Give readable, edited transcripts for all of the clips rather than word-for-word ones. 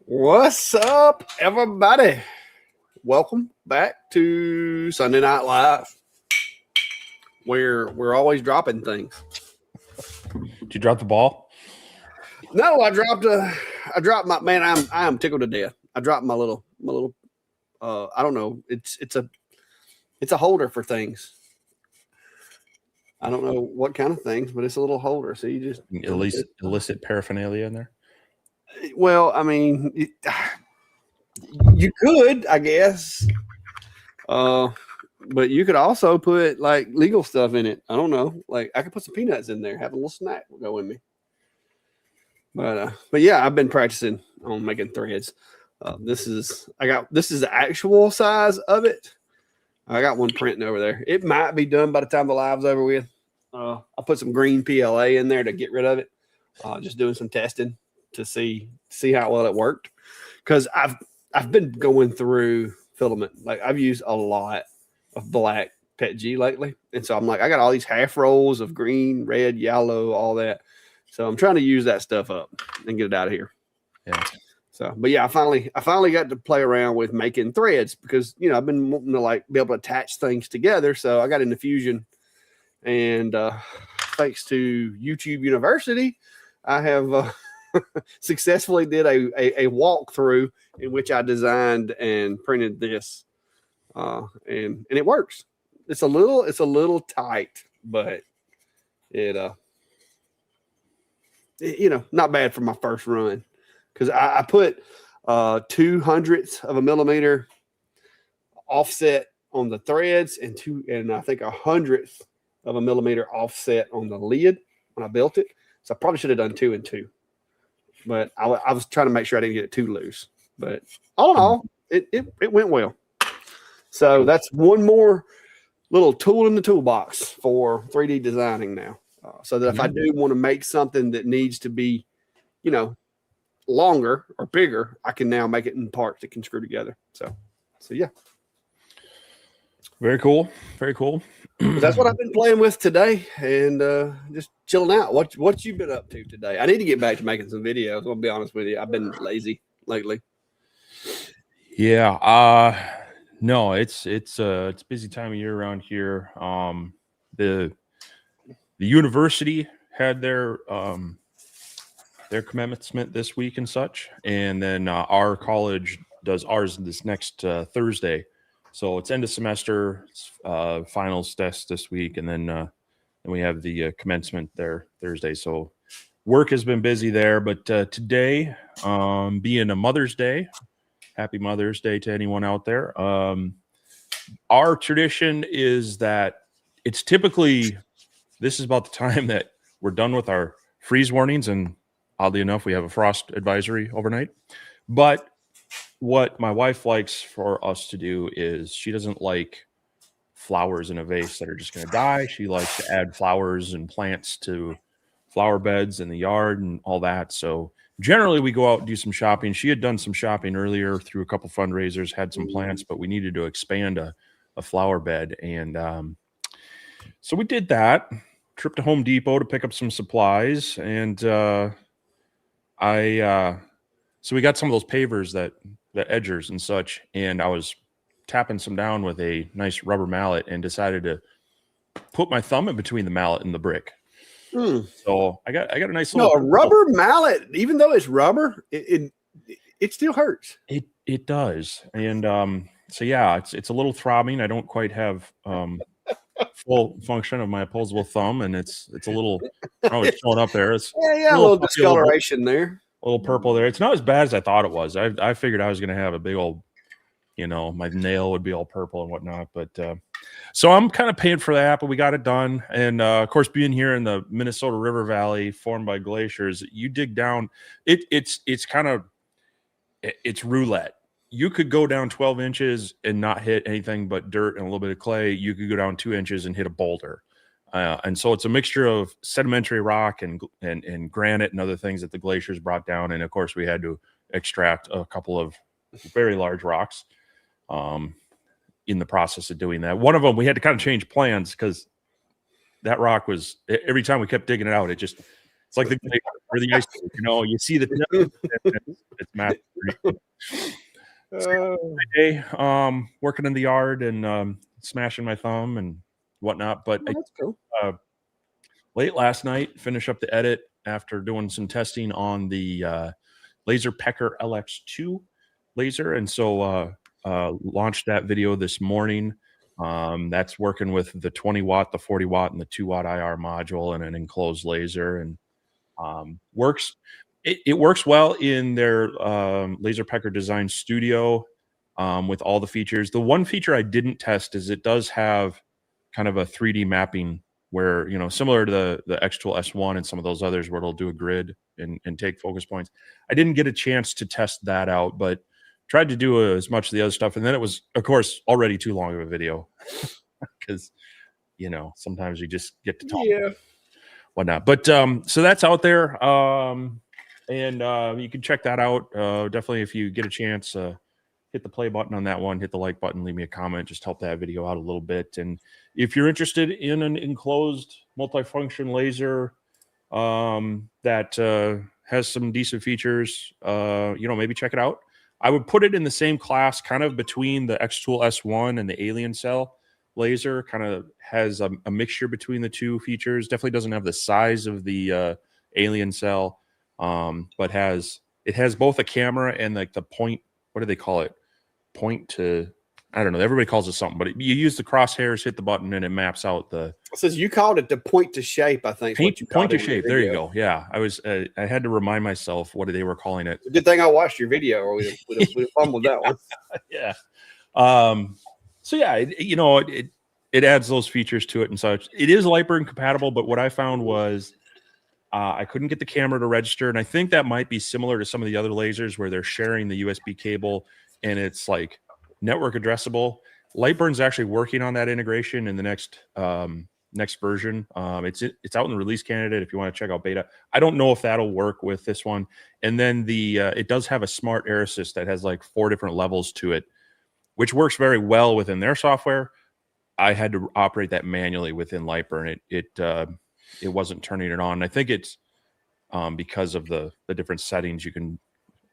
What's up, everybody? Welcome back to Sunday Night Live, where we're always dropping things. Did you drop the ball? No, I dropped my man. I am tickled to death. I dropped my little. I don't know. It's a holder for things. I don't know what kind of things, but it's a little holder. So you just at least illicit paraphernalia in there. Well, I mean, you could, I guess, but you could also put like legal stuff in it. I don't know. Like I could put some peanuts in there, have a little snack go with me. But yeah, I've been practicing on making threads. This is the actual size of it. I got one printing over there. It might be done by the time the live's over with. I put some green PLA in there to get rid of it. Just doing some testing to see how well it worked, because I've been going through filament. Like I've used a lot of black PETG lately, and so I'm like, I got all these half rolls of green, red, yellow, all that. So I'm trying to use that stuff up and get it out of here. Yeah. So, but yeah, I finally got to play around with making threads, because I've been wanting to like be able to attach things together. So I got into Fusion, and thanks to YouTube University, I have successfully did a walkthrough in which I designed and printed this, and it works. It's a little tight, but it not bad for my first run, because I put 0.02 of a millimeter offset on the threads and I think 1/100 of a millimeter offset on the lid when I built it. So I probably should have done 2 and 2. But I was trying to make sure I didn't get it too loose. But all in all, it went well. So that's one more little tool in the toolbox for 3D designing now. So that if I do want to make something that needs to be, longer or bigger, I can now make it in parts that can screw together. So yeah. Very cool. Very cool. But that's what I've been playing with today, and just chilling out. What you been up to today? I need to get back to making some videos. I'll be honest with you. I've been lazy lately. Yeah. No, it's a busy time of year around here. The university had their commencement this week and such, and then our college does ours this next Thursday. So it's end of semester, finals test this week, and then we have the commencement there Thursday. So work has been busy there, but today, being a Mother's Day, happy Mother's Day to anyone out there. Our tradition is that it's typically, this is about the time that we're done with our freeze warnings, and oddly enough, we have a frost advisory overnight. But what my wife likes for us to do is, she doesn't like flowers in a vase that are just going to die. She likes to add flowers and plants to flower beds in the yard and all that. So generally we go out and do some shopping. She had done some shopping earlier through a couple fundraisers, had some plants, but we needed to expand a flower bed. And so we did that. Trip to Home Depot to pick up some supplies. And so we got some of those pavers that edgers and such, and I was tapping some down with a nice rubber mallet and decided to put my thumb in between the mallet and the brick. So I got a nice little. No, a rubber mallet, even though it's rubber, it still hurts. It does, and so yeah, it's a little throbbing. I don't quite have full function of my opposable thumb, and it's a little. Oh, it's showing up there. It's a little discoloration there. A little purple there. It's not as bad as I thought it was. I figured I was going to have a big old, my nail would be all purple and whatnot. But So I'm kind of paying for that, but we got it done. And of course, being here in the Minnesota River Valley, formed by glaciers, you dig down. It's kind of it's roulette. You could go down 12 inches and not hit anything but dirt and a little bit of clay. You could go down 2 inches and hit a boulder. And so it's a mixture of sedimentary rock and granite and other things that the glaciers brought down. And of course, we had to extract a couple of very large rocks in the process of doing that. One of them, we had to kind of change plans because that rock was, every time we kept digging it out, it's like the ice, you see the tip, it's massive. Day, working in the yard and smashing my thumb and whatnot. But that's cool. Late last night, finish up the edit after doing some testing on the Laser Pecker LX2 laser, and so launched that video this morning. That's working with the 20 watt, the 40 watt, and the 2 watt IR module and an enclosed laser, and works. It works well in their Laser Pecker Design Studio with all the features. The one feature I didn't test is it does have kind of a 3D mapping where, similar to the X-Tool S1 and some of those others where it'll do a grid and take focus points. I didn't get a chance to test that out, but tried to do as much of the other stuff. And then it was, of course, already too long of a video because, sometimes you just get to talk. Yeah. Whatnot. But so that's out there. And you can check that out. Definitely, if you get a chance, hit the play button on that one, hit the like button, leave me a comment, just help that video out a little bit. And if you're interested in an enclosed multifunction laser that has some decent features, maybe check it out. I would put it in the same class, kind of between the X-Tool S1 and the Alien Cell laser. Kind of has a mixture between the two features. Definitely doesn't have the size of the Alien Cell, but it has both a camera and like the point. What do they call it? Point to, I don't know. Everybody calls it something, but you use the crosshairs, hit the button, and it maps out the. It says you called it the point to shape, I think. Point to shape. There you go. Yeah, I had to remind myself what they were calling it. Good thing I watched your video, or we'd have fumbled that one. Yeah. So yeah, it adds those features to it and such. It is Lightburn compatible, but what I found was I couldn't get the camera to register, and I think that might be similar to some of the other lasers where they're sharing the USB cable and it's like network addressable. Lightburn's actually working on that integration in the next version. It's out in the release candidate if you want to check out beta. I don't know if that'll work with this one. And then it does have a smart air assist that has like 4 different levels to it, which works very well within their software. I had to operate that manually within Lightburn. It wasn't turning it on. I think it's because of the different settings you can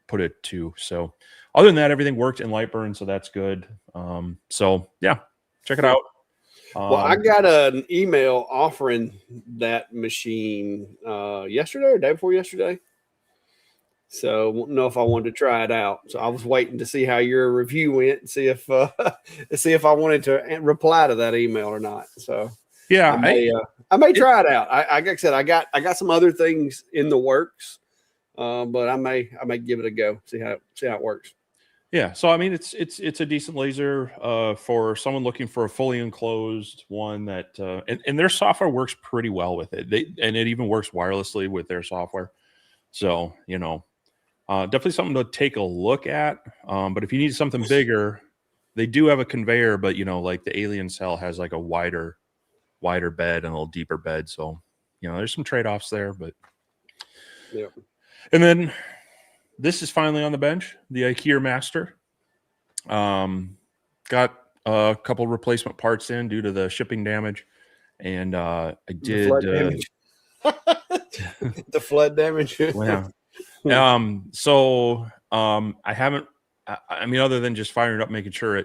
put it to. So other than that, everything worked in Lightburn, so that's good. So yeah, check it out. Well, I got an email offering that machine yesterday or day before yesterday. So I won't know if I wanted to try it out. So I was waiting to see how your review went and see if I wanted to reply to that email or not. So yeah, I may try it out. Like I said, I got some other things in the works, but I may give it a go. See how it works. Yeah, so I mean, it's a decent laser for someone looking for a fully enclosed one that and their software works pretty well with it. And it even works wirelessly with their software. So definitely something to take a look at. But if you need something bigger, they do have a conveyor. But like the Alien Cell has like a wider bed and a little deeper bed. So there's some trade-offs there. But yeah, and then. This is finally on the bench, the IKEA Master. Got a couple replacement parts in due to the shipping damage, and I did the flood damage. So I haven't. I mean, other than just firing it up, making sure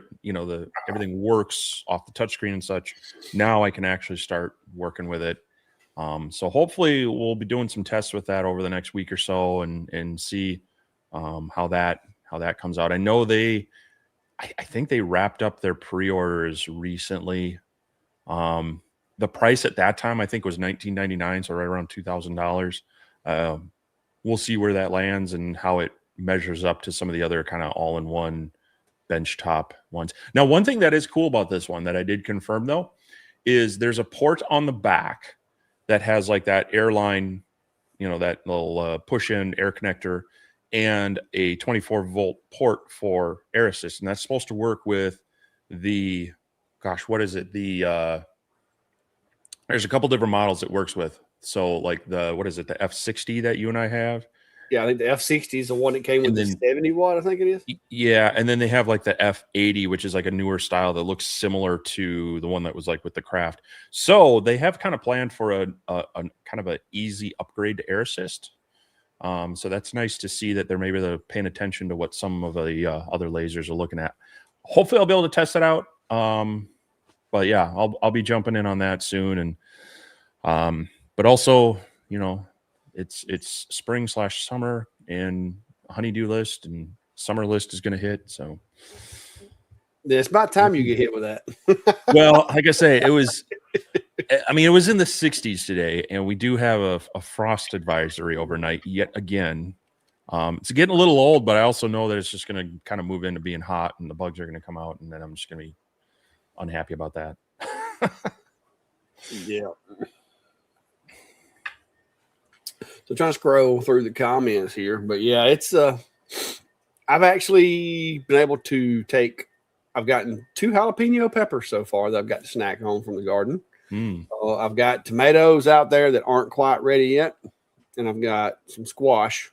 everything works off the touchscreen and such. Now I can actually start working with it. So hopefully we'll be doing some tests with that over the next week or so, and see. How that comes out. I know I think they wrapped up their pre-orders recently. The price at that time I think was $19.99, so right around $2,000. We'll see where that lands and how it measures up to some of the other kind of all-in-one benchtop ones. Now, one thing that is cool about this one that I did confirm though is there's a port on the back that has like that airline, that little push-in air connector and a 24-volt port for air assist, and that's supposed to work with the, what is it? There's a couple different models it works with. So like the F60 that you and I have. Yeah, I think the F60 is the one that came with the 70 watt, I think it is. Yeah, and then they have like the F80, which is like a newer style that looks similar to the one that was like with the Craft. So they have kind of planned for a kind of an easy upgrade to air assist. So that's nice to see that they're paying attention to what some of the other lasers are looking at. Hopefully I'll be able to test it out. But yeah, I'll be jumping in on that soon. And but also, it's spring/summer and honeydew list and summer list is going to hit. So yeah, it's about time you get hit with that. Well, like I say, it was in the 60s today, and we do have a frost advisory overnight yet again. It's getting a little old, but I also know that it's just going to kind of move into being hot and the bugs are going to come out, and then I'm just going to be unhappy about that. Yeah. So trying to scroll through the comments here, but yeah, it's I've actually been able to I've gotten 2 jalapeno peppers so far that I've got to snack home from the garden. I've got tomatoes out there that aren't quite ready yet, and I've got some squash,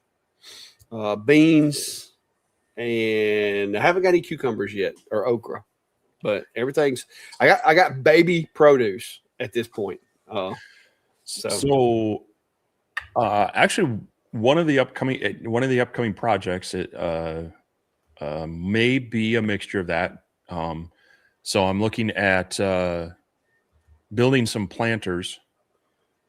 beans, and I haven't got any cucumbers yet or okra, but everything's I got baby produce at this point. Actually, one of the upcoming projects may be a mixture of that. So I'm looking at building some planters,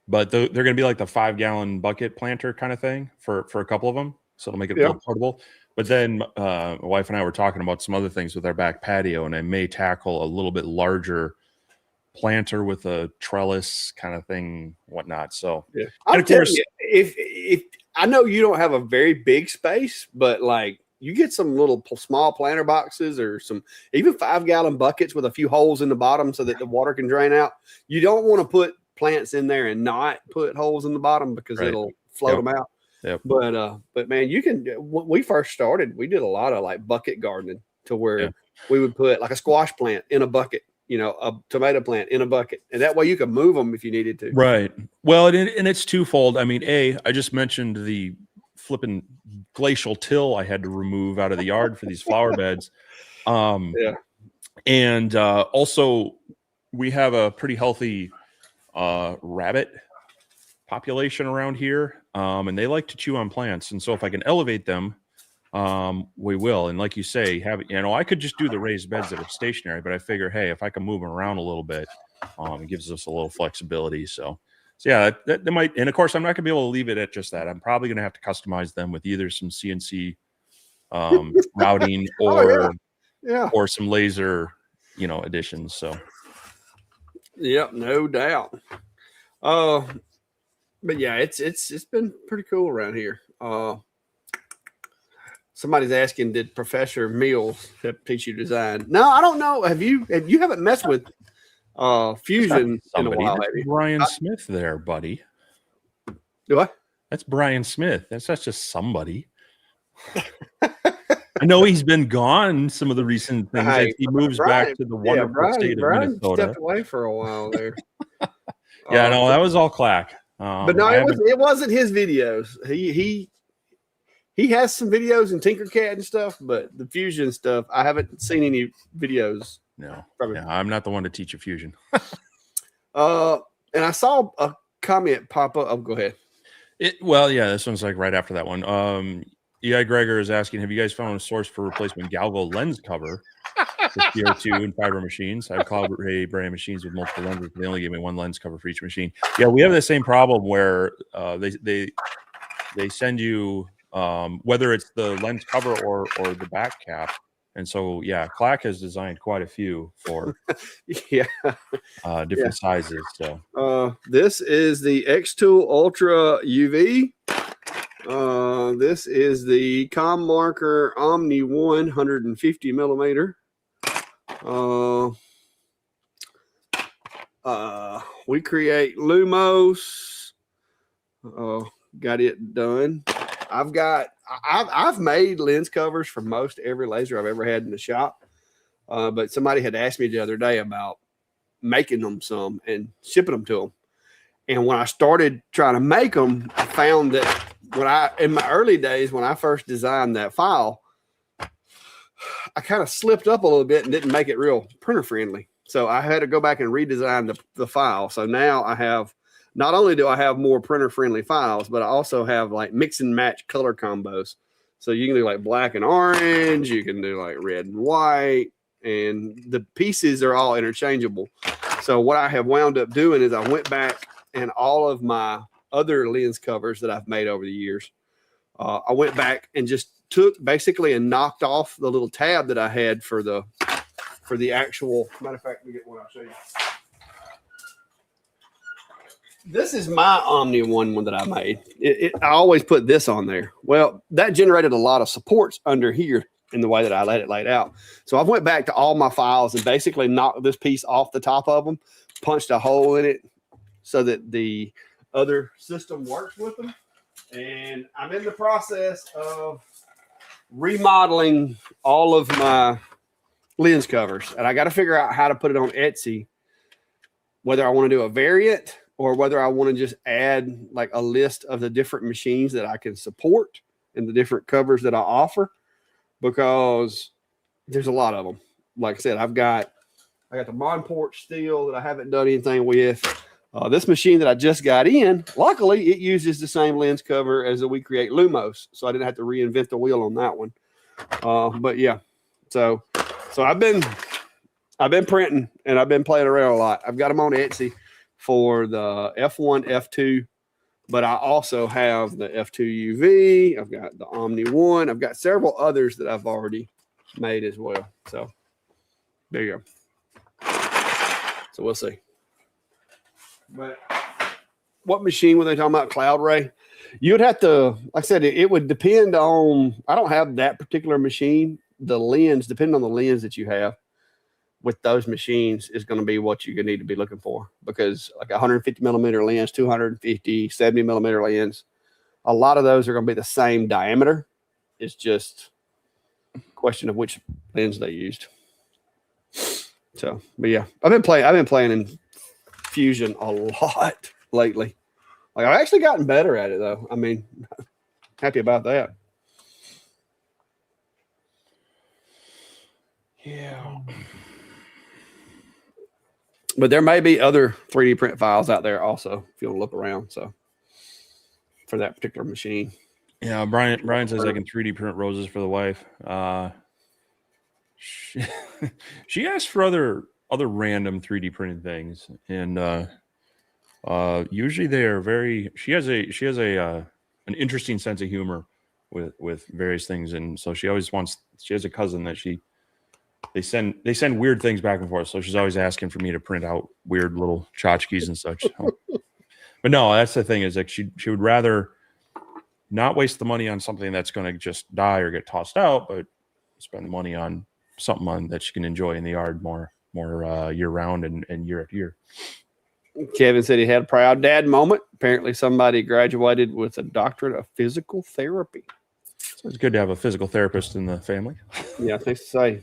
but they're going to be like the 5-gallon bucket planter kind of thing for a couple of them. So it'll make it portable. But then my wife and I were talking about some other things with our back patio, and I may tackle a little bit larger planter with a trellis kind of thing, whatnot. So yeah, I'm telling you, if I know you don't have a very big space, but like you get some little small planter boxes or some even 5-gallon buckets with a few holes in the bottom so that the water can drain out. You don't want to put plants in there and not put holes in the bottom because it'll float them out. Yep. But man, you can. When we first started, we did a lot of like bucket gardening to where we would put like a squash plant in a bucket, a tomato plant in a bucket, and that way you can move them if you needed to. Right. Well, and it's twofold. I mean, I just mentioned the flipping glacial till I had to remove out of the yard for these flower beds. And also we have a pretty healthy rabbit population around here, and they like to chew on plants. And so if I can elevate them, we will. And like you say, I could just do the raised beds that are stationary, but I figure, hey, if I can move them around a little bit, it gives us a little flexibility. So yeah, that might, and of course I'm not gonna be able to leave it at just that. I'm probably gonna have to customize them with either some CNC routing or some laser, additions. So yep, no doubt. But yeah, it's been pretty cool around here. Somebody's asking, did Professor Mills teach you design? No, I don't know. You haven't messed with Fusion in a while, have you? Brian Smith there, buddy. What? That's Brian Smith. That's just somebody. I know he's been gone some of the recent things. Hey, he moves back to the wonderful state of Minnesota. Stepped away for a while there. Yeah, no, that was all clack. But no, it wasn't his videos. He has some videos in Tinkercad and stuff, but the Fusion stuff, I haven't seen any videos. No, I'm not the one to teach you Fusion. And I saw a comment pop up. Oh, go ahead. This one's like right after that one. E.I. Gregor is asking, have you guys found a source for replacement Galvo lens cover for CO2 and fiber machines? I have cloud brand machines with multiple lenses. They only give me one lens cover for each machine. Yeah, we have the same problem where they send you whether it's the lens cover or the back cap. And so, yeah, Clack has designed quite a few for different sizes. So this is the X-Tool Ultra UV. This is the Com Marker Omni 150 millimeter. We create Lumos. Got it done. I've made lens covers for most every laser I've ever had in the shop. But somebody had asked me the other day about making them some and shipping them to them. And when I started trying to make them, I found that in my early days, when I first designed that file, I kind of slipped up a little bit and didn't make it real printer friendly. So I had to go back and redesign the file. So now I have, not only do I have more printer friendly files, but I also have like mix and match color combos. So you can do like black and orange, you can do like red and white, and the pieces are all interchangeable. So what I have wound up doing is I went back and all of my other lens covers that I've made over the years, I went back and just took basically and knocked off the little tab that I had for the actual. Matter of fact, let me get one. I'll show you. This is my Omni one that I made. I always put this on there. Well, that generated a lot of supports under here in the way that I let it laid out. So I went back to all my files and basically knocked this piece off the top of them, punched a hole in it so that the other system works with them. And I'm in the process of remodeling all of my lens covers. And I got to figure out how to put it on Etsy, whether I want to do a variant or whether I want to just add like a list of the different machines that I can support and the different covers that I offer, because there's a lot of them. Like I said, I got the Monport steel that I haven't done anything with. This machine that I just got in, luckily it uses the same lens cover as the We Create Lumos, so I didn't have to reinvent the wheel on that one. But yeah, so I've been printing and I've been playing around a lot. I've got them on Etsy for the F1, F2, but I also have the F2 UV. I've got the Omni 1. I've got several others that I've already made as well. So there you go. So we'll see. But what machine were they talking about? Cloud Ray? You'd have to, like I said, it would depend on, I don't have that particular machine. The lens, depending on the lens that you have with those machines, is going to be what you need to be looking for. Because like 150 millimeter lens, 250, 70 millimeter lens, a lot of those are going to be the same diameter. It's just a question of which lens they used. So, but yeah, I've been playing in Fusion a lot lately. Like I've actually gotten better at it though. I mean, happy about that. Yeah. But there may be other 3D print files out there also if you want to look around. So for that particular machine. Yeah, Brian says I can 3D print roses for the wife. She asked for other random 3D printed things, and usually they are very. She has an interesting sense of humor with various things, and so she always wants. She has a cousin that they send weird things back and forth, so she's always asking for me to print out weird little tchotchkes and such. But no, that's the thing, is like she would rather not waste the money on something that's going to just die or get tossed out, but spend the money on something that she can enjoy in the yard more year round and year after year. Kevin said he had a proud dad moment. Apparently somebody graduated with a doctorate of physical therapy. So it's good to have a physical therapist in the family. Yeah, thanks to say.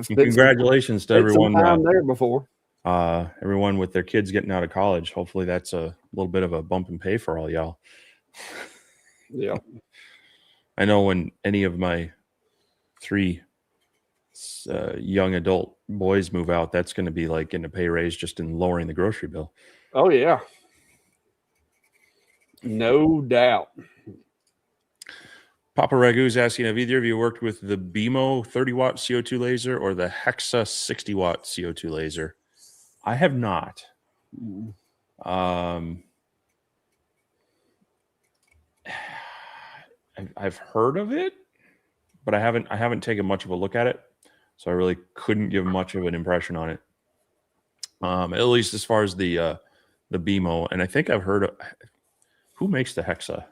Congratulations to everyone there before. Everyone with their kids getting out of college. Hopefully that's a little bit of a bump in pay for all y'all. Yeah. I know when any of my 3 young adult boys move out, that's going to be like getting a pay raise just in lowering the grocery bill. Oh yeah, no doubt. Papa Ragu's asking, have either of you worked with the BMO 30-watt CO2 laser or the Hexa 60-watt CO2 laser? I have not. I've heard of it, but I haven't taken much of a look at it, so I really couldn't give much of an impression on it. At least as far as the BMO, and I think I've heard of, who makes the Hexa.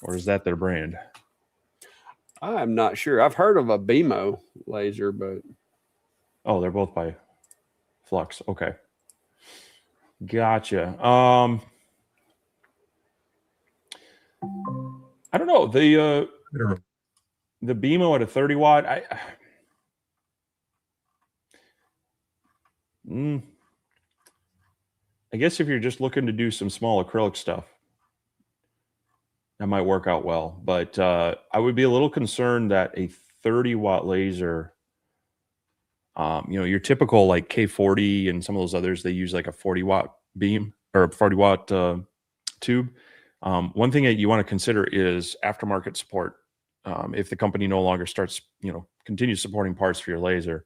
or is that their brand? I'm not sure. I've heard of a BMO laser, but Oh, they're both by Flux. Okay, gotcha. I don't know the BMO at a 30 watt. I guess if you're just looking to do some small acrylic stuff, that might work out well. But I would be a little concerned that a 30 watt laser, your typical like K40 and some of those others, they use like a 40 watt beam or a 40 watt tube. One thing that you want to consider is aftermarket support. If the company no longer continues supporting parts for your laser,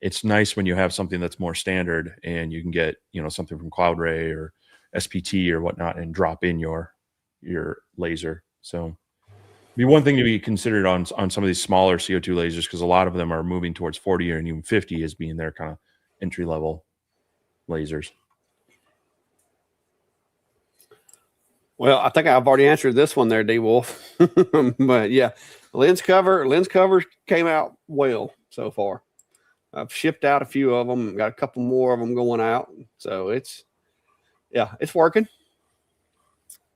it's nice when you have something that's more standard and you can get, something from Cloud Ray or SPT or whatnot and drop in your laser. So be one thing to be considered on some of these smaller CO2 lasers, because a lot of them are moving towards 40 and even 50 as being their kind of entry level lasers. Well, I think I've already answered this one there, D Wolf. But yeah, lens covers came out well so far. I've shipped out a few of them, got a couple more of them going out. So it's working.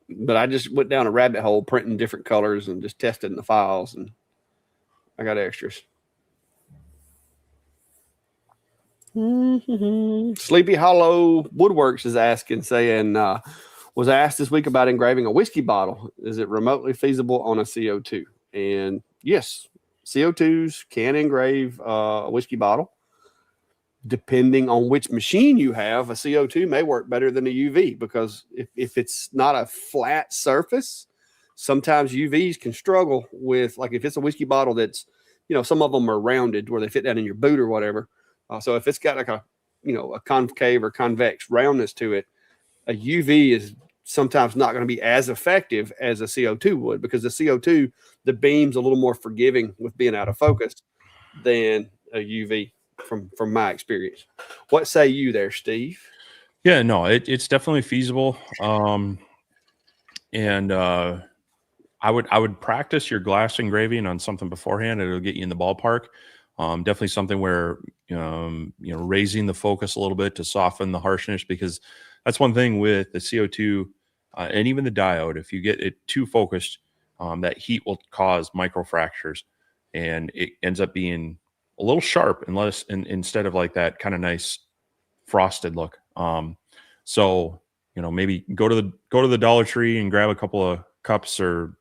But I just went down a rabbit hole printing different colors and just testing the files, and I got extras. Sleepy Hollow Woodworks is saying, was asked this week about engraving a whiskey bottle. Is it remotely feasible on a CO2? And yes, CO2s can engrave a whiskey bottle. Depending on which machine you have, a CO2 may work better than a UV, because if it's not a flat surface, sometimes UVs can struggle with, like if it's a whiskey bottle that's, some of them are rounded where they fit down in your boot or whatever. So if it's got like a concave or convex roundness to it, a UV is sometimes not going to be as effective as a CO2 would, because the CO2, the beam's a little more forgiving with being out of focus than a UV from my experience. What say you there, Steve? Yeah, no, it's definitely feasible. And I would practice your glass engraving on something beforehand. It'll get you in the ballpark. Definitely something where, raising the focus a little bit to soften the harshness, because that's one thing with the CO2 and even the diode. If you get it too focused, that heat will cause microfractures, and it ends up being a little sharp instead of like that kind of nice frosted look. So, maybe go to the Dollar Tree and grab a couple of cups or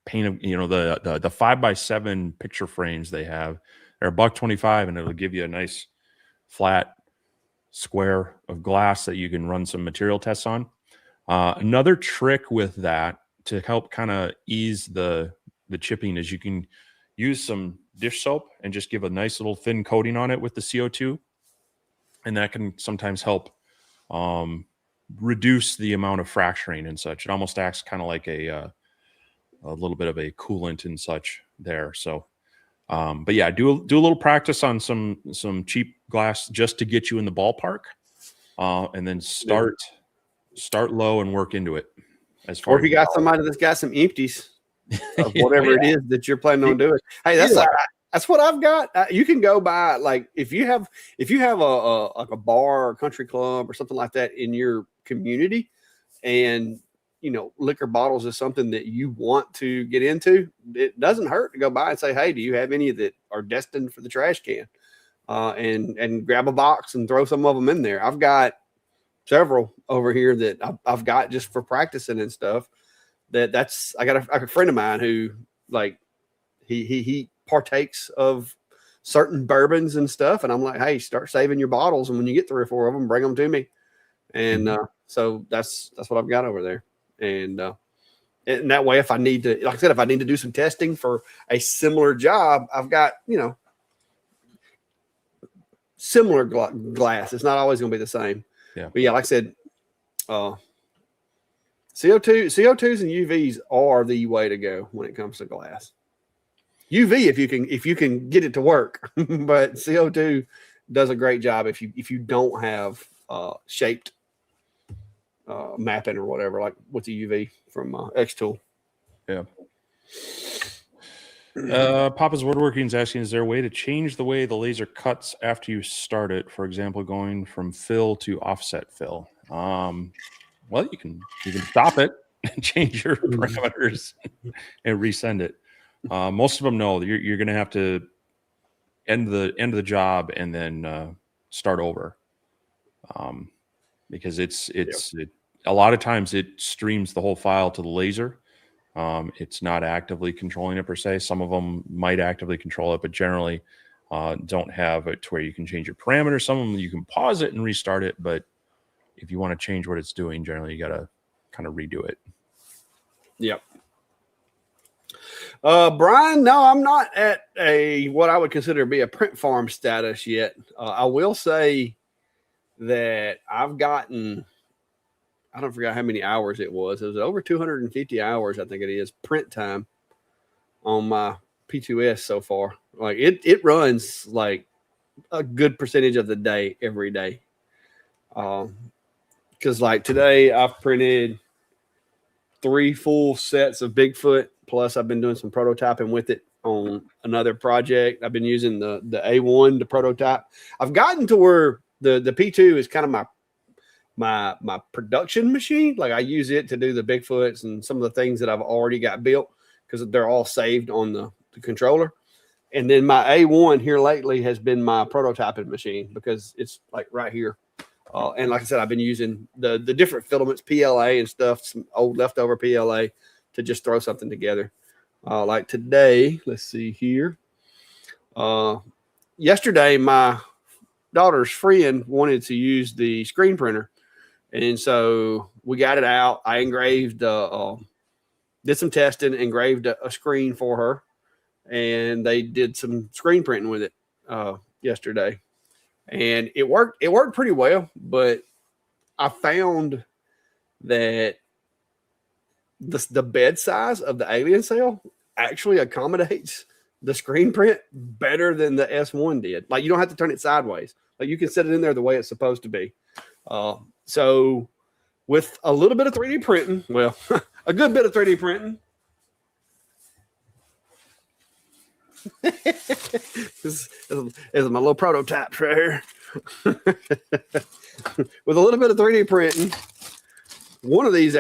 paint, the 5x7 picture frames they have. They're $1.25, and it'll give you a nice flat square of glass that you can run some material tests on. Another trick with that to help kind of ease the chipping is you can use some dish soap and just give a nice little thin coating on it with the CO2. And that can sometimes help reduce the amount of fracturing and such. It almost acts kind of like a little bit of a coolant and such there. So, but yeah, do a little practice on some cheap glass just to get you in the ballpark, and then start low and work into it. Or if you got somebody that's got some empties of whatever it is that you're planning on doing. Hey, that's what I've got. You can go by, like, if you have a like a bar or country club or something like that in your community, and liquor bottles is something that you want to get into, it doesn't hurt to go by and say, hey, do you have any that are destined for the trash can? And grab a box and throw some of them in there. I've got several over here that I've got just for practicing and stuff. I got a friend of mine who, like, he partakes of certain bourbons and stuff, and I'm like, hey, start saving your bottles, and when you get 3 or 4 of them, bring them to me. And so that's what I've got over there. And that way, if I need to, like I said, if I need to do some testing for a similar job, I've got similar glass. It's not always going to be the same. Yeah. But yeah, like I said, CO2s and UVs are the way to go when it comes to glass. UV if you can get it to work, but CO2 does a great job if you don't have shaped mapping or whatever, like with the UV from X Tool. Yeah. Papa's Woodworking is asking, is there a way to change the way the laser cuts after you start it? For example, going from fill to offset fill. Well, you can stop it and change your parameters and resend it. Most of them know you're going to have to end the job and then start over, because a lot of times it streams the whole file to the laser. It's not actively controlling it per se. Some of them might actively control it, but generally don't have it to where you can change your parameters. Some of them you can pause it and restart it, but if you want to change what it's doing, generally you got to kind of redo it. Yep. Brian, no, I'm not at what I would consider to be a print farm status yet. I will say that I've gotten, I don't forget how many hours it was. It was over 250 hours, I think it is, print time on my P2S so far. Like it runs like a good percentage of the day every day. Because like today I've printed 3 full sets of Bigfoot. Plus I've been doing some prototyping with it on another project. I've been using the A1 to prototype. I've gotten to where the P2 is kind of my production machine. Like I use it to do the Bigfoots and some of the things that I've already got built because they're all saved on the controller. And then my A1 here lately has been my prototyping machine because it's like right here. And like I said, I've been using the different filaments, PLA and stuff, some old leftover PLA to just throw something together. Like today, let's see here. Yesterday, my daughter's friend wanted to use the screen printer. And so we got it out. I engraved, did some testing, engraved a screen for her. And they did some screen printing with it yesterday. And it worked pretty well, but I found that the bed size of the alien cell actually accommodates the screen print better than the S1 did. Like you don't have to turn it sideways. Like you can set it in there the way it's supposed to be. So with a little bit of 3D printing, well, a good bit of 3D printing, this is my little prototype right here. With a little bit of 3D printing, one of these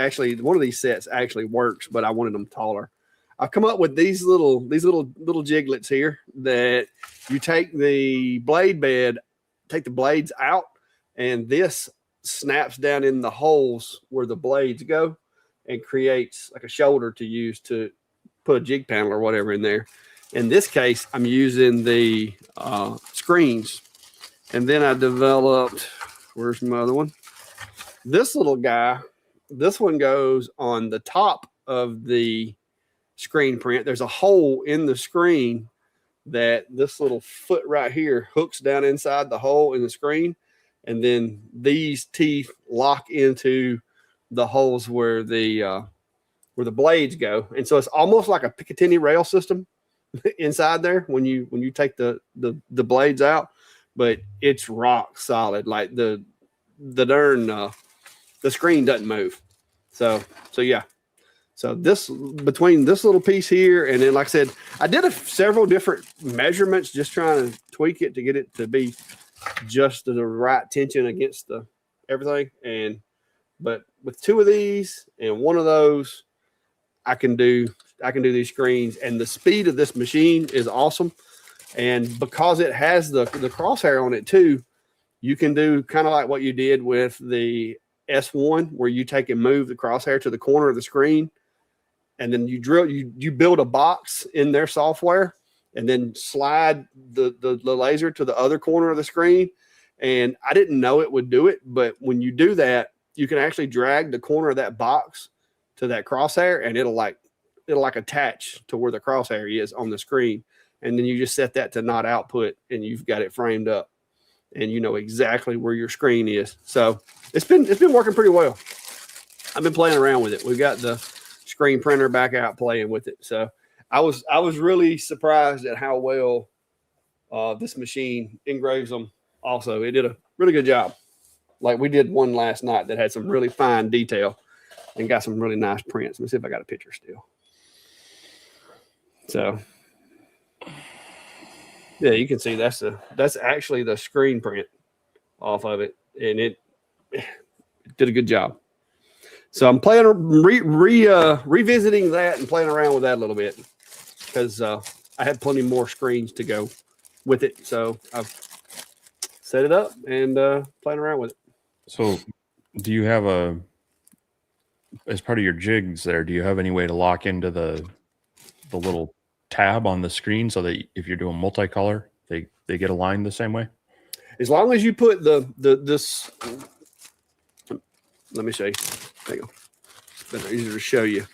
sets actually works, but I wanted them taller. I've come up with these little jiglets here that you take the blade bed, take the blades out, and this snaps down in the holes where the blades go and creates like a shoulder to use to put a jig panel or whatever in there. In this case, I'm using the screens. And then I developed, where's my other one? This little guy, this one goes on the top of the screen print. There's a hole in the screen that this little foot right here hooks down inside the hole in the screen. And then these teeth lock into the holes where the blades go. And so it's almost like a Picatinny rail system inside there when you take the blades out, but it's rock solid. Like the screen doesn't move. So yeah. So this, between this little piece here, and then like I said, I did several different measurements, just trying to tweak it to get it to be just the right tension against everything. But with 2 of these and 1 of those, I can do these screens, and the speed of this machine is awesome. And because it has the crosshair on it too, you can do kind of like what you did with the S1, where you take and move the crosshair to the corner of the screen, and then you build a box in their software, and then slide the laser to the other corner of the screen. And I didn't know it would do it, but when you do that, you can actually drag the corner of that box to that crosshair, and it'll like attach to where the crosshair is on the screen. And then you just set that to not output, and you've got it framed up, and you know exactly where your screen is. So it's been working pretty well. I've been playing around with it. We've got the screen printer back out playing with it. So I was really surprised at how well this machine engraves them. Also, it did a really good job. Like we did one last night that had some really fine detail and got some really nice prints. Let me see if I got a picture still. So yeah, you can see that's actually the screen print off of it, and it did a good job. So I'm playing revisiting that and playing around with that a little bit because I had plenty more screens to go with it. So I've set it up and playing around with it. So do you have as part of your jigs there, do you have any way to lock into the little tab on the screen so that if you're doing multicolor, they get aligned the same way? As long as you put this, let me show you. Hang on. It's better, easier to show you.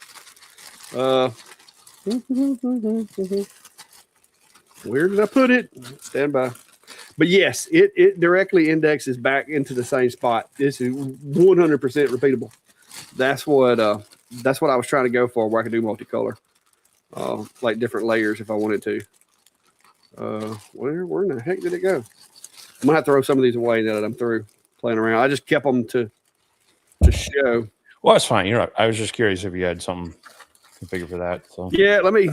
Where did I put it? Stand by. But yes, it directly indexes back into the same spot. This is 100% repeatable. That's what I was trying to go for, where I could do multicolor, like different layers if I wanted to. Where in the heck did it go? I'm gonna have to throw some of these away now that I'm through playing around. I just kept them to show. Well, that's fine. I was just curious if you had something configured for that. So yeah, let me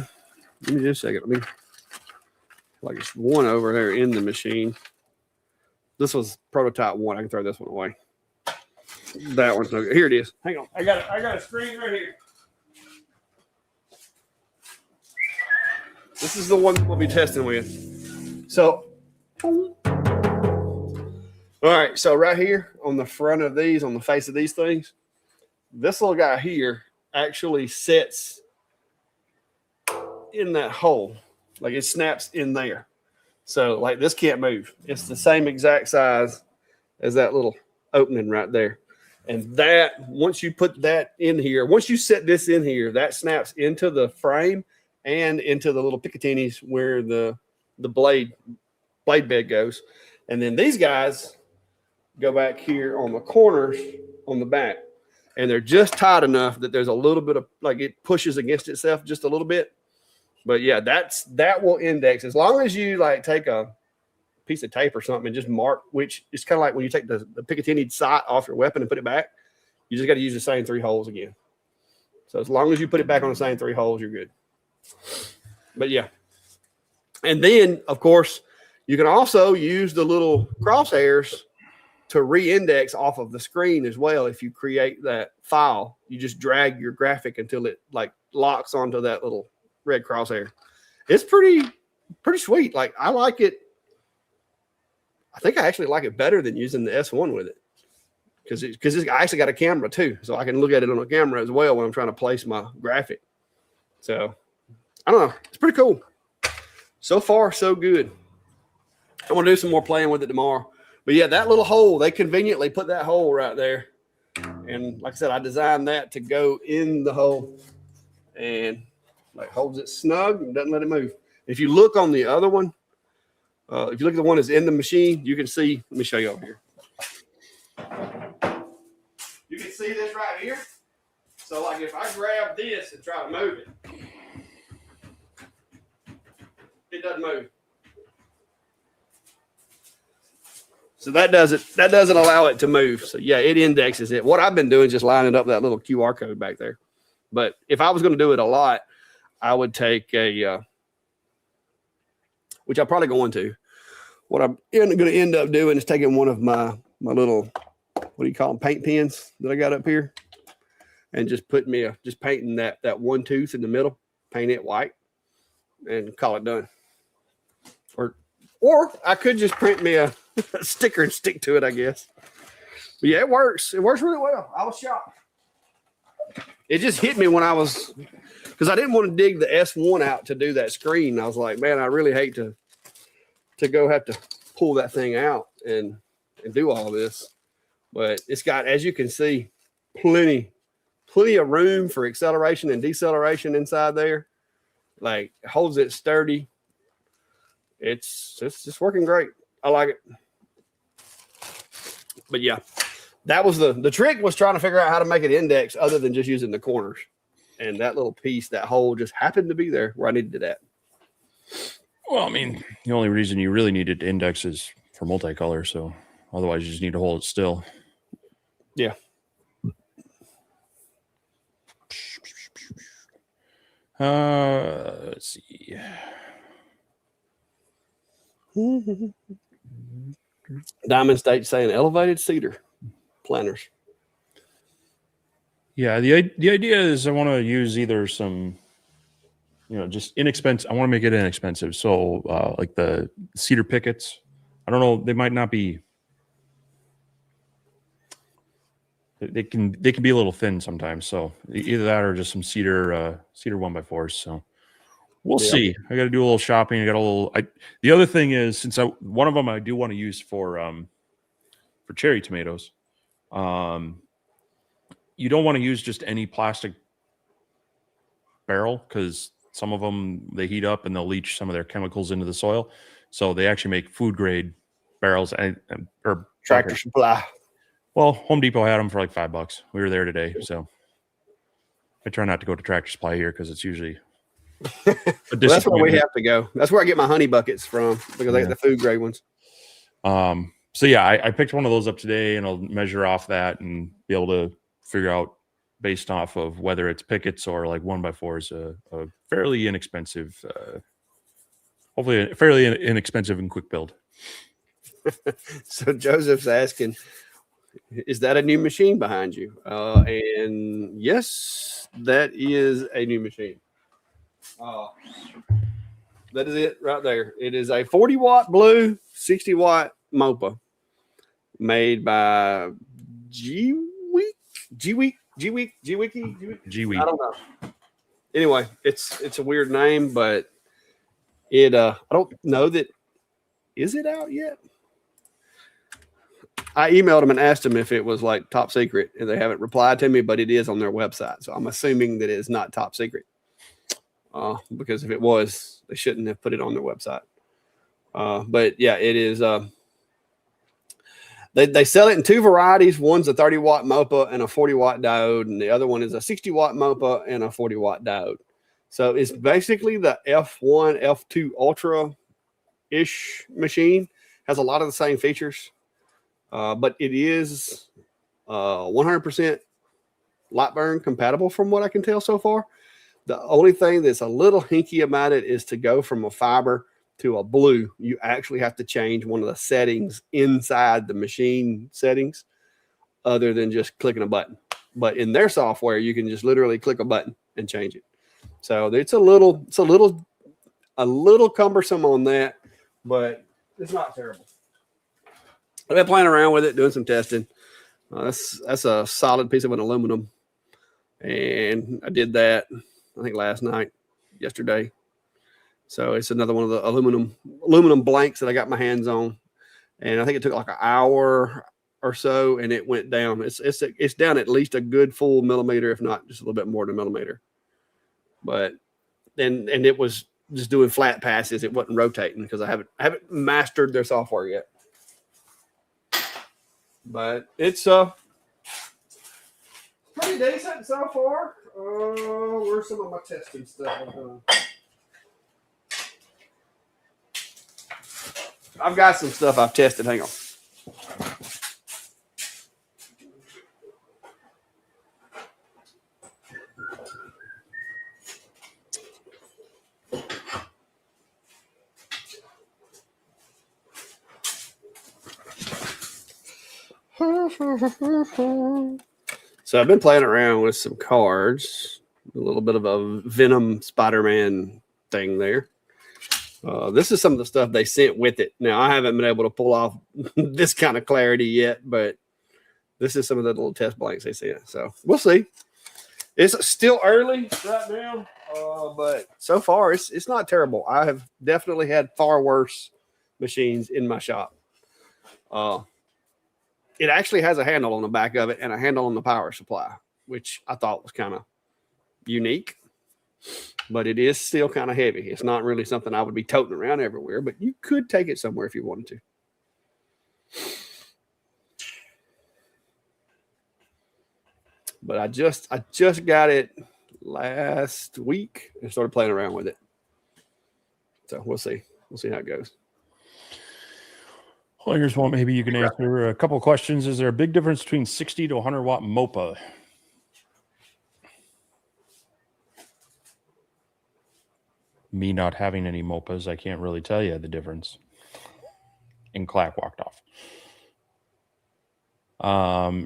just a second. Let me, like, it's one over there in the machine. This was prototype one. I can throw this one away. That one's no good. Here it is. Hang on. I got a screen right here. This is the one we'll be testing with. So, all right. So right here on the front of these, on the face of these things, this little guy here actually sets in that hole. Like it snaps in there. So like this can't move. It's the same exact size as that little opening right there. And that, once you put that in here, once you set this in here, that snaps into the frame and into the little Picatinis where the blade bed goes. And then these guys go back here on the corners on the back. And they're just tight enough that there's a little bit of, like, it pushes against itself just a little bit. But yeah, that will index. As long as you like take a piece of tape or something and just mark, which is kind of like when you take the Picatinny sight off your weapon and put it back, you just got to use the same 3 holes again. So as long as you put it back on the same 3 holes, you're good. But yeah. And then, of course, you can also use the little crosshairs to re-index off of the screen as well. If you create that file, you just drag your graphic until it like locks onto that little red crosshair. It's pretty sweet. Like, I like it. I think I actually like it better than using the S1 with it because I actually got a camera too, so I can look at it on a camera as well when I'm trying to place my graphic. So I don't know. It's pretty cool. So far, so good. I'm gonna do some more playing with it tomorrow. But yeah, that little hole, they conveniently put that hole right there. And like I said, I designed that to go in the hole and like holds it snug and doesn't let it move. If you look on the other one, if you look at the one that's in the machine, you can see, let me show you over here. You can see this right here. So like if I grab this and try to move it, it doesn't move. So that doesn't allow it to move. So yeah, it indexes it. What I've been doing is just lining up that little QR code back there. But if I was going to do it a lot, I would take which I'm probably going to. What I'm going to end up doing is taking one of my little, what do you call them, paint pens that I got up here, and just putting just painting that one tooth in the middle, paint it white, and call it done. Or I could just print me a sticker and stick to it, I guess. But yeah, it works. It works really well. I was shocked. It just hit me when I was, because I didn't want to dig the S1 out to do that screen. I was like, man, I really hate to go have to pull that thing out and do all this. But it's got, as you can see, plenty of room for acceleration and deceleration inside there. Like, it holds it sturdy. It's just working great. I like it. But yeah, that was the trick, was trying to figure out how to make it index other than just using the corners. And that little piece, that hole, just happened to be there where I needed it at. Well, I mean, the only reason you really needed to index is for multicolor. So otherwise you just need to hold it still. Yeah. Let's see. Diamond State saying elevated cedar planters. Yeah, the idea is I want to use either some, just inexpensive. I want to make it inexpensive. So like the cedar pickets, I don't know, they might not be. They can be a little thin sometimes. So either that or just some cedar 1x4s. So we'll see. I got to do a little shopping. I got a little. The other thing is, since one of them I do want to use for cherry tomatoes. You don't want to use just any plastic barrel because some of them they heat up and they'll leach some of their chemicals into the soil. So they actually make food grade barrels or Tractor Supply. Well, Home Depot had them for like $5. We were there today, so I try not to go to Tractor Supply here because it's usually well, that's where we have to go. That's where I get my honey buckets from because they get the food grade ones. So yeah, I picked one of those up today, and I'll measure off that and be able to figure out based off of whether it's pickets or like 1x4s, a fairly inexpensive, hopefully a fairly inexpensive and quick build. So Joseph's asking, is that a new machine behind you? And yes, that is a new machine. That is it right there. It is a 40-watt blue, 60-watt MOPA made by G-Week. I don't know. Anyway, it's a weird name, but it I don't know that. Is it out yet? I emailed them and asked them if it was like top secret, and they haven't replied to me, but it is on their website. So I'm assuming that it's not top secret. Because if it was, they shouldn't have put it on their website. But yeah, it is. They sell it in two varieties. One's a 30-watt MOPA and a 40-watt diode, and the other one is a 60-watt MOPA and a 40-watt diode. So it's basically the F1, F2 Ultra-ish machine. Has a lot of the same features, but it is 100% light burn compatible from what I can tell so far. The only thing that's a little hinky about it is to go from a fiber to a blue. You actually have to change one of the settings inside the machine settings other than just clicking a button. But in their software, you can just literally click a button and change it. So it's a little cumbersome on that, but it's not terrible. I've been playing around with it, doing some testing. That's a solid piece of an aluminum. And I did that, I think yesterday. So it's another one of the aluminum blanks that I got my hands on. And I think it took like an hour or so, and it went down. It's down at least a good full millimeter, if not just a little bit more than a millimeter. But and it was just doing flat passes. It wasn't rotating because I haven't mastered their software yet. But it's pretty decent so far. Where's some of my testing stuff? I've got some stuff I've tested. Hang on. So I've been playing around with some cards, a little bit of a Venom Spider-Man thing there. This is some of the stuff they sent with it. Now, I haven't been able to pull off this kind of clarity yet, but this is some of the little test blanks they sent. So we'll see. It's still early right now, but so far it's not terrible. I have definitely had far worse machines in my shop. It actually has a handle on the back of it and a handle on the power supply, which I thought was kind of unique, but it is still kind of heavy. It's not really something I would be toting around everywhere, but you could take it somewhere if you wanted to. But I just got it last week and started playing around with it. So we'll see. We'll see how it goes. Well, here's one. Maybe you can answer a couple of questions. Is there a big difference between 60 to 100 watt MOPA? Me not having any MOPAs, I can't really tell you the difference. And Clack walked off.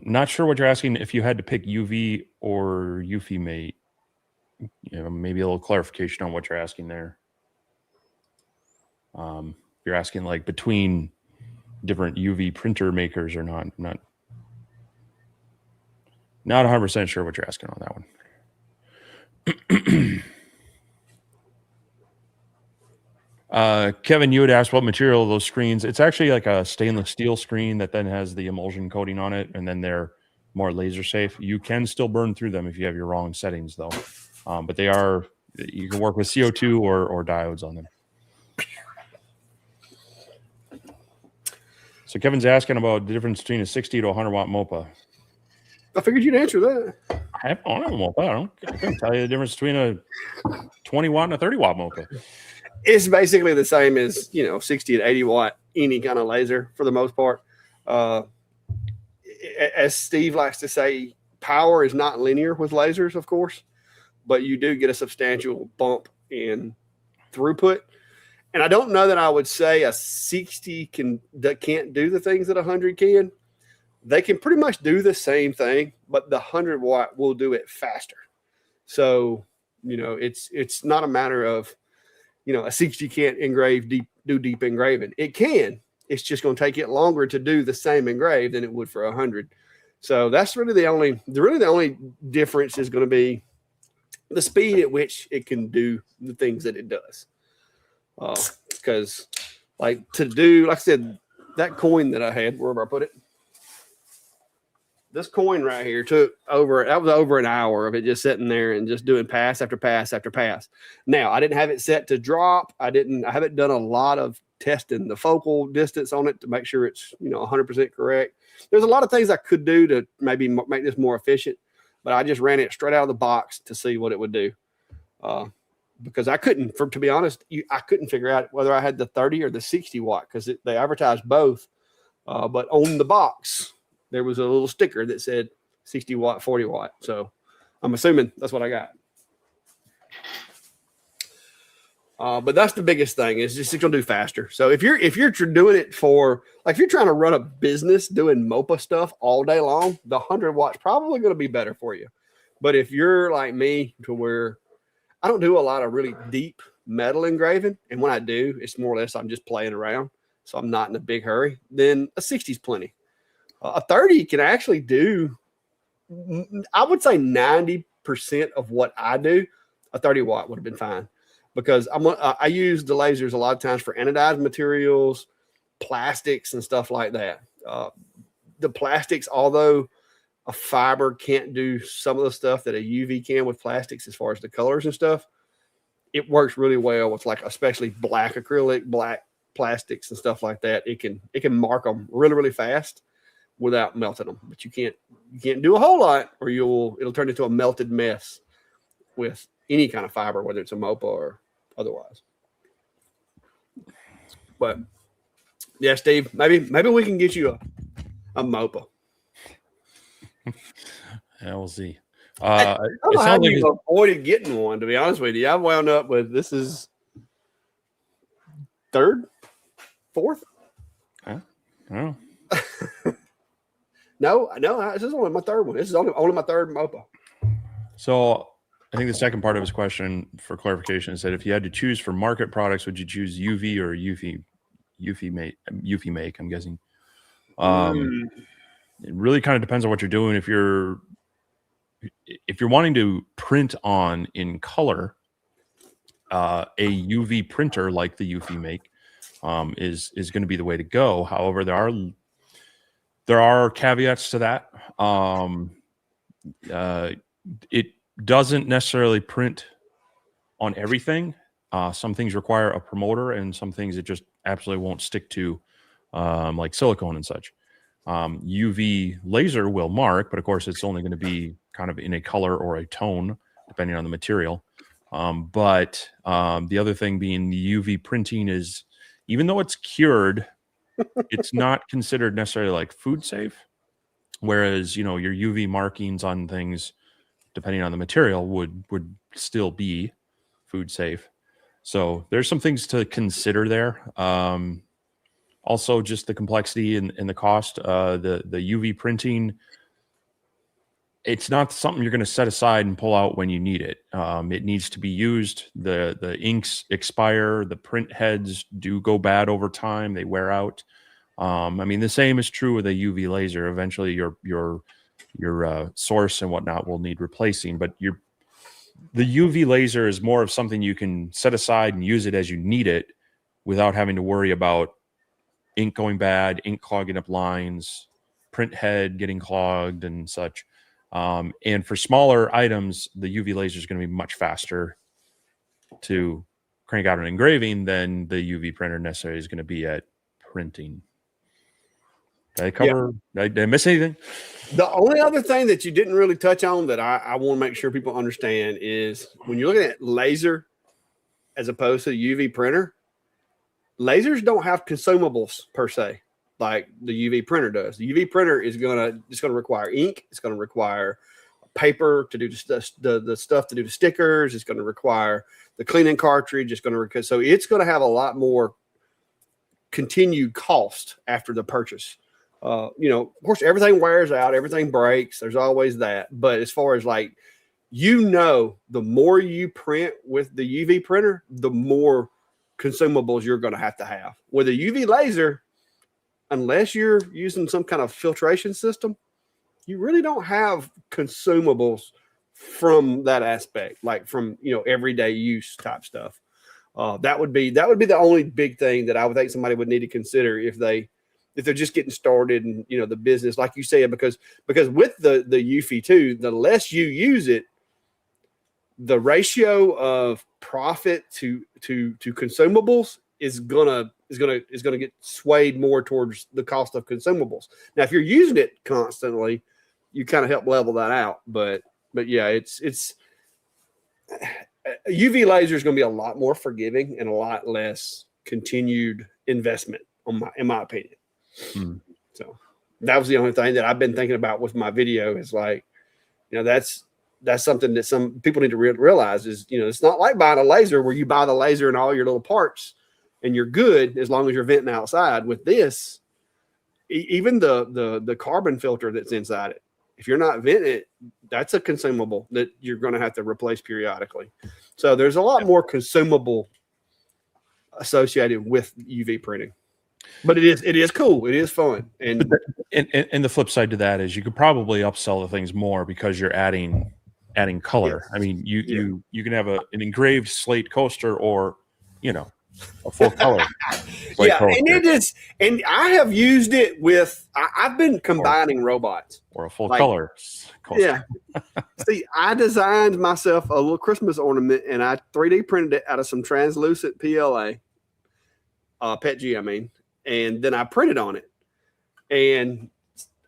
Not sure what you're asking. If you had to pick UV or UV mate, maybe a little clarification on what you're asking there. You're asking like between different UV printer makers or not 100% sure what you're asking on that one. Kevin, you had asked what material those screens. It's actually like a stainless steel screen that then has the emulsion coating on it, and then they're more laser safe. You can still burn through them if you have your wrong settings, though. But you can work with CO2 or diodes on them. So Kevin's asking about the difference between a 60 to 100 watt MOPA. I figured you'd answer that. I don't have a MOPA. I can't tell you the difference between a 20 watt and a 30 watt MOPA. It's basically the same as 60 to 80 watt any kind of laser for the most part. As Steve likes to say, power is not linear with lasers, of course, but you do get a substantial bump in throughput. And I don't know that I would say a 60 that can't do the things that 100 can. They can pretty much do the same thing, but the 100 watt will do it faster. So, it's not a matter of, a 60 can't do deep engraving. It can. It's just going to take it longer to do the same engrave than it would for 100. So that's really the only difference is going to be the speed at which it can do the things that it does. Because like I said, that coin that I had, wherever I put it, this coin right here took over an hour of it just sitting there and just doing pass after pass after pass. Now, I didn't have it set to drop. I haven't done a lot of testing the focal distance on it to make sure it's 100% correct. There's a lot of things I could do to maybe make this more efficient, but I just ran it straight out of the box to see what it would do. Because I couldn't, to be honest, I couldn't figure out whether I had the 30 or the 60 watt because they advertised both. But on the box, there was a little sticker that said 60 watt, 40 watt. So I'm assuming that's what I got. But that's the biggest thing is just it's going to do faster. So if you're doing it for, like if you're trying to run a business doing MOPA stuff all day long, the 100 watts probably going to be better for you. But if you're like me to where I don't do a lot of really deep metal engraving, and when I do, it's more or less I'm just playing around. So I'm not in a big hurry. Then a 60 is plenty. A 30 can actually do, I would say 90% of what I do. A 30 watt would have been fine because I use the lasers a lot of times for anodized materials, plastics, and stuff like that. The plastics, although a fiber can't do some of the stuff that a UV can with plastics as far as the colors and stuff, it works really well with like especially black acrylic, black plastics and stuff like that. It can mark them really, really fast without melting them, but you can't do a whole lot or it'll turn into a melted mess with any kind of fiber, whether it's a MOPA or otherwise. But yeah, Steve, maybe we can get you a MOPA. Yeah, we'll see. I don't know how you avoided getting one, to be honest with you. I wound up with this is third, fourth. Oh. No, this is only my third one. This is only my third MOPA. So I think the second part of his question for clarification is that if you had to choose for market products, would you choose UV or UV make, I'm guessing. It really kind of depends on what you're doing. If you're wanting to print on in color, a UV printer like the UV make is going to be the way to go. However, there are caveats to that. It doesn't necessarily print on everything. Some things require a promoter, and some things it just absolutely won't stick to, like silicone and such. UV laser will mark, but of course it's only going to be kind of in a color or a tone, depending on the material. But the other thing being the UV printing is, even though it's cured it's not considered necessarily like food safe. Whereas, your UV markings on things, depending on the material, would still be food safe. So there's some things to consider there. Also, just the complexity and the cost. The UV printing, it's not something you're going to set aside and pull out when you need it. It needs to be used. The inks expire. The print heads do go bad over time. They wear out. I mean, the same is true with a UV laser. Eventually, your source and whatnot will need replacing. But the UV laser is more of something you can set aside and use it as you need it, without having to worry about ink going bad, ink clogging up lines, print head getting clogged, and such. And for smaller items, the UV laser is going to be much faster to crank out an engraving than the UV printer necessarily is going to be at printing. Did I cover? Did I miss anything? The only other thing that you didn't really touch on that I want to make sure people understand is when you're looking at laser as opposed to the UV printer, lasers don't have consumables per se like the UV printer does. The UV printer is gonna require ink. It's gonna require paper to do the stuff to do the stickers. It's gonna require the cleaning cartridge. So it's gonna have a lot more continued cost after the purchase. Of course, everything wears out, everything breaks. There's always that. But as far as the more you print with the UV printer, the more consumables you're going to have. With a UV laser, unless you're using some kind of filtration system, you really don't have consumables from that aspect, like from everyday use type stuff. That would be the only big thing that I would think somebody would need to consider if they're just getting started and the business, like you said, because with the UV too, the less you use it, the ratio of profit to consumables is gonna get swayed more towards the cost of consumables. Now, if you're using it constantly, you kind of help level that out. But yeah, it's a UV laser is going to be a lot more forgiving and a lot less continued investment in my opinion. So that was the only thing that I've been thinking about with my video is that's something that some people need to realize is, it's not like buying a laser where you buy the laser and all your little parts and you're good as long as you're venting outside. With this, even the carbon filter that's inside it, if you're not venting it, that's a consumable that you're going to have to replace periodically. So there's a lot more consumable associated with UV printing. But it is cool. It is fun. And the flip side to that is you could probably upsell the things more because you're adding color. Yes. I mean, you can have an engraved slate coaster or a full color slate coaster. And it is, and I have used it with I've been combining robots or a full color coaster. Yeah. See, I designed myself a little Christmas ornament and I 3D printed it out of some translucent PLA. PETG, I mean. And then I printed on it. And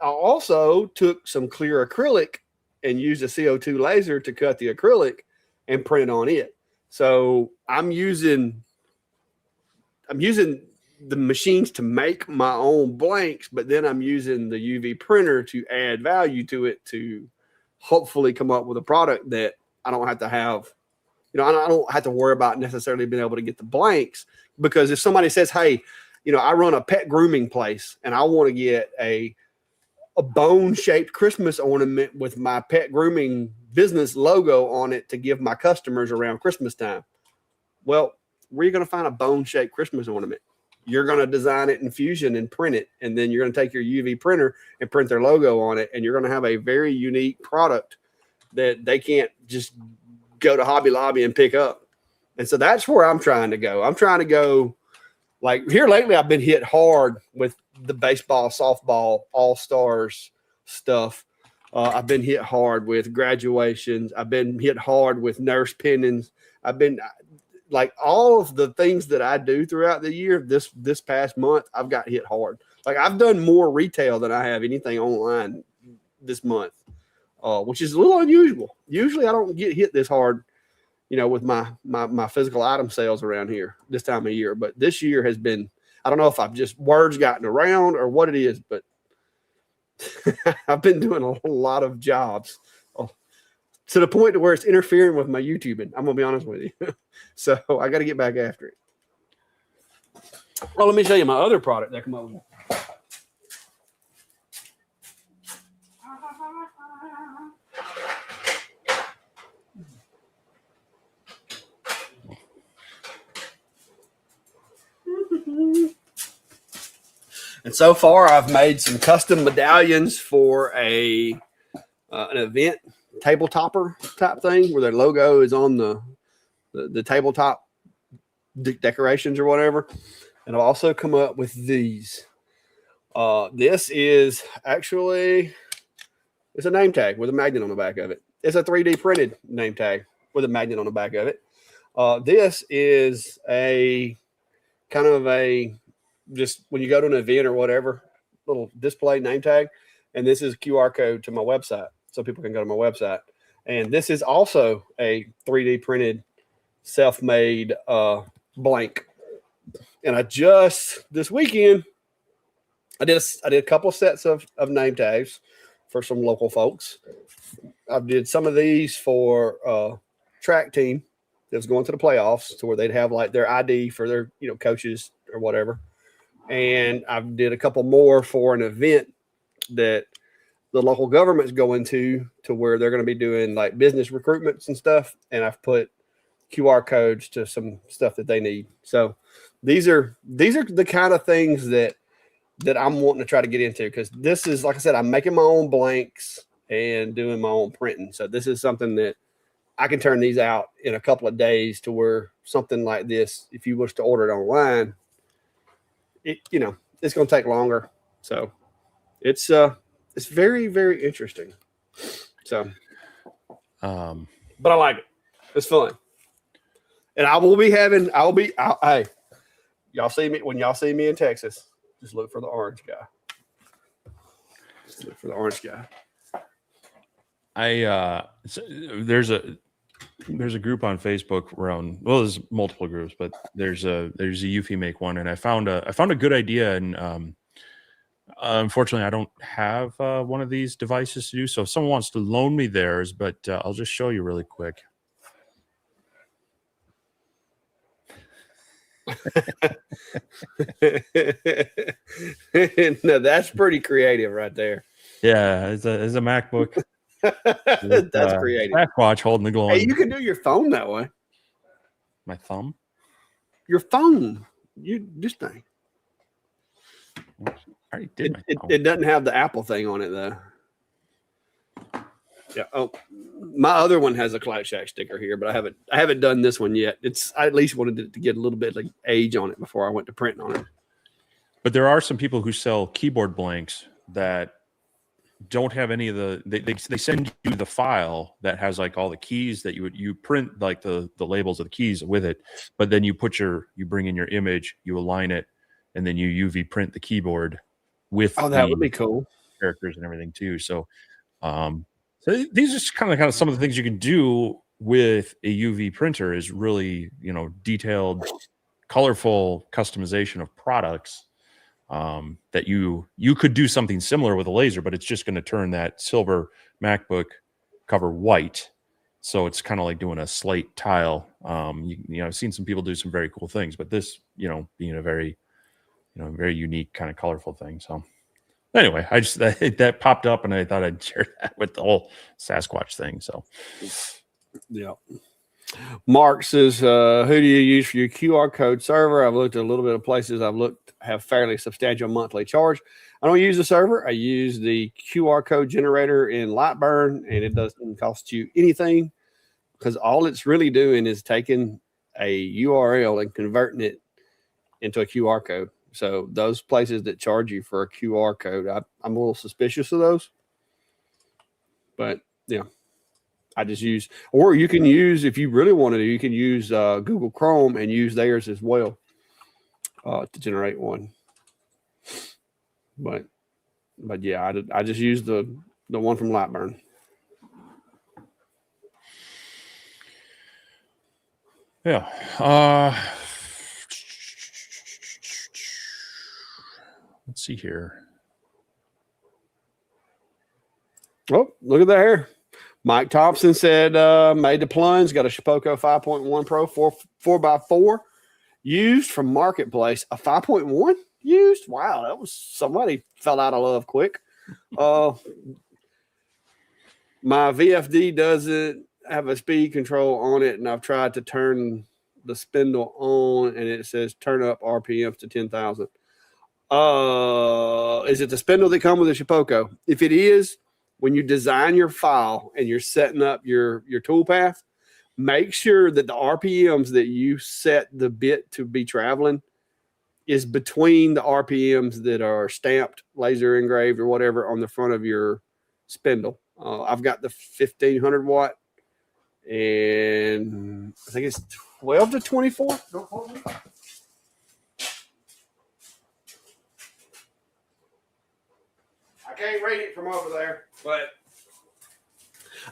I also took some clear acrylic and used a CO2 laser to cut the acrylic and print on it. So I'm using the machines to make my own blanks, but then I'm using the UV printer to add value to it to hopefully come up with a product that I don't have to have, I don't have to worry about necessarily being able to get the blanks. Because if somebody says, hey, I run a pet grooming place and I want to get a bone-shaped Christmas ornament with my pet grooming business logo on it to give my customers around Christmas time. Well, where are you going to find a bone-shaped Christmas ornament? You're going to design it in Fusion and print it, and then you're going to take your UV printer and print their logo on it, and you're going to have a very unique product that they can't just go to Hobby Lobby and pick up. And so that's where I'm trying to go. I'm trying to go, like here lately, I've been hit hard with the baseball, softball, all-stars stuff. I've been hit hard with graduations. I've been hit hard with nurse pennants. I've been like all of the things that I do throughout the year. This past month, I've got hit hard. Like I've done more retail than I have anything online this month, which is a little unusual. Usually, I don't get hit this hard, with my physical item sales around here this time of year. But this year has been, I don't know if I've just words gotten around or what it is, but I've been doing a lot of jobs to the point to where it's interfering with my YouTubing. I'm gonna be honest with you. So I got to get back after it. Well, let me show you my other product that come over. And so far, I've made some custom medallions for an event table topper type thing where their logo is on the tabletop decorations or whatever. And I've also come up with these. This is actually, it's a name tag with a magnet on the back of it. It's a 3D printed name tag with a magnet on the back of it. This is a kind of a, just when you go to an event or whatever, little display name tag. And this is a QR code to my website so people can go to my website. And this is also a 3D printed self-made blank. And I just this weekend I did a couple of sets of name tags for some local folks. I did some of these for track team that was going to the playoffs to where they'd have like their ID for their coaches or whatever. And I did a couple more for an event that the local government's going to where they're going to be doing like business recruitments and stuff. And I've put QR codes to some stuff that they need. So these are the kind of things that I'm wanting to try to get into, because this is, like I said, I'm making my own blanks and doing my own printing. So this is something that I can turn these out in a couple of days to where something like this, if you wish to order it online, it's going to take longer. So it's very, very interesting. So, but I like it. It's fun. And hey, y'all see me when y'all see me in Texas, just look for the orange guy. Just look for the orange guy. There's a group on Facebook around, well, there's multiple groups, but there's a Eufy Make one, and I found a good idea, and unfortunately I don't have one of these devices to do, so if someone wants to loan me theirs, but I'll just show you really quick. No, that's pretty creative right there. Yeah, it's a MacBook. That's creative. Watch holding the glowing. Hey, you can do your phone that way. My thumb? Your phone. This thing. I already did it doesn't have the Apple thing on it though. Yeah. Oh, my other one has a Cloud Shack sticker here, but I haven't done this one yet. I at least wanted to get a little bit like age on it before I went to printing on it. But there are some people who sell keyboard blanks that don't have any of the. They send you the file that has like all the keys that you print like the labels of the keys with it, but then you bring in your image, you align it, and then you UV print the keyboard with. Oh, that would be cool. Characters and everything too. So, so these are kind of some of the things you can do with a UV printer is really, detailed, colorful customization of products that you could do something similar with a laser, but it's just going to turn that silver MacBook cover white. So it's kind of like doing a slate tile. I've seen some people do some very cool things, but this, being a very, very unique kind of colorful thing. So anyway, I just that popped up, and I thought I'd share that with the whole Sasquatch thing. So, yeah. Mark says, "Who do you use for your QR code server?" I've looked at a little bit of places. Have fairly substantial monthly charge. I don't use the server. I use the QR code generator in Lightburn, and it doesn't cost you anything because all it's really doing is taking a URL and converting it into a QR code. So those places that charge you for a QR code, I'm a little suspicious of those. But yeah, I just use, or you can use, if you really wanted to, you can use Google Chrome and use theirs as well to generate one. But yeah, I just use the one from Lightburn. Yeah. see here. Oh, look at there. Mike Thompson said, made the plunge, got a Shipoko 5.1 Pro 4x4 used from Marketplace. A 5.1 used? Wow, that was somebody fell out of love quick. My VFD doesn't have a speed control on it, and I've tried to turn the spindle on, and it says turn up RPMs to 10,000. Is it the spindle that comes with the Shipoko? If it is, when you design your file and you're setting up your tool path, make sure that the RPMs that you set the bit to be traveling is between the RPMs that are stamped, laser engraved, or whatever on the front of your spindle. I've got the 1500 watt, and I think it's 12 to 24. Don't quote me. I can't read it from over there, but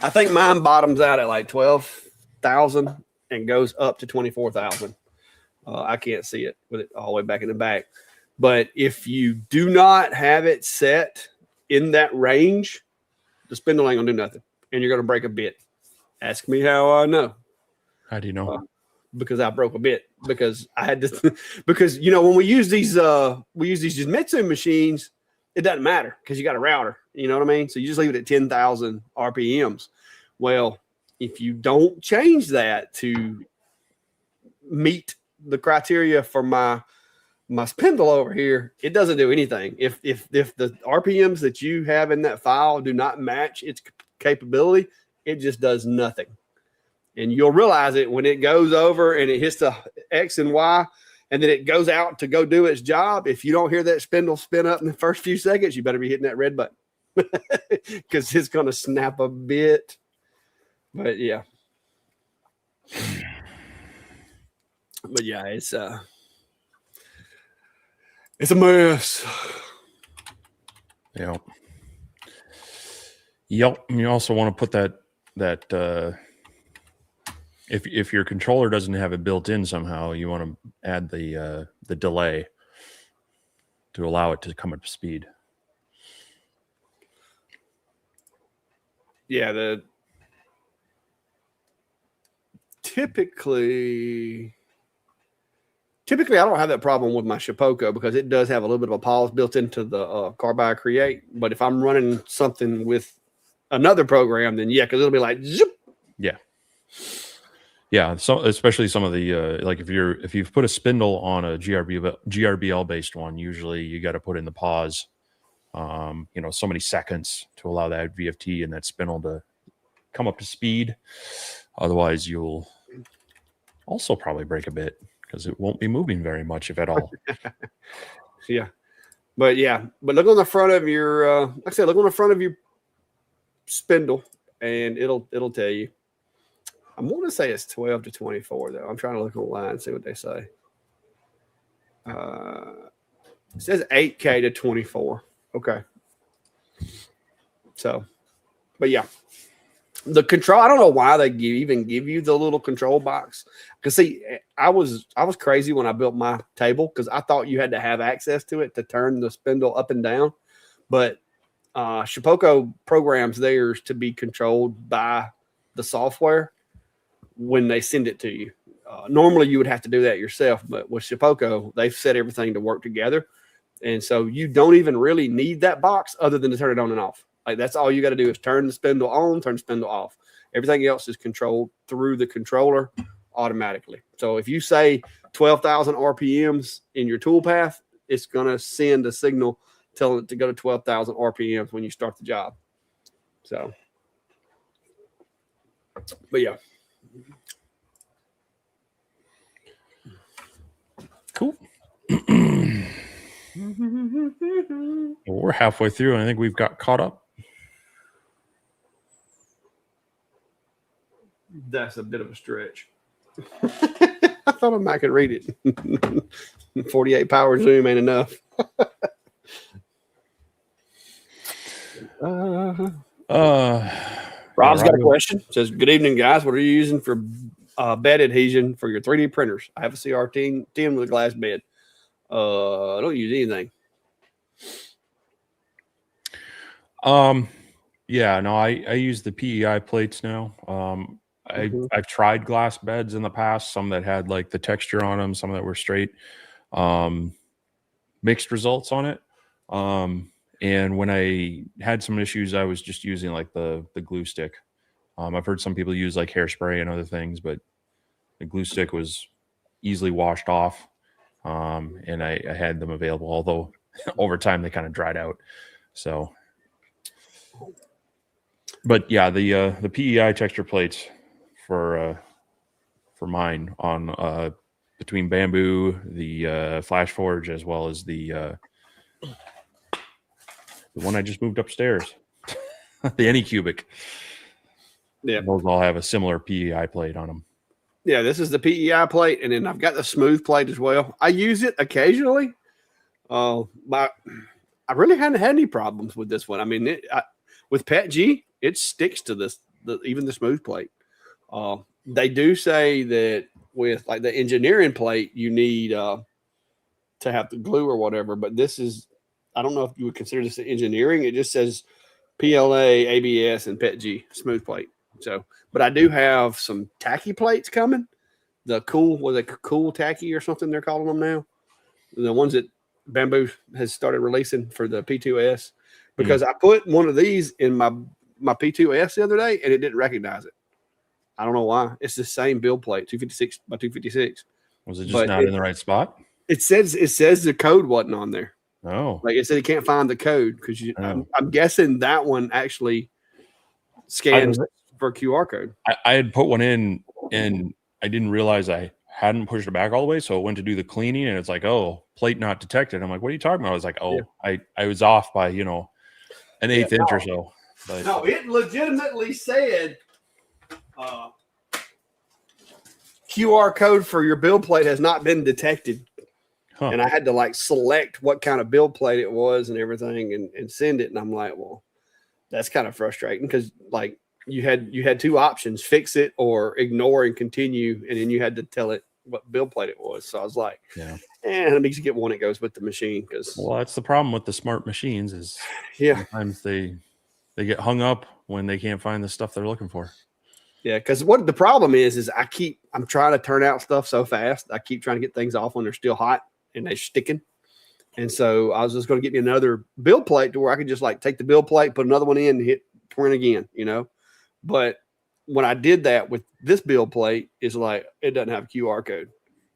I think mine bottoms out at like 12,000 and goes up to 24,000. I can't see it with it all the way back in the back. But if you do not have it set in that range, the spindle ain't gonna do nothing, and you're gonna break a bit. Ask me how I know. How do you know? Because I broke a bit. Because I had to. Because when we use these Jimitsu machines, it doesn't matter because you got a router. You know what I mean? So you just leave it at 10,000 RPMs. Well, if you don't change that to meet the criteria for my spindle over here, it doesn't do anything. If the RPMs that you have in that file do not match its capability, it just does nothing. And you'll realize it when it goes over and it hits the X and Y, and then it goes out to go do its job. If you don't hear that spindle spin up in the first few seconds, you better be hitting that red button because it's going to snap a bit. But yeah. But yeah, it's a mess. Yeah. Yep. You also want to put that if your controller doesn't have it built in somehow, you want to add the delay to allow it to come up to speed. Yeah, typically I don't have that problem with my Shipoko because it does have a little bit of a pause built into the Carbide Create. But if I'm running something with another program, then yeah, because it'll be like zip. Yeah. So especially some of the like if you've put a spindle on a GRBL based one, usually you got to put in the pause. So many seconds to allow that VFT and that spindle to come up to speed. Otherwise, you'll also probably break a bit because it won't be moving very much, if at all. Yeah. But look on the front of your, like I said, look on the front of your spindle and it'll tell you. I'm going to say it's 12 to 24 though. I'm trying to look online and see what they say. It says 8K to 24. Okay. So, but yeah, the control, I don't know why they even give you the little control box. Because see, I was crazy when I built my table because I thought you had to have access to it to turn the spindle up and down. But Shipoko programs theirs to be controlled by the software when they send it to you. Normally you would have to do that yourself, but with Shipoko, they've set everything to work together. And so you don't even really need that box other than to turn it on and off. Like that's all you got to do is turn the spindle on, turn the spindle off. Everything else is controlled through the controller automatically. So if you say 12,000 RPMs in your tool path, it's going to send a signal telling it to go to 12,000 RPMs when you start the job. So, but yeah. Cool. Well, we're halfway through, and I think we've got caught up. That's a bit of a stretch. I thought I might could read it. 48 power zoom ain't enough. Rob's got a question. Says, good evening, guys. What are you using for bed adhesion for your 3D printers? I have a CR10 with a glass bed. I don't use anything. Yeah, no, I use the PEI plates now. Mhm. I've tried glass beds in the past, some that had like the texture on them, some that were straight. Um, Mixed results on it. And when I had some issues, I was just using like the glue stick. I've heard some people use like hairspray and other things, but the glue stick was easily washed off. And I had them available, although over time they kind of dried out. So, but yeah, the PEI texture plates for mine on between Bamboo, the Flash Forge, as well as the one I just moved upstairs, the Anycubic. Yeah. Those all have a similar PEI plate on them. Yeah, this is the PEI plate, and then I've got the smooth plate as well. I use it occasionally. But I really hadn't had any problems with this one. I mean, with Pet G, it sticks to even the smooth plate. They do say that with like the engineering plate, you need to have the glue or whatever. But this is, I don't know if you would consider this engineering. It just says PLA, ABS, and Pet G smooth plate. So, but I do have some tacky plates coming. The cool tacky or something they're calling them now. The ones that Bamboo has started releasing for the P2S, because I put one of these in my P2S the other day and it didn't recognize it. I don't know why. It's the same build plate, 256 by 256. Was it just not in the right spot? It says the code wasn't on there. Oh, Like it said, it can't find the code because I'm guessing that one actually scans for QR code. I had put one in and I didn't realize I hadn't pushed it back all the way, so it went to do the cleaning and it's like, oh, plate not detected. I'm like, what are you talking about? I was like, oh, yeah. I was off by an eighth inch or so. But no, it legitimately said QR code for your build plate has not been detected. Huh. And I had to like select what kind of build plate it was and everything and send it. And I'm like, well, that's kind of frustrating because like you had two options, fix it or ignore and continue. And then you had to tell it what build plate it was. So I was like, yeah, let me just get one that goes with the machine. Well, that's the problem with the smart machines is sometimes they get hung up when they can't find the stuff they're looking for. Yeah, because what the problem is I'm trying to turn out stuff so fast. I keep trying to get things off when they're still hot and they're sticking. And so I was just going to get me another build plate to where I could just like take the build plate, put another one in, and hit print again, But when I did that with this build plate, it's like it doesn't have a QR code.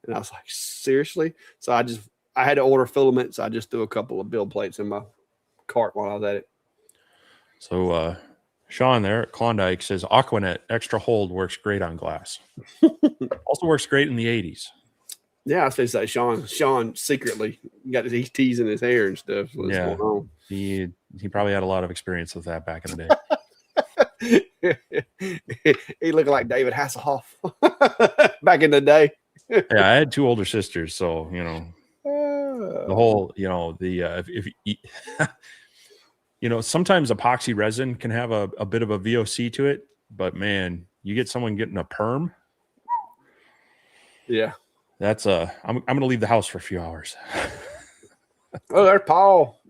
And I was like, seriously? So I had to order filaments. I just threw a couple of build plates in my cart while I was at it. So Sean there at Klondike says Aquanet extra hold works great on glass. Also works great in the 80s. Yeah, I was going to say Sean secretly got his teas in his hair and stuff. So yeah, going on. He probably had a lot of experience with that back in the day. He looked like David Hasselhoff back in the day. Yeah, I had two older sisters, so the whole if sometimes epoxy resin can have a bit of a VOC to it, but man, you get someone getting a perm. Yeah. That's I'm going to leave the house for a few hours. Oh, there's Paul.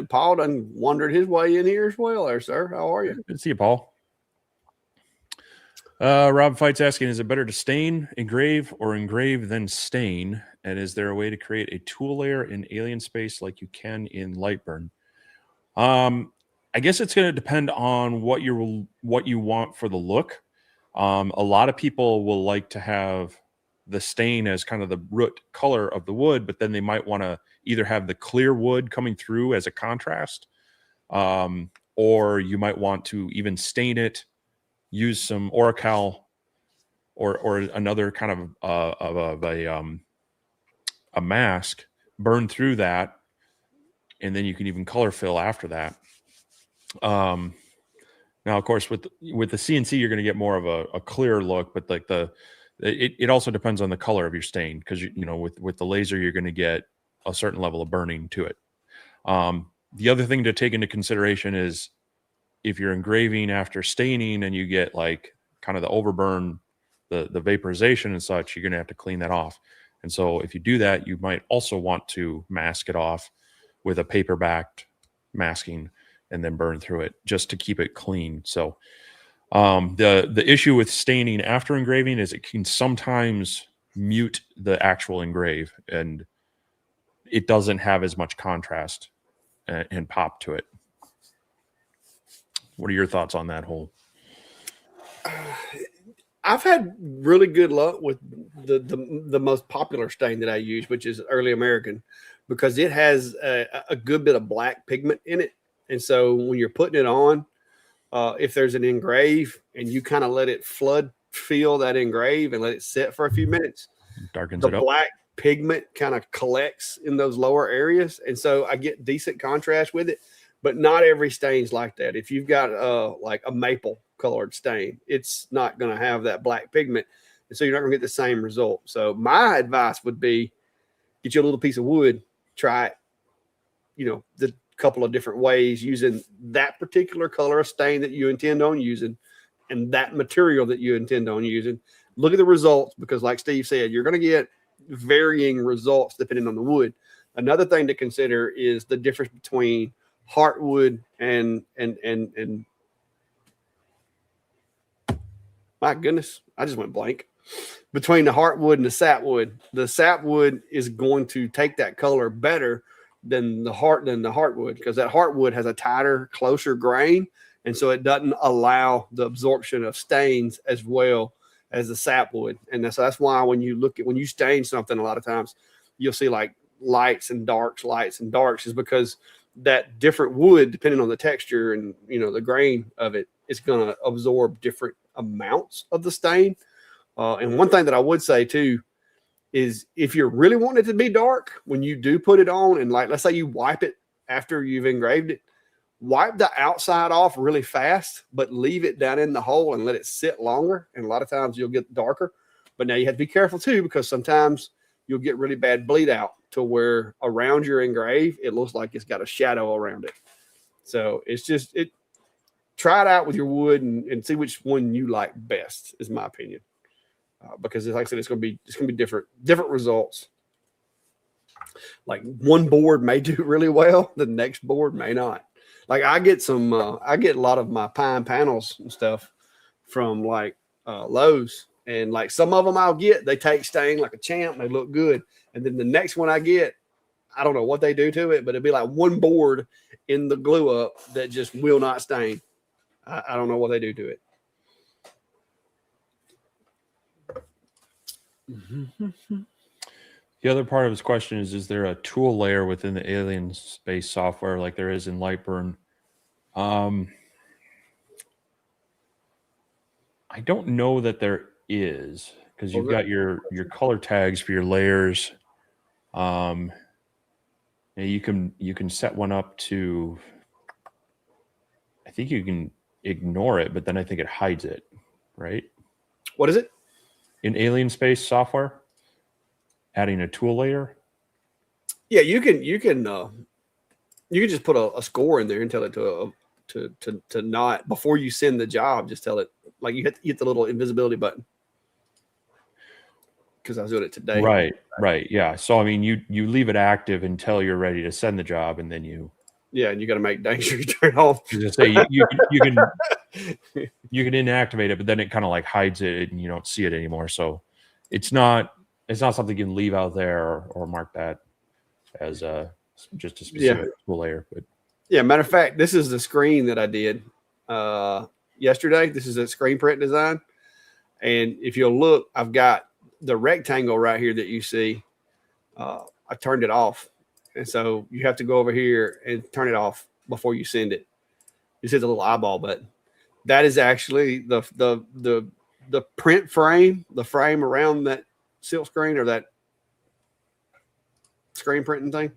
Paul done wandered his way in here as well there, sir. How are you? Good to see you, Paul. Rob Fight's asking, is it better to stain, engrave, or engrave then stain? And is there a way to create a tool layer in Alien Space like you can in Lightburn? I guess it's going to depend on what you want for the look. A lot of people will like to have the stain as kind of the root color of the wood, but then they might want to either have the clear wood coming through as a contrast, or you might want to even stain it, use some Oracal or another kind of a mask, burn through that, and then you can even color fill after that. Now, of course, with the CNC, you're going to get more of a clear look, but like it also depends on the color of your stain, because with the laser you're going to get a certain level of burning to it. The other thing to take into consideration is if you're engraving after staining and you get like kind of the overburn, the vaporization and such, you're going to have to clean that off. And so if you do that, you might also want to mask it off with a paper backed masking. and then burn through it just to keep it clean. So the issue with staining after engraving is it can sometimes mute the actual engrave, and it doesn't have as much contrast and pop to it. What are your thoughts on that whole? I've had really good luck with the most popular stain that I use, which is Early American, because it has a good bit of black pigment in it. And so when you're putting it on, if there's an engrave and you kind of let it feel that engrave and let it sit for a few minutes, Darkens the it up. black pigment kind of collects in those lower areas. And so I get decent contrast with it, but not every stain's like that. If you've got like a maple colored stain, it's not going to have that black pigment. And so you're not going to get the same result. So my advice would be get you a little piece of wood, try it, the couple of different ways using that particular color of stain that you intend on using and that material that you intend on using. Look at the results, because like Steve said, you're going to get varying results depending on the wood. Another thing to consider is the difference between heartwood and my goodness, I just went blank. Between the heartwood and the sapwood. The sapwood is going to take that color better than the heartwood, because that heartwood has a tighter, closer grain, and so it doesn't allow the absorption of stains as well as the sapwood. And that's why when you stain something, a lot of times you'll see like lights and darks, is because that different wood, depending on the texture and the grain of it, is going to absorb different amounts of the stain. And one thing that I would say too is if you're really wanting it to be dark, when you do put it on, and like let's say you wipe it after you've engraved it, wipe the outside off really fast, but leave it down in the hole and let it sit longer. And a lot of times you'll get darker. But now you have to be careful too, because sometimes you'll get really bad bleed out to where around your engrave it looks like it's got a shadow around it. So it's just try it out with your wood and see which one you like best, is my opinion. Because like I said, it's going to be different results. Like one board may do really well, the next board may not. Like I get a lot of my pine panels and stuff from like Lowe's, and like some of them they take stain like a champ, they look good, and then the next one I get, I don't know what they do to it, but it'd be like one board in the glue up that just will not stain. I don't know what they do to it. The other part of his question is there a tool layer within the Alien Space software like there is in Lightburn? I don't know that there is, because you've got your color tags for your layers. And you can set one up to, I think you can ignore it, but then I think it hides it, right? What is it? In Alien Space software, adding a tool layer. Yeah, you can just put a score in there and tell it to not, before you send the job, just tell it, like you hit the little invisibility button. Because I was doing it today. Right. Yeah. So I mean, you leave it active until you're ready to send the job, and then you. Yeah, and you got to make dang sure you turn it off. Just say you can inactivate it, but then it kind of like hides it and you don't see it anymore. So it's not something you can leave out there or mark that as just a specific tool layer. But yeah, matter of fact, this is the screen that I did yesterday. This is a screen print design, and if you'll look, I've got the rectangle right here that you see. I turned it off, and so you have to go over here and turn it off before you send it. This is a little eyeball button. That is actually the print frame, the frame around that silk screen or that screen printing thing.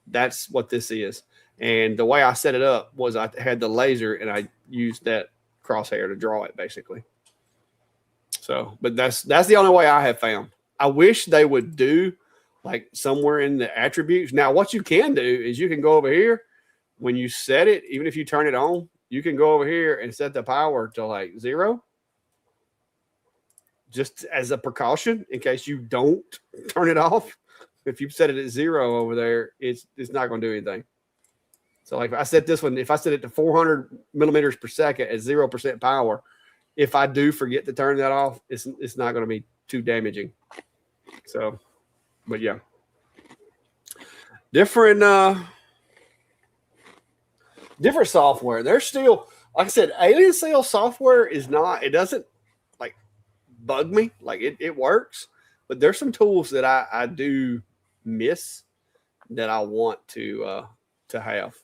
That's what this is. And the way I set it up was I had the laser and I used that crosshair to draw it basically. So, but that's the only way I have found. I wish they would do like somewhere in the attributes. Now, what you can do is you can go over here when you set it, even if you turn it on, you can go over here and set the power to like 0, just as a precaution in case you don't turn it off. If you set it at 0 over there, it's not going to do anything. So like if I set this one, if I set it to 400 millimeters per second at 0% power, if I do forget to turn that off, it's not going to be too damaging. So, but yeah, different software. There's still, like I said, Alien Cell software is not. It doesn't like bug me. Like it works, but there's some tools that I do miss that I want to have.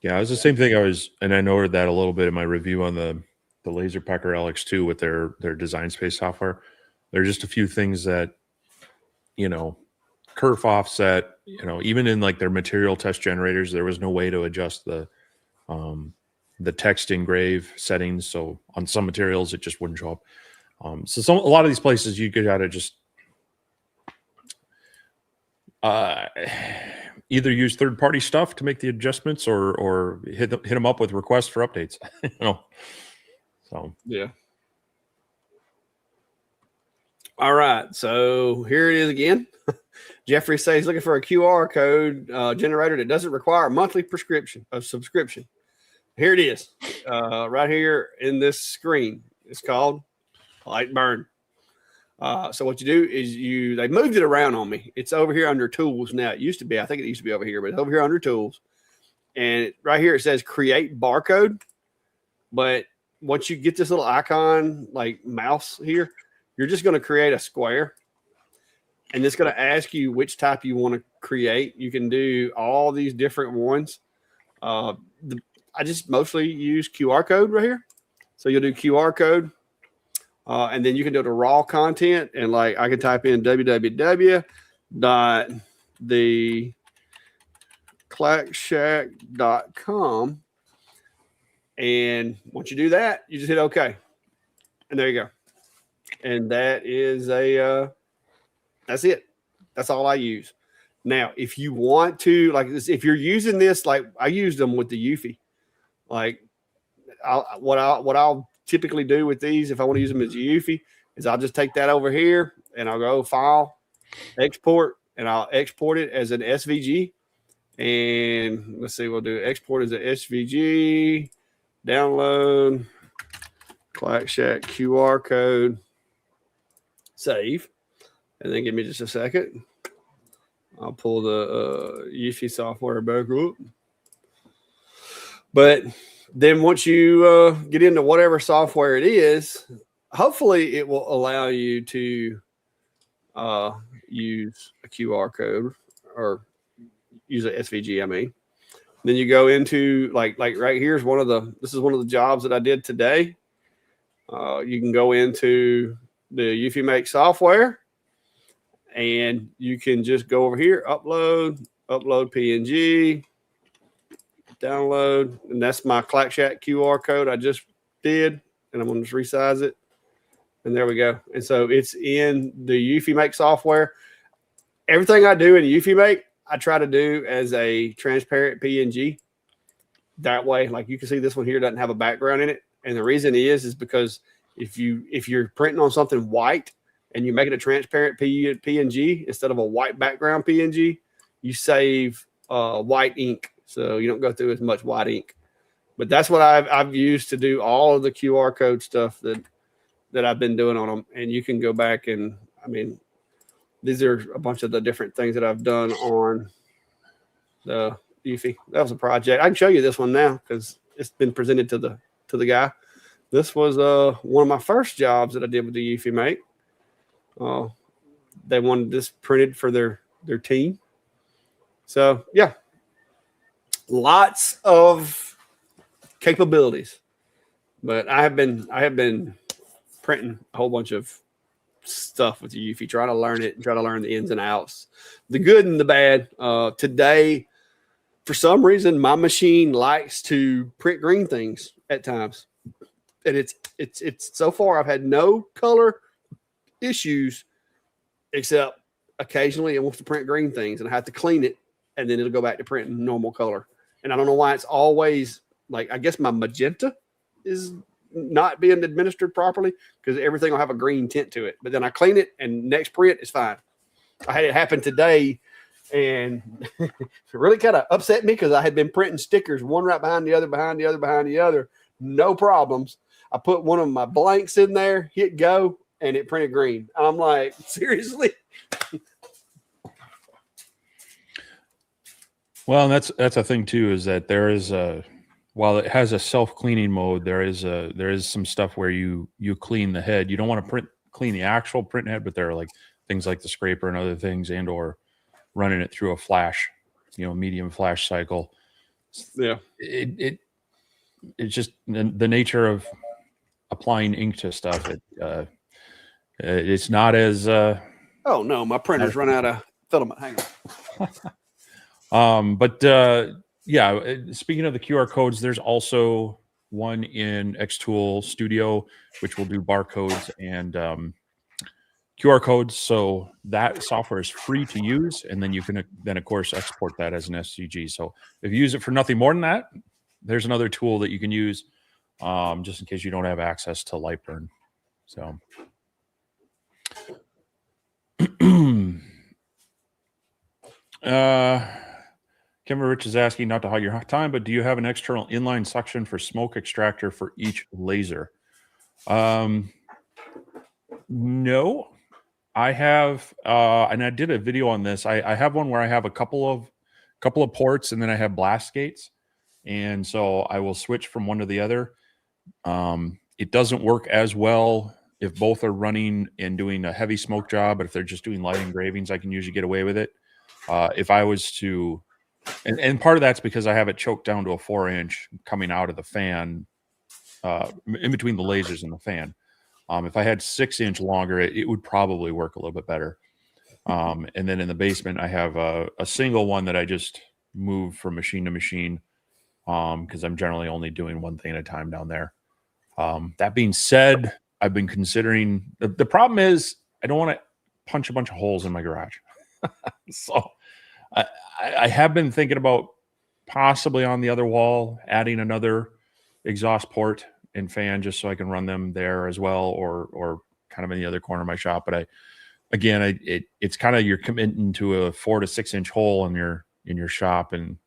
Yeah, it was the same thing. And I noted that a little bit in my review on the Laser Packer LX2 with their design space software. There's just a few things that, kerf offset, even in like their material test generators, there was no way to adjust the text engrave settings. So on some materials, it just wouldn't show up. So a lot of these places you could have to just either use third-party stuff to make the adjustments or hit them up with requests for updates. So yeah. All right, so here it is again. Jeffrey says looking for a QR code generator that doesn't require a monthly subscription. Here it is, right here in this screen. It's called Light Burn. So what you do is they moved it around on me. It's over here under tools now. It used to be, I think it used to be over here, but it's over here under tools. And right here it says create barcode. But once you get this little icon like mouse here, you're just going to create a square. And it's going to ask you which type you want to create. You can do all these different ones. I just mostly use QR code right here. So you'll do QR code. And then you can do the raw content, and like I can type in www.theclackshack.com. And once you do that, you just hit OK. And there you go. And that is that's it. That's all I use. Now, if you want to, like this, if you're using this, like I use them with the Eufy, like what I'll typically do with these, if I want to use them as a Eufy, is I'll just take that over here and I'll go file, export, and I'll export it as an SVG. And let's see, we'll do export as an SVG, download, Clack Shack QR code, save, and then give me just a second. I'll pull the Eufy software back up. But then once you get into whatever software it is, hopefully it will allow you to use a QR code or use a SVG. I mean, then you go into like right here is this is one of the jobs that I did today. You can go into the Eufy Make software, and you can just go over here, upload PNG, download, and that's my Clack Shack QR code I just did, and I'm going to just resize it, and there we go. And so it's in the Eufy Make software. Everything I do in Eufy Make, I try to do as a transparent PNG. That way, like you can see, this one here doesn't have a background in it, and the reason is because if you're printing on something white and you make it a transparent PNG instead of a white background PNG, you save white ink. So you don't go through as much white ink. But that's what I've used to do all of the QR code stuff that I've been doing on them. And you can go back and, I mean, these are a bunch of the different things that I've done on the Eufy. That was a project. I can show you this one now because it's been presented to the guy. This was one of my first jobs that I did with the Eufy Make. They wanted this printed for their team. So yeah, lots of capabilities. But I have been printing a whole bunch of stuff with the Eufy, trying to learn it and try to learn the ins and outs, the good and the bad. Today, for some reason, my machine likes to print green things at times. And it's so far I've had no color issues, except occasionally it wants to print green things and I have to clean it, and then it'll go back to printing normal color. And I don't know why it's always like, I guess my magenta is not being administered properly because everything will have a green tint to it. But then I clean it and next print is fine. I had it happen today And it really kind of upset me because I had been printing stickers, one right behind the other, behind the other, behind the other. No problems. I put one of my blanks in there, hit go, and it printed green. I'm like, seriously? Well, and that's a thing too, is that there is a, while it has a self-cleaning mode, there is some stuff where you clean the head. You don't want to clean the actual print head, but there are like things like the scraper and other things, and or running it through a flash, medium flash cycle. Yeah. It's just the nature of applying ink to stuff. It's not as oh no, my printer's run out of filament. Hang on. Yeah, speaking of the QR codes, there's also one in Xtool Studio which will do barcodes and QR codes. So that software is free to use, and then you can then of course export that as an SVG. So if you use it for nothing more than that, there's another tool that you can use, just in case you don't have access to Lightburn. So Kevin Rich is asking, not to hog your time, but do you have an external inline suction for smoke extractor for each laser? No, I have, and I did a video on this. I have one where I have a couple of ports, and then I have blast gates, and so I will switch from one to the other. It doesn't work as well if both are running and doing a heavy smoke job, but if they're just doing light engravings, I can usually get away with it. If I was to, and part of that's because I have it choked down to a 4-inch coming out of the fan, in between the lasers and the fan. If I had 6-inch longer, it would probably work a little bit better. And then in the basement, I have a single one that I just move from machine to machine, because I'm generally only doing one thing at a time down there. That being said, I've been considering, the problem is I don't want to punch a bunch of holes in my garage. So I have been thinking about possibly on the other wall adding another exhaust port and fan just so I can run them there as well, or kind of in the other corner of my shop. But it's kind of, you're committing to a 4 to 6 inch hole in your shop, and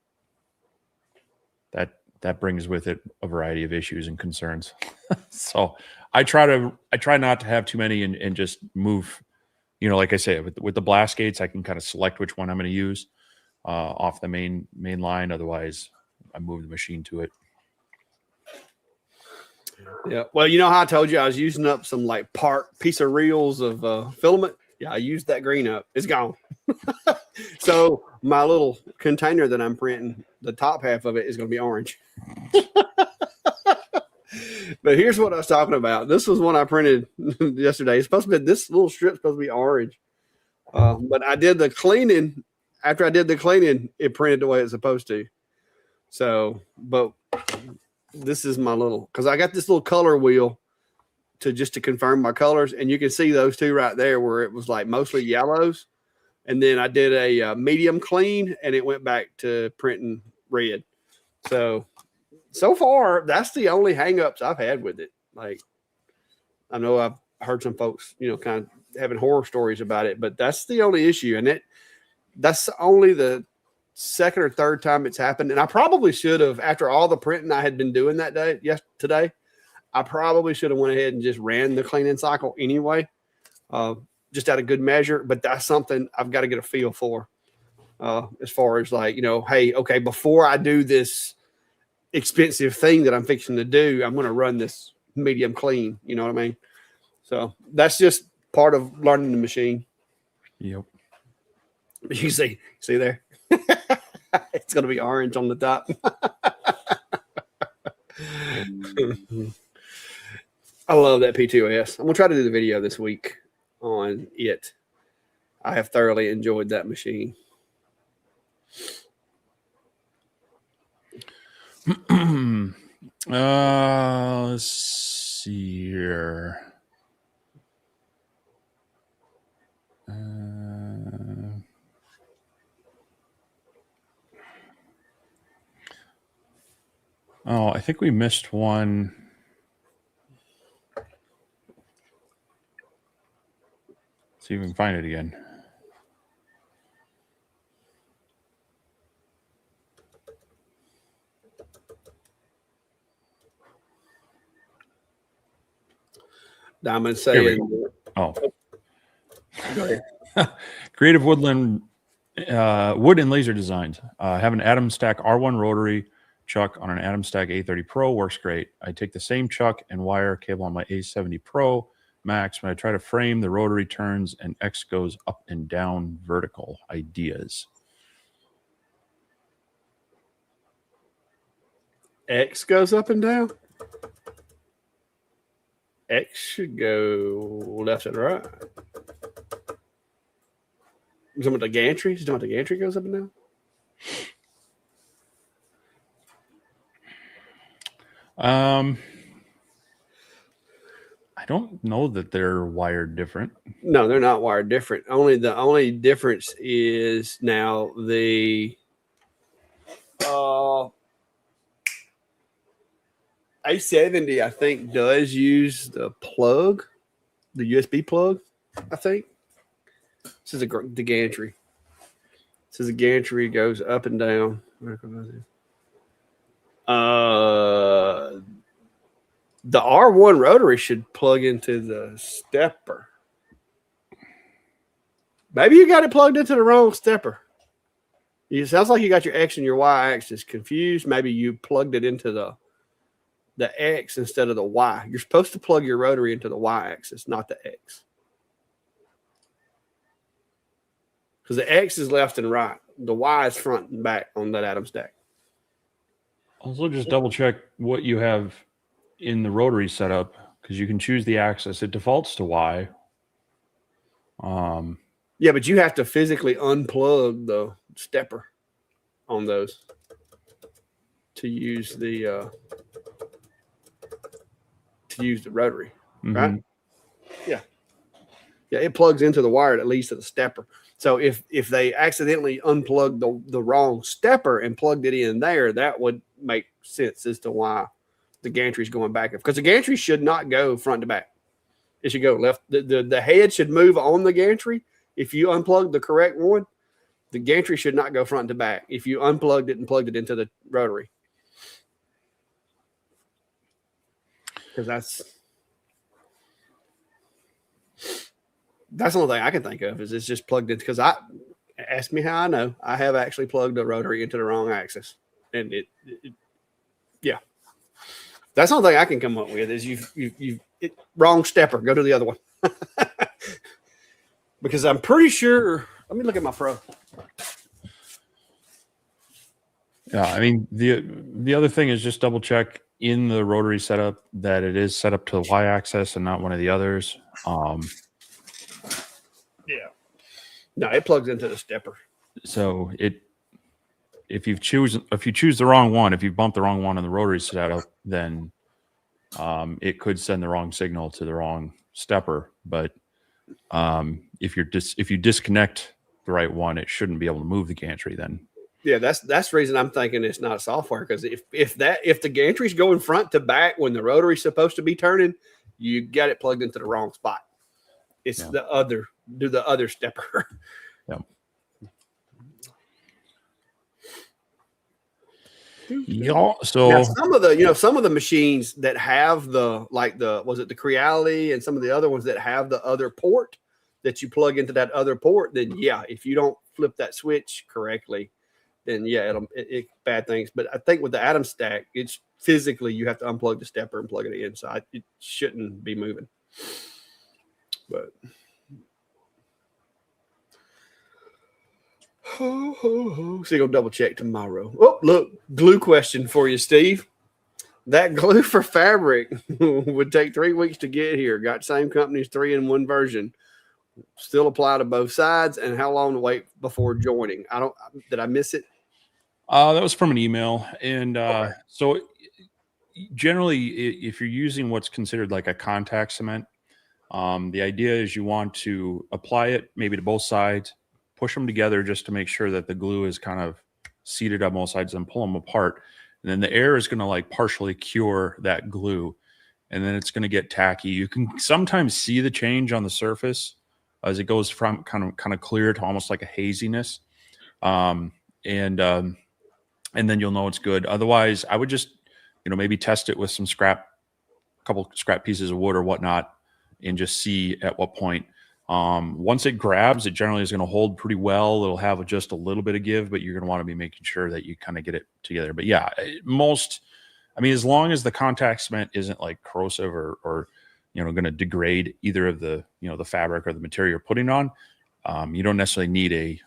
that brings with it a variety of issues and concerns. So I try not to have too many and just move, like I say, with the blast gates, I can kind of select which one I'm going to use off the main line. Otherwise, I move the machine to it. Yeah. Well, you know how I told you I was using up some like piece of reels of filament? Yeah, I used that green up. It's gone. So my little container that I'm printing, the top half of it is going to be orange. But here's what I was talking about. This was one I printed yesterday. It's supposed to be, this little strip's supposed to be orange. But I did the cleaning. After I did the cleaning, it printed the way it's supposed to. So, but this is my little, because I got this little color wheel to confirm my colors, and you can see those two right there where it was like mostly yellows, and then I did a medium clean, and it went back to printing red. So far, that's the only hangups I've had with it. Like, I know I've heard some folks, kind of having horror stories about it, but that's the only issue, and that's only the second or third time it's happened. And I probably should have, after all the printing I had been doing today, I probably should have went ahead and just ran the cleaning cycle anyway, just out of good measure. But that's something I've got to get a feel for, as far as like, hey, okay, before I do this expensive thing that I'm fixing to do, I'm going to run this medium clean. You know what I mean? So that's just part of learning the machine. Yep. You see there, it's going to be orange on the top. I love that P2S. I'm going to try to do the video this week on it. I have thoroughly enjoyed that machine. Let's see here. I think we missed one. See if we can find it again. Diamond Here we saying, Oh, go ahead. Creative Woodland Wood and Laser Designs. Have an Atom Stack R1 rotary chuck on an Atom Stack A30 Pro. Works great. I take the same chuck and wire cable on my A70 Pro Max. When I try to frame, the rotary turns and X goes up and down vertical. Ideas. X goes up and down. X should go left and right. You talking about the gantry? You talking about the gantry goes up and down? I don't know that they're wired different. No, they're not wired different. The only difference is now the A70, I think, does use the plug, the USB plug, I think. This is the gantry. This is the gantry goes up and down. The R1 rotary should plug into the stepper. Maybe you got it plugged into the wrong stepper. It sounds like you got your X and your Y axis confused. Maybe you plugged it into the X instead of the Y. You're supposed to plug your rotary into the Y axis, not the X. Because the X is left and right. The Y is front and back on that Atom Stack. Also, just double check what you have in the rotary setup, because you can choose the axis. It defaults to Y. Yeah, but you have to physically unplug the stepper on those to use the rotary, right? Yeah, it plugs into the wire at least at the stepper. So if they accidentally unplugged the wrong stepper and plugged it in there, that would make sense as to why the gantry is going back. Because the gantry should not go front to back. It should go left. The head should move on the gantry. If you unplug the correct one, the gantry should not go front to back. If you unplugged it and plugged it into the rotary. Because that's the only thing I can think of is it's just plugged in. Because ask me how I know. I have actually plugged a rotary into the wrong axis. And yeah. That's the only thing I can come up with is wrong stepper. Go to the other one. Because I'm pretty sure. Let me look at my Pro. Yeah, I mean the other thing is just double check in the rotary setup that it is set up to the Y axis and not one of the others. Yeah. No, it plugs into the stepper. So if you choose the wrong one, if you bump the wrong one in the rotary setup, then it could send the wrong signal to the wrong stepper. But if you disconnect the right one, it shouldn't be able to move the gantry then. Yeah, that's the reason I'm thinking it's not software, because if the gantry's going front to back when the rotary's supposed to be turning, you got it plugged into the wrong spot. It's the other stepper. Yeah. Yeah. So now, some of the machines that have was it the Creality and some of the other ones that have the other port that you plug into that other port, then if you don't flip that switch correctly, then it bad things. But I think with the Atom Stack, it's physically you have to unplug the stepper and plug it in, so it shouldn't be moving. But so you're gonna double check tomorrow. Oh, look, glue question for you, Steve. That glue for fabric would take 3 weeks to get here. Got same company's 3-in-1 version. Still apply to both sides, and how long to wait before joining? Did I miss it? That was from an email. And so generally, if you're using what's considered like a contact cement, the idea is you want to apply it maybe to both sides, push them together just to make sure that the glue is kind of seated on both sides, and pull them apart. And then the air is going to like partially cure that glue, and then it's going to get tacky. You can sometimes see the change on the surface as it goes from kind of clear to almost like a haziness. And then you'll know it's good. Otherwise, I would just, maybe test it with some couple scrap pieces of wood or whatnot, and just see at what point. Once it grabs, it generally is going to hold pretty well. It'll have just a little bit of give, but you're going to want to be making sure that you kind of get it together. But yeah, as long as the contact cement isn't like corrosive or going to degrade either of the, the fabric or the material you're putting on, you don't necessarily need a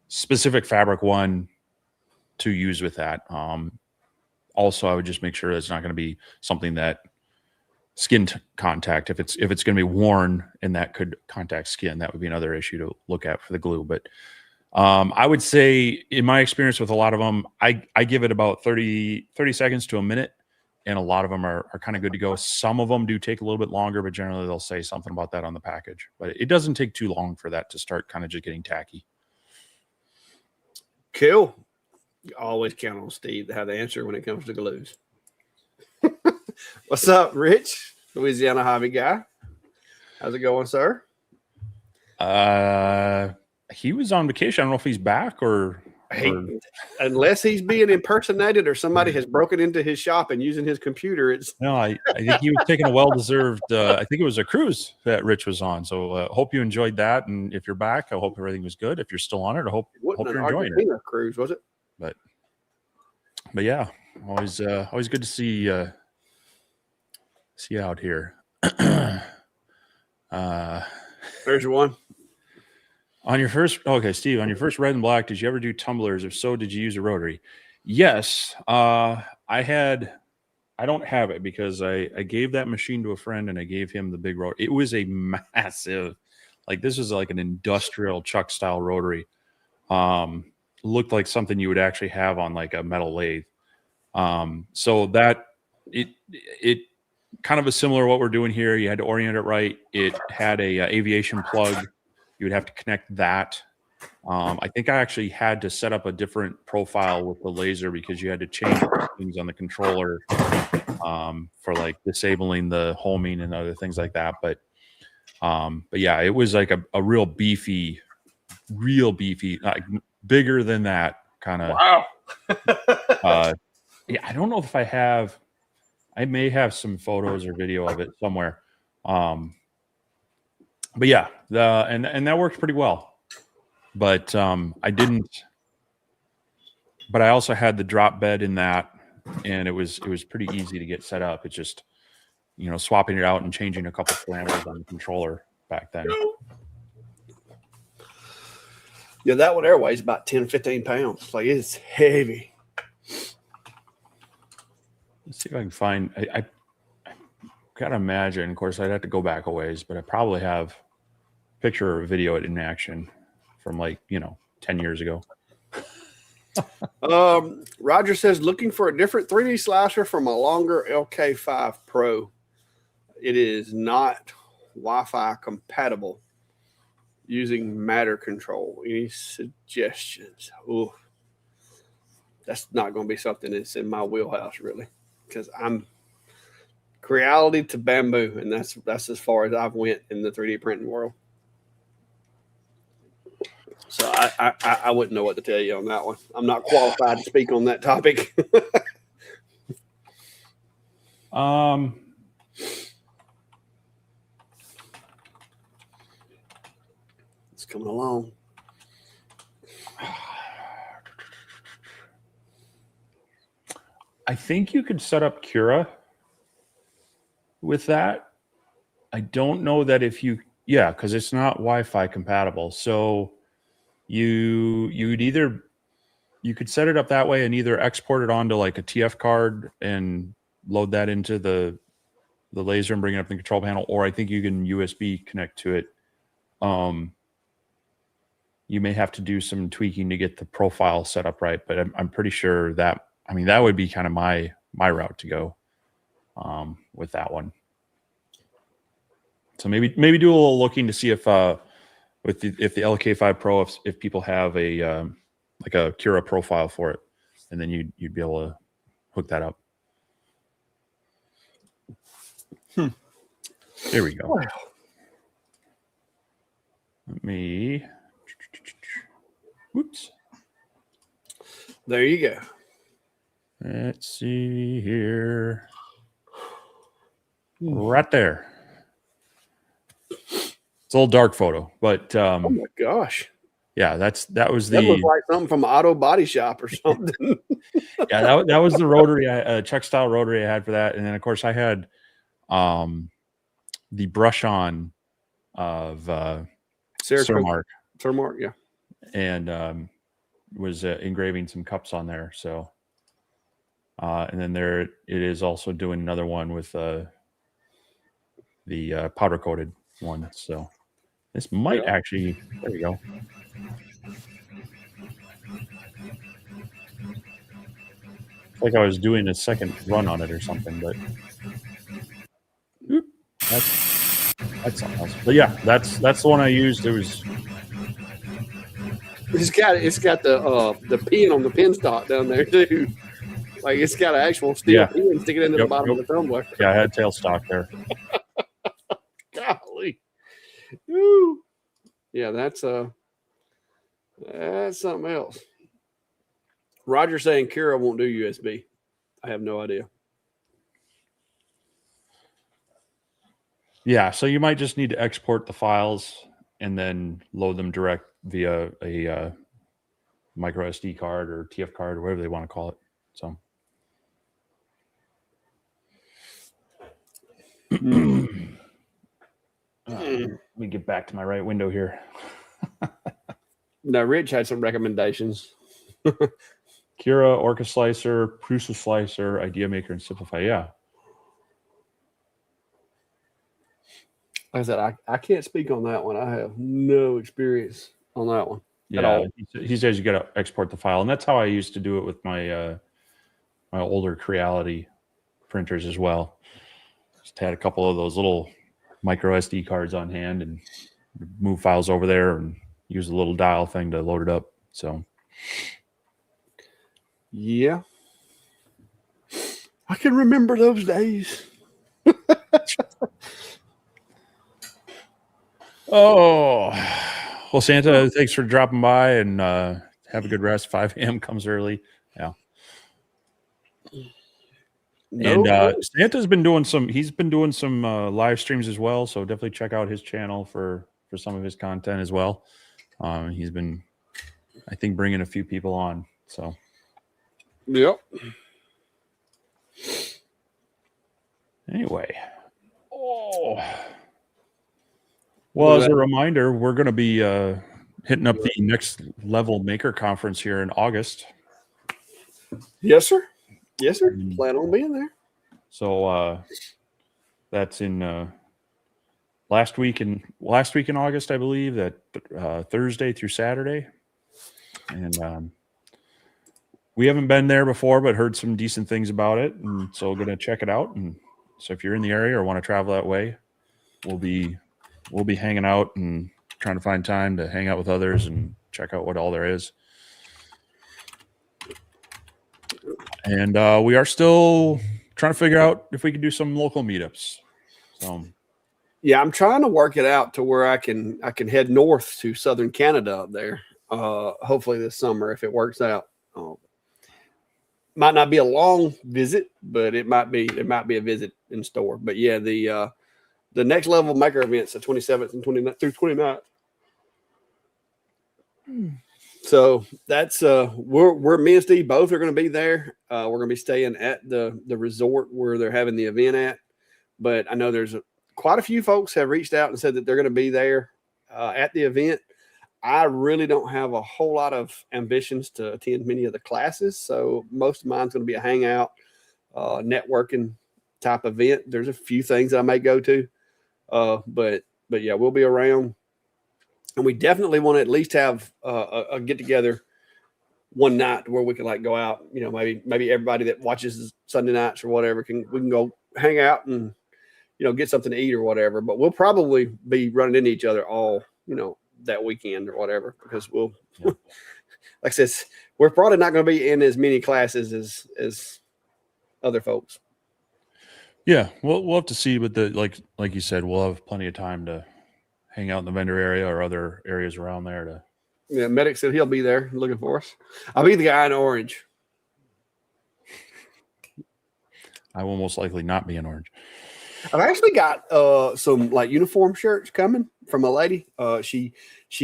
specific fabric one to use with that. Also, I would just make sure it's not going to be something that skin contact. If it's going to be worn and that could contact skin, that would be another issue to look at for the glue. But I would say, in my experience with a lot of them, I give it about 30 seconds to a minute, and a lot of them are kind of good to go. Some of them do take a little bit longer, but generally they'll say something about that on the package. But it doesn't take too long for that to start kind of just getting tacky. Cool. You always count on Steve to have the answer when it comes to glues. What's up, Rich? Louisiana hobby guy. How's it going, sir? He was on vacation. I don't know if he's back or unless he's being impersonated or somebody has broken into his shop and using his computer. I think he was taking a well-deserved. I think it was a cruise that Rich was on. So hope you enjoyed that. And if you're back, I hope everything was good. If you're still on it, I hope you're enjoying it. Cruise, was it? But yeah, always good to see you out here. There's your one. On your first, okay, Steve, on your first red and black, did you ever do tumblers? If so, did you use a rotary? Yes. I don't have it because I gave that machine to a friend and I gave him the big rotary. It was a massive, this was like an industrial chuck style rotary. Looked like something you would actually have on like a metal lathe. So that it kind of a similar what we're doing here. You had to orient it right. It had a aviation plug. You would have to connect that. I think I actually had to set up a different profile with the laser because you had to change things on the controller for like disabling the homing and other things like that. But yeah, it was like a real beefy, like bigger than that kind of. Wow. Yeah, I don't know if I may have some photos or video of it somewhere. But yeah, and that worked pretty well. But but I also had the drop bed in that, and it was pretty easy to get set up. It's just, swapping it out and changing a couple parameters on the controller back then. Yeah, that one there weighs about 10, 15 pounds. It's heavy. Let's see if I can find. I gotta imagine. Of course, I'd have to go back a ways, but I probably have a picture or a video of it in action from 10 years ago. Roger says looking for a different 3D slicer from a longer LK5 Pro. It is not Wi-Fi compatible. Using matter control. Any suggestions? Ooh, that's not going to be something that's in my wheelhouse, really, because I'm Creality to bamboo, and that's as far as I've went in the 3D printing world. So I wouldn't know what to tell you on that one. I'm not qualified to speak on that topic. It's coming along. I think you could set up Cura with that. I don't know that because it's not Wi-Fi compatible. So you could set it up that way and either export it onto like a TF card and load that into the laser and bring it up in the control panel, or I think you can USB connect to it. You may have to do some tweaking to get the profile set up right, but I'm pretty sure that would be kind of my route to go with that one. So maybe do a little looking to see if the LK5 Pro if people have a like a Cura profile for it, and then you'd be able to hook that up. There we go. Let me. Whoops. There you go. Let's see here. Right there. It's a little dark photo, but Oh my gosh. yeah, that was That looks the like something from an auto body shop or something. yeah, that was the rotary, Czech style rotary I had for that. And then of course I had the brush on of Cermark, yeah. and was engraving some cups on there. So and then there it is also doing another one with the powder coated one. So this might actually, there we go. It's like I was doing a second run on it or something, but that's something else. But yeah, that's the one I used. It was It's got the pin on the pin stock down there too. Like it's got an actual steel pin sticking into the bottom of the tumbler. Yeah, I had tailstock there. Golly. Woo. Yeah, that's something else. Roger saying Kira won't do USB. I have no idea. Yeah, so you might just need to export the files and then load them direct via a micro SD card or TF card or whatever they want to call it. So let me get back to my right window here. Now, Rich had some recommendations. Kira, Orca Slicer, Prusa Slicer, Idea Maker, and Simplify. Yeah. Like I said, I can't speak on that one. I have no experience on that one. Yeah, he says you got to export the file, and that's how I used to do it with my my older Creality printers as well. Just had a couple of those little micro SD cards on hand and move files over there and use the little dial thing to load it up. So, yeah, I can remember those days. oh, well, Santa, thanks for dropping by and have a good rest. 5 a.m. comes early. Yeah. And Santa's been doing some. He's been doing some live streams as well. So definitely check out his channel for some of his content as well. He's been, I think, bringing a few people on. So, yep. Anyway, well, as a reminder, we're going to be hitting up the Next Level Maker Conference here in August. Yes, sir. Yes, sir. Plan on being there. So that's in last week in August, I believe, that Thursday through Saturday. And we haven't been there before, but heard some decent things about it, and so going to check it out. And so if you're in the area or want to travel that way, we'll be hanging out and trying to find time to hang out with others and check out what all there is. And we are still trying to figure out if we can do some local meetups. So, yeah, I'm trying to work it out to where I can head north to southern Canada up there. Hopefully this summer if it works out. Might not be a long visit, but it might be a visit in store. But yeah, the Next Level Maker events the 27th and 29th through 29th. So that's we're me and Steve both are going to be there. We're going to be staying at the resort where they're having the event at. But I know there's quite a few folks have reached out and said that they're going to be there at the event. I really don't have a whole lot of ambitions to attend many of the classes, so most of mine's going to be a hangout, networking type event. There's a few things that I may go to, but yeah, we'll be around. And we definitely want to at least have a get together one night where we can like go out. You know, maybe everybody that watches Sunday nights or whatever we can go hang out and get something to eat or whatever. But we'll probably be running into each other all that weekend or whatever because we'll like I said, we're probably not going to be in as many classes as other folks. Yeah, we'll have to see. But like you said, we'll have plenty of time to hang out in the vendor area or other areas around there. Yeah, Medic said he'll be there looking for us. I'll be the guy in orange. I will most likely not be in orange. I've actually got some like uniform shirts coming from a lady. She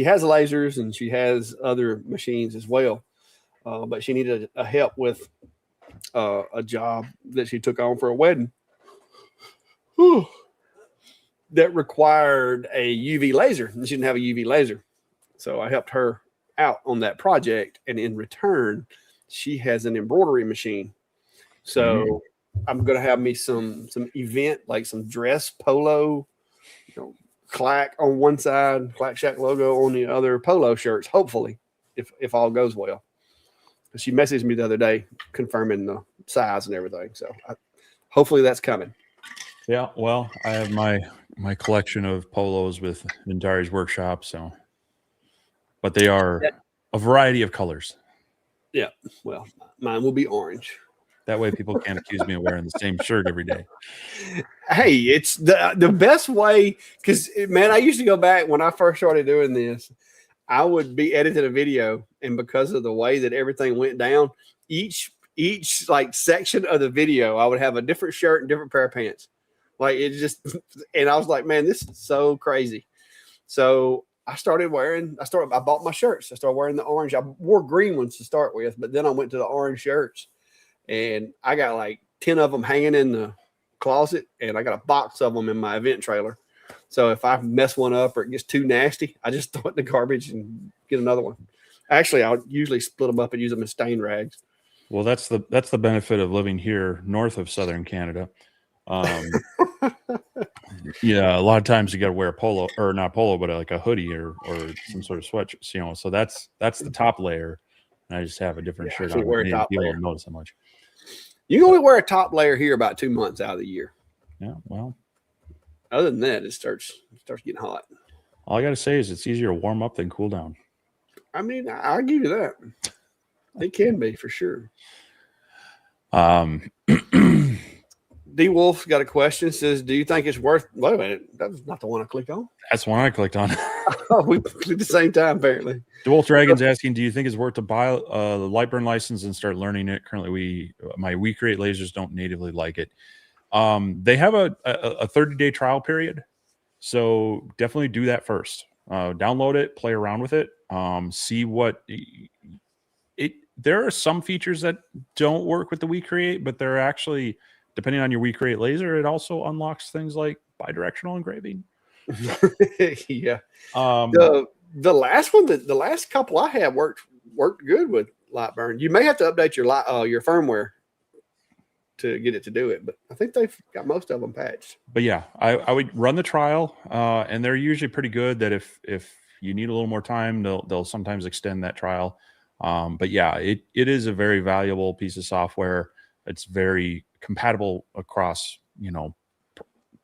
has lasers and she has other machines as well, but she needed a help with a job that she took on for a wedding. Whew. That required a UV laser, and she didn't have a UV laser. So I helped her out on that project, and in return, she has an embroidery machine. So I'm gonna have me some event, like some dress polo, Clack on one side, Clack Shack logo on the other, polo shirts. Hopefully, if all goes well. She messaged me the other day confirming the size and everything. So hopefully that's coming. Yeah, well, I have my collection of polos with Ventari's workshop, so, but they are a variety of colors. Yeah, well, mine will be orange. That way, people can't accuse me of wearing the same shirt every day. Hey, it's the best way, because man, I used to go back when I first started doing this. I would be editing a video, and because of the way that everything went down, each like section of the video, I would have a different shirt and different pair of pants. Like it just, and I was like, man, this is so crazy. So I bought my shirts. I started wearing the orange. I wore green ones to start with, but then I went to the orange shirts, and I got like 10 of them hanging in the closet, and I got a box of them in my event trailer. So if I mess one up or it gets too nasty, I just throw it in the garbage and get another one. Actually, I'll usually split them up and use them as stain rags. Well, that's the benefit of living here north of southern Canada. Yeah, a lot of times you got to wear a polo, or not polo, but like a hoodie or some sort of sweatshirt. So that's the top layer, and I just have a different shirt on. Wear a top you layer. won't notice how much. You can only wear a top layer here about 2 months out of the year. Yeah, well, other than that, it starts getting hot. All I got to say is it's easier to warm up than cool down. I mean, I'll give you that. It can be for sure. D Wolf's got a question. Says, "Do you think it's worth?" Wait a minute, that's not the one I clicked on. That's the one I clicked on. Oh, we clicked at the same time, apparently. DeWolf Dragon's asking, "Do you think it's worth to buy the Lightburn license and start learning it?" Currently, my We Create lasers don't natively like it. They have a 30-day trial period, so definitely do that first. Download it, play around with it, see what it. There are some features that don't work with the We Create, but they're actually, depending on your We Create laser, it also unlocks things like bidirectional engraving. Yeah. The last one, the last couple I had worked good with Lightburn. You may have to update your firmware to get it to do it, but I think they've got most of them patched. But yeah, I would run the trial, and they're usually pretty good. That if you need a little more time, they'll sometimes extend that trial. But yeah, it is a very valuable piece of software. It's very compatible across,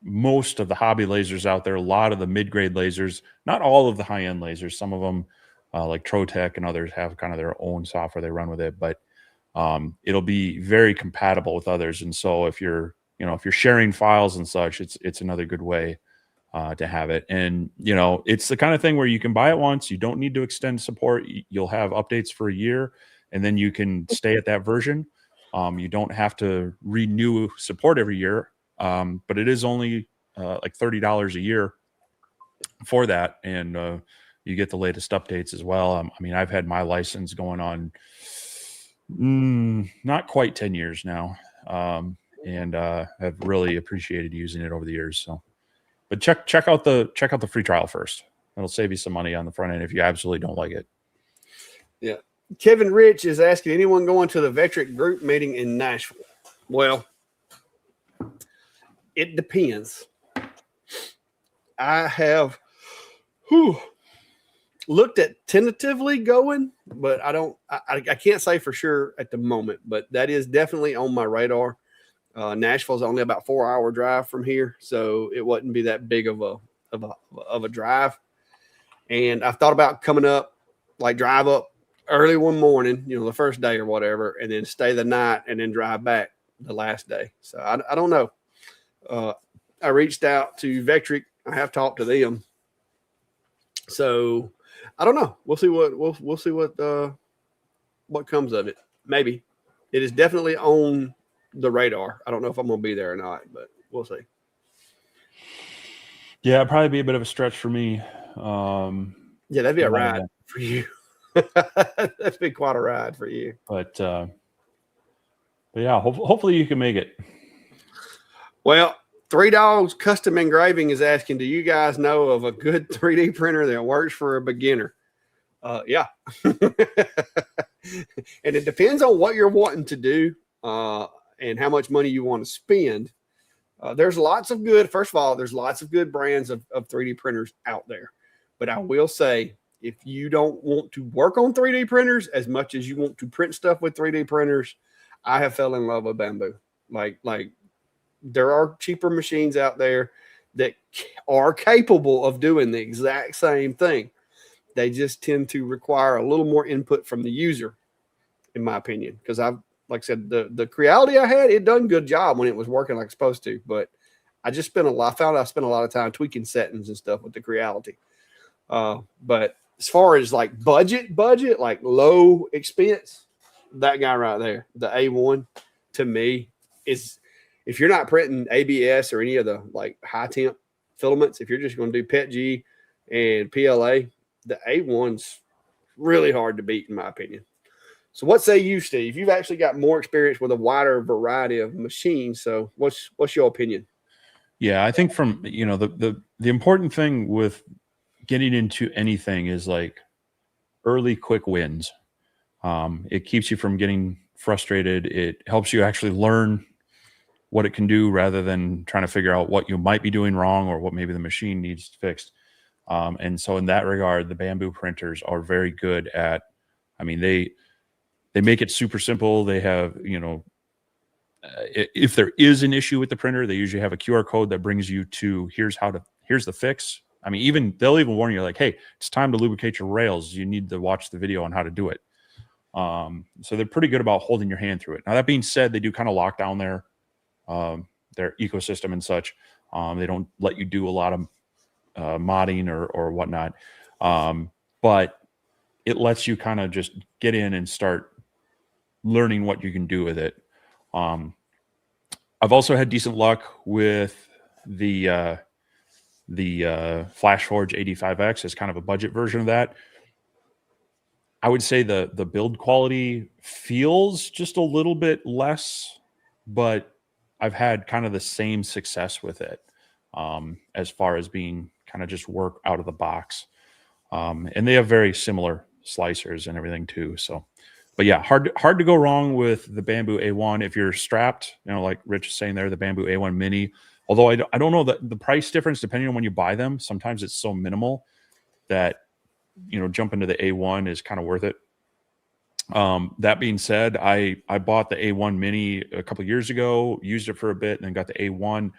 most of the hobby lasers out there, a lot of the mid-grade lasers, not all of the high-end lasers. Some of them, like Trotec and others, have kind of their own software they run with it, but it'll be very compatible with others. And so if you're sharing files and such, it's another good way to have it. And it's the kind of thing where you can buy it once. You don't need to extend support. You'll have updates for a year, and then you can stay at that version. You don't have to renew support every year. But it is only like $30 a year for that, and you get the latest updates as well. I mean, I've had my license going on not quite 10 years now, and have really appreciated using it over the years. So, but check out the free trial first. It'll save you some money on the front end if you absolutely don't like it. Yeah. Kevin Rich is asking, anyone going to the Vectric group meeting in Nashville? Well, it depends. I have looked at tentatively going, but I can't say for sure at the moment, but that is definitely on my radar. Nashville's only about 4-hour drive from here, so it wouldn't be that big of a drive. And I've thought about coming up, like drive up early one morning, the first day or whatever, and then stay the night and then drive back the last day. So I don't know. I reached out to Vectric. I have talked to them. So I don't know. We'll see what comes of it. Maybe. It is definitely on the radar. I don't know if I'm going to be there or not, but we'll see. Yeah, it'd probably be a bit of a stretch for me. Yeah, that'd be a my, ride for you. That'd be quite a ride for you. But yeah, hopefully you can make it. Well, Three Dogs Custom Engraving is asking, do you guys know of a good 3D printer that works for a beginner? Yeah. And it depends on what you're wanting to do and how much money you want to spend. There's lots of good, first of all, there's lots of good brands of 3D printers out there. But I will say, if you don't want to work on 3D printers as much as you want to print stuff with 3D printers, I have fell in love with Bamboo. Like there are cheaper machines out there that are capable of doing the exact same thing. They just tend to require a little more input from the user, in my opinion. Because like I said, the Creality I had, it done a good job when it was working like it's supposed to. But I just spent I found I spent a lot of time tweaking settings and stuff with the Creality. But as far as like budget, like low expense, that guy right there, the A1, to me is, if you're not printing ABS or any of the like high temp filaments, if you're just going to do PETG and PLA, the A1's really hard to beat in my opinion. So what say you, Steve? You've actually got more experience with a wider variety of machines. So what's your opinion? Yeah, I think from, the important thing with getting into anything is like early quick wins. It keeps you from getting frustrated. It helps you actually learn what it can do rather than trying to figure out what you might be doing wrong or what maybe the machine needs fixed. And so in that regard, the Bamboo printers are very good at, they make it super simple. They have, if there is an issue with the printer, they usually have a QR code that brings you to here's the fix. They'll even warn you like, hey, it's time to lubricate your rails. You need to watch the video on how to do it. So they're pretty good about holding your hand through it. Now, that being said, they do kind of lock down their ecosystem and such. They don't let you do a lot of modding or whatnot. But it lets you kind of just get in and start learning what you can do with it. I've also had decent luck with the FlashForge 85X as kind of a budget version of that. I would say the build quality feels just a little bit less, but I've had kind of the same success with it as far as being kind of just work out of the box. And they have very similar slicers and everything too. So, but yeah, hard to go wrong with the Bamboo A1 if you're strapped. Like Rich is saying there, the Bamboo A1 Mini. Although I don't know the price difference depending on when you buy them. Sometimes it's so minimal that jumping to the A1 is kind of worth it. That being said, I bought the A1 Mini a couple of years ago, used it for a bit, and then got the A1,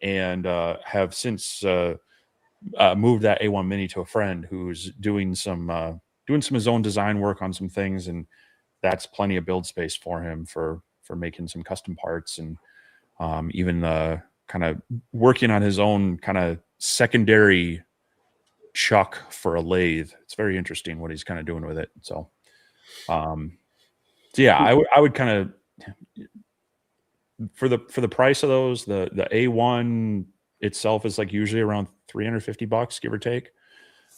and have since moved that A1 Mini to a friend who's doing some his own design work on some things, and that's plenty of build space for him for making some custom parts and even kind of working on his own kind of secondary chuck for a lathe. It's very interesting what he's kind of doing with it. So yeah, I would kind of, for the price of those, the A1 itself is like usually around $350, give or take,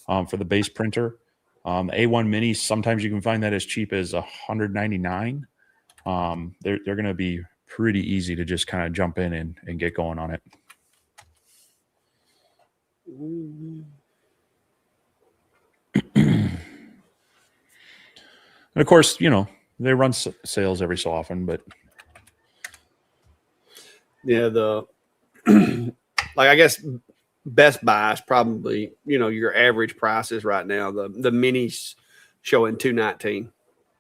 for the base printer. The A1 Mini, sometimes you can find that as cheap as $199. They're going to be pretty easy to just kind of jump in and get going on it. And of course, they run sales every so often, but yeah, I guess Best Buy is probably, your average prices right now. The minis showing $219.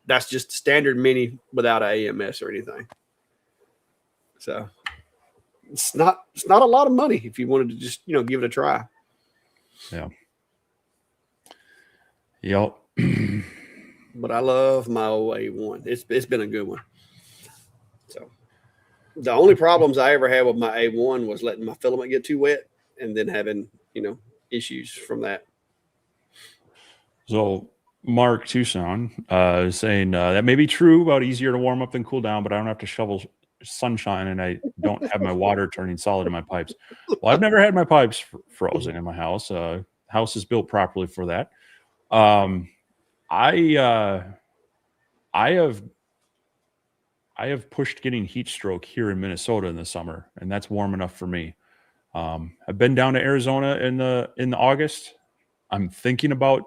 That's just standard mini without an AMS or anything. So it's not a lot of money if you wanted to just, give it a try. Yeah. Yep. But I love my old A1. It's been a good one. So the only problems I ever had with my A1 was letting my filament get too wet and then having, issues from that. So Mark Tucson is saying that may be true about easier to warm up than cool down, but I don't have to shovel sunshine and I don't have my water turning solid in my pipes. Well, I've never had my pipes frozen in my house. House is built properly for that. I have pushed getting heat stroke here in Minnesota in the summer, and that's warm enough for me. I've been down to Arizona in the August. I'm thinking about,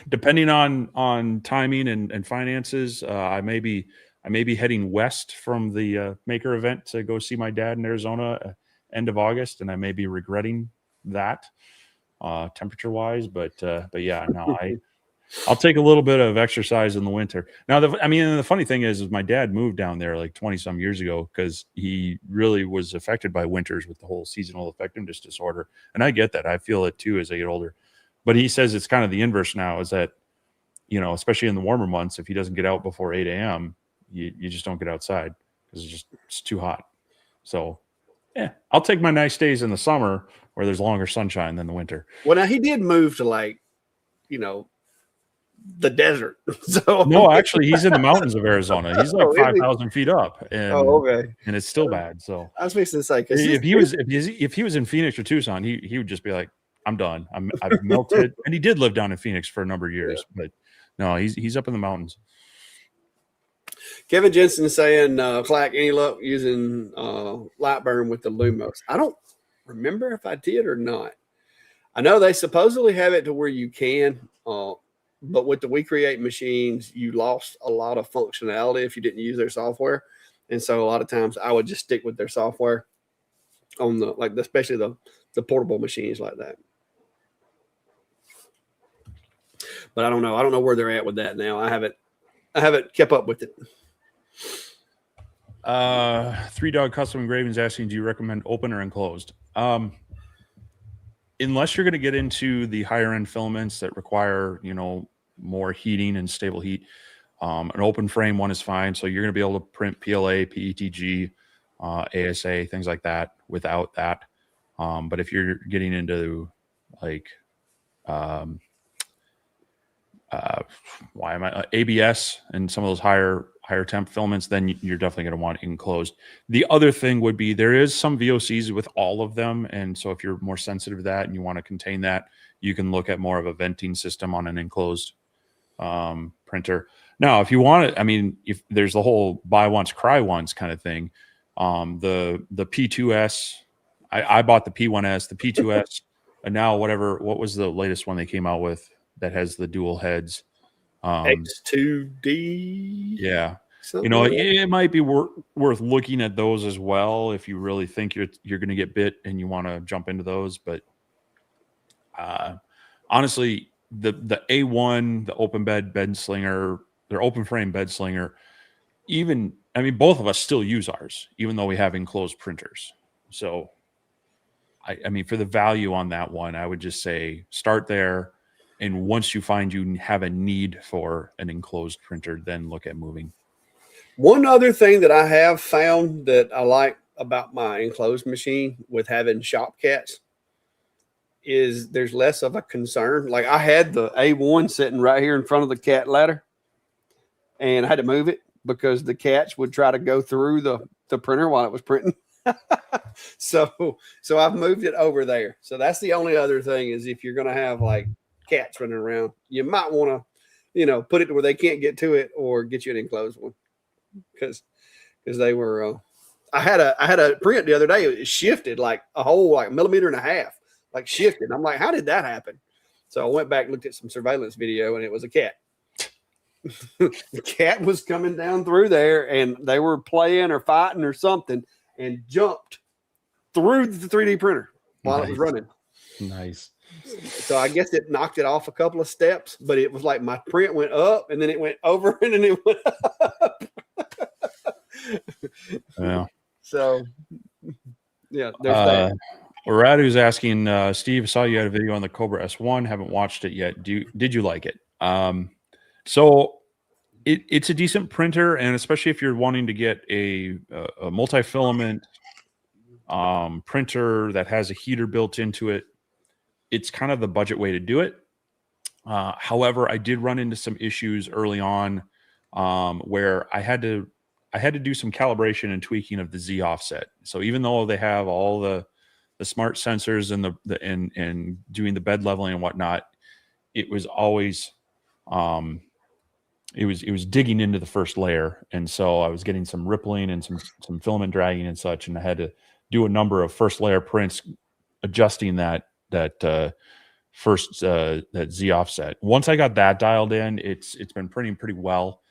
depending on timing and finances, I may be heading west from the Maker event to go see my dad in Arizona end of August, and I may be regretting that temperature wise. But yeah, no, I'll take a little bit of exercise in the winter. Now, the funny thing is my dad moved down there like 20 some years ago because he really was affected by winters with the whole seasonal effectiveness disorder. And I get that. I feel it too as I get older. But he says it's kind of the inverse now, is that, especially in the warmer months, if he doesn't get out before 8 a.m., you just don't get outside because it's too hot. So, yeah, I'll take my nice days in the summer where there's longer sunshine than the winter. Well, now he did move to the desert. So no, actually, he's in the mountains of Arizona. He's like 5,000 feet up, and okay, and it's still bad. So I was fixing to say, if he was in Phoenix or Tucson, he would just be like, "I'm done. I've melted." And he did live down in Phoenix for a number of years, but no, he's up in the mountains. Kevin Jensen saying, Clack, any luck using Lightburn with the Lumos? I don't remember if I did or not. I know they supposedly have it to where you can, but with the We Create machines, you lost a lot of functionality if you didn't use their software. And so a lot of times I would just stick with their software on especially the portable machines like that. But I don't know. I don't know where they're at with that now. I haven't kept up with it. Three Dog Custom Engravings asking, do you recommend open or enclosed? Unless you're going to get into the higher end filaments that require, more heating and stable heat, an open frame one is fine. So you're going to be able to print PLA, PETG, ASA, things like that without that. But if you're getting into ABS and some of those higher temp filaments, then you're definitely going to want enclosed. The other thing would be there is some VOCs with all of them, and so if you're more sensitive to that and you want to contain that, you can look at more of a venting system on an enclosed printer. Now, if you want it, if there's the whole buy once, cry once kind of thing, the P2S, I bought the P1S, the P2S, and now what was the latest one they came out with that has the dual heads? X2D. Yeah. It might be worth looking at those as well if you really think you're going to get bit and you want to jump into those. But honestly, the A1, the open bed slinger, their open frame bed slinger, both of us still use ours, even though we have enclosed printers. So, for the value on that one, I would just say start there. And once you find you have a need for an enclosed printer, then look at moving. One other thing that I have found that I like about my enclosed machine with having shop cats is there's less of a concern. Like I had the A1 sitting right here in front of the cat ladder, and I had to move it because the cats would try to go through the printer while it was printing. So I've moved it over there. So that's the only other thing is if you're going to have cats running around, you might want to, put it to where they can't get to it or get you an enclosed one. Because they were, I had a print the other day. It shifted like a whole millimeter and a half, shifted. I'm like, how did that happen? So I went back and looked at some surveillance video, and it was a cat. The cat was coming down through there, and they were playing or fighting or something, and jumped through the 3D printer while it was running. Nice. So I guess it knocked it off a couple of steps, but it was like my print went up, and then it went over, and then it went up. Yeah. So, yeah, there's that. Radu's asking, Steve, I saw you had a video on the Cobra S1. Haven't watched it yet. Did you like it? So it's a decent printer, and especially if you're wanting to get a multi-filament printer that has a heater built into it, it's kind of the budget way to do it. However, I did run into some issues early on where I had I had to do some calibration and tweaking of the Z offset. So even though they have all the smart sensors and and doing the bed leveling and whatnot, it was always it was digging into the first layer, and so I was getting some rippling and some filament dragging and such, and I had to do a number of first layer prints adjusting that first that Z offset. Once I got that dialed in, it's been printing pretty well.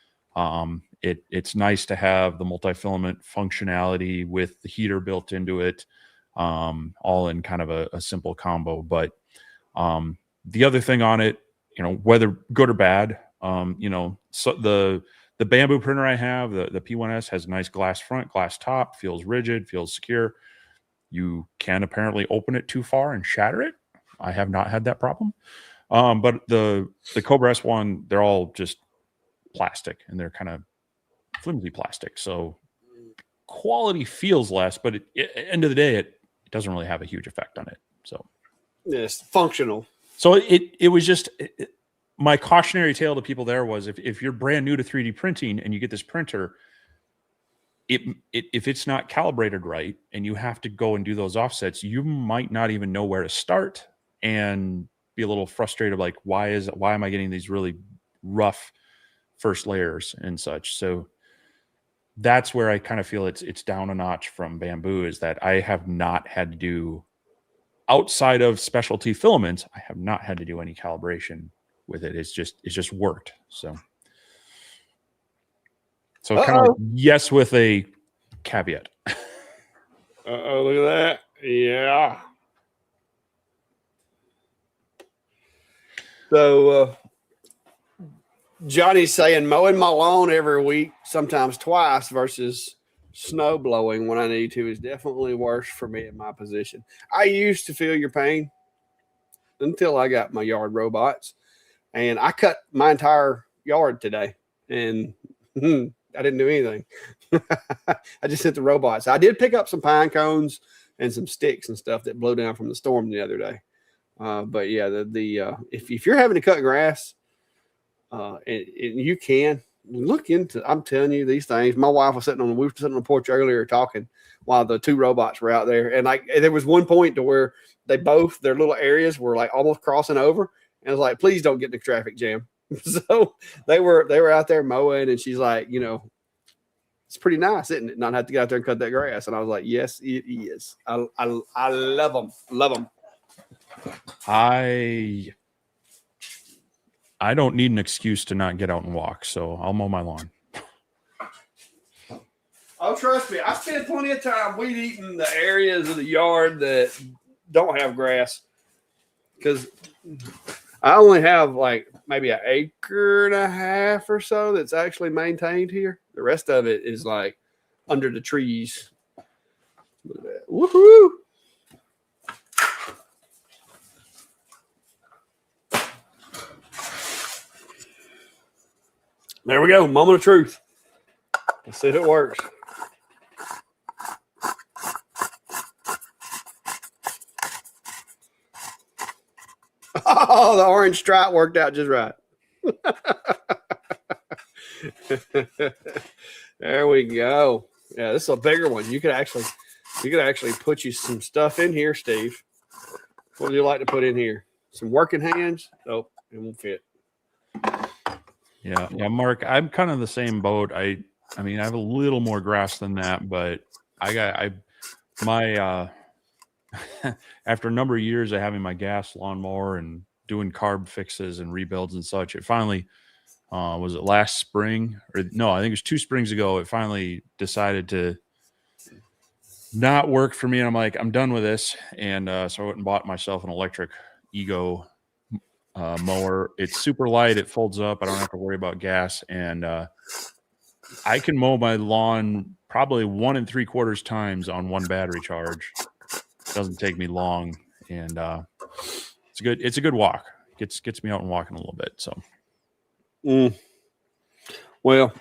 It's nice to have the multi-filament functionality with the heater built into it, all in kind of a simple combo. But the other thing on it, whether good or bad, so the Bamboo printer I have, the P1S, has a nice glass front, glass top, feels rigid, feels secure. You can apparently open it too far and shatter it. I have not had that problem. But the Cobra S1, they're all just plastic, and they're kind of flimsy plastic. So quality feels less, but at the end of the day, it doesn't really have a huge effect on it. So it's functional. So it was just my cautionary tale to people there was if you're brand new to 3D printing and you get this printer, if it's not calibrated right and you have to go and do those offsets, you might not even know where to start and be a little frustrated, like why am I getting these really rough first layers and such. So that's where I kind of feel it's down a notch from Bamboo, is that I have not had to do, outside of specialty filaments, I have not had to do any calibration with it. It's just worked. So kind of like yes with a caveat. Uh-oh, look at that. Yeah. So Johnny's saying mowing my lawn every week, sometimes twice, versus snow blowing when I need to is definitely worse for me in my position. I used to feel your pain until I got my yard robots, and I cut my entire yard today, and I didn't do anything. I just hit the robots. I did pick up some pine cones and some sticks and stuff that blew down from the storm the other day. But yeah, if you're having to cut grass, and you can look into, I'm telling you these things. My wife was we were sitting on the porch earlier talking while the two robots were out there. And there was one point to where their little areas were like almost crossing over. And I was like, please don't get in the traffic jam. So they were out there mowing, and she's like, it's pretty nice, isn't it? Not have to get out there and cut that grass. And I was like, yes, it is. I love them. Love them. I don't need an excuse to not get out and walk, so I'll mow my lawn. Oh, trust me, I spend plenty of time weed eating the areas of the yard that don't have grass, because I only have like maybe an acre and a half or so that's actually maintained here. The rest of it is like under the trees. Woohoo! There we go. Moment of truth. Let's see if it works. Oh, the orange stripe worked out just right. There we go. Yeah, this is a bigger one. You could actually put you some stuff in here, Steve. What would you like to put in here? Some working hands? Nope, it won't fit. Yeah, Mark, I'm kind of the same boat. I mean, I have a little more grass than that, but my after a number of years of having my gas lawnmower and doing carb fixes and rebuilds and such, it finally was it last spring, or no, I think it was 2 springs ago. It finally decided to not work for me, and I'm like, I'm done with this. And so I went and bought myself an electric Ego mower. It's super light. It folds up. I don't have to worry about gas, and I can mow my lawn probably 1 3/4 times on one battery charge. It doesn't take me long, and it's a good walk. Gets me out and walking a little bit. So, well,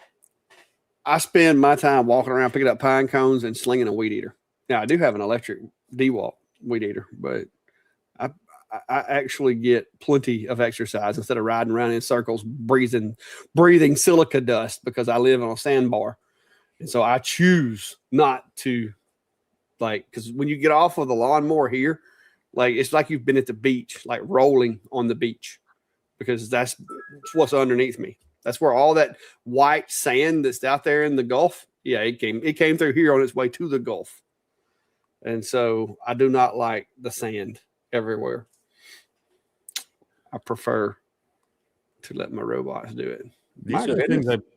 I spend my time walking around picking up pine cones and slinging a weed eater. Now, I do have an electric DeWalt weed eater, but I actually get plenty of exercise instead of riding around in circles, breathing silica dust, because I live on a sandbar. And so I choose not to, like, because when you get off of the lawnmower here, like it's like you've been at the beach, like rolling on the beach, because that's what's underneath me. That's where all that white sand that's out there in the Gulf. Yeah, it came through here on its way to the Gulf. And so I do not like the sand everywhere. I prefer to let my robots do it.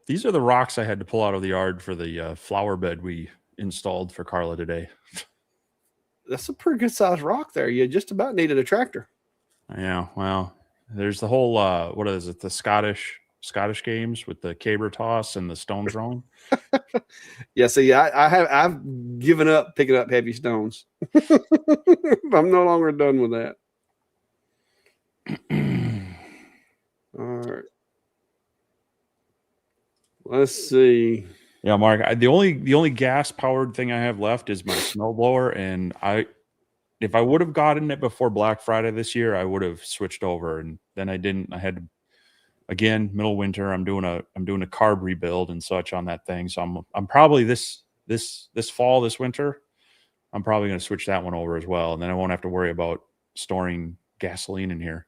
These are the rocks I had to pull out of the yard for the flower bed we installed for Carla today. That's a pretty good sized rock there. You just about needed a tractor. Yeah, well, there's the whole what is it? The Scottish games with the caber toss and the stone throwing. Yeah, see, I've given up picking up heavy stones. I'm no longer done with that. All right. Let's see. Yeah, Mark. The only gas powered thing I have left is my snowblower, and if I would have gotten it before Black Friday this year, I would have switched over, and then I didn't. I had to, again, middle winter. I'm doing a carb rebuild and such on that thing, so I'm probably this fall, this winter, I'm probably going to switch that one over as well, and then I won't have to worry about storing gasoline in here.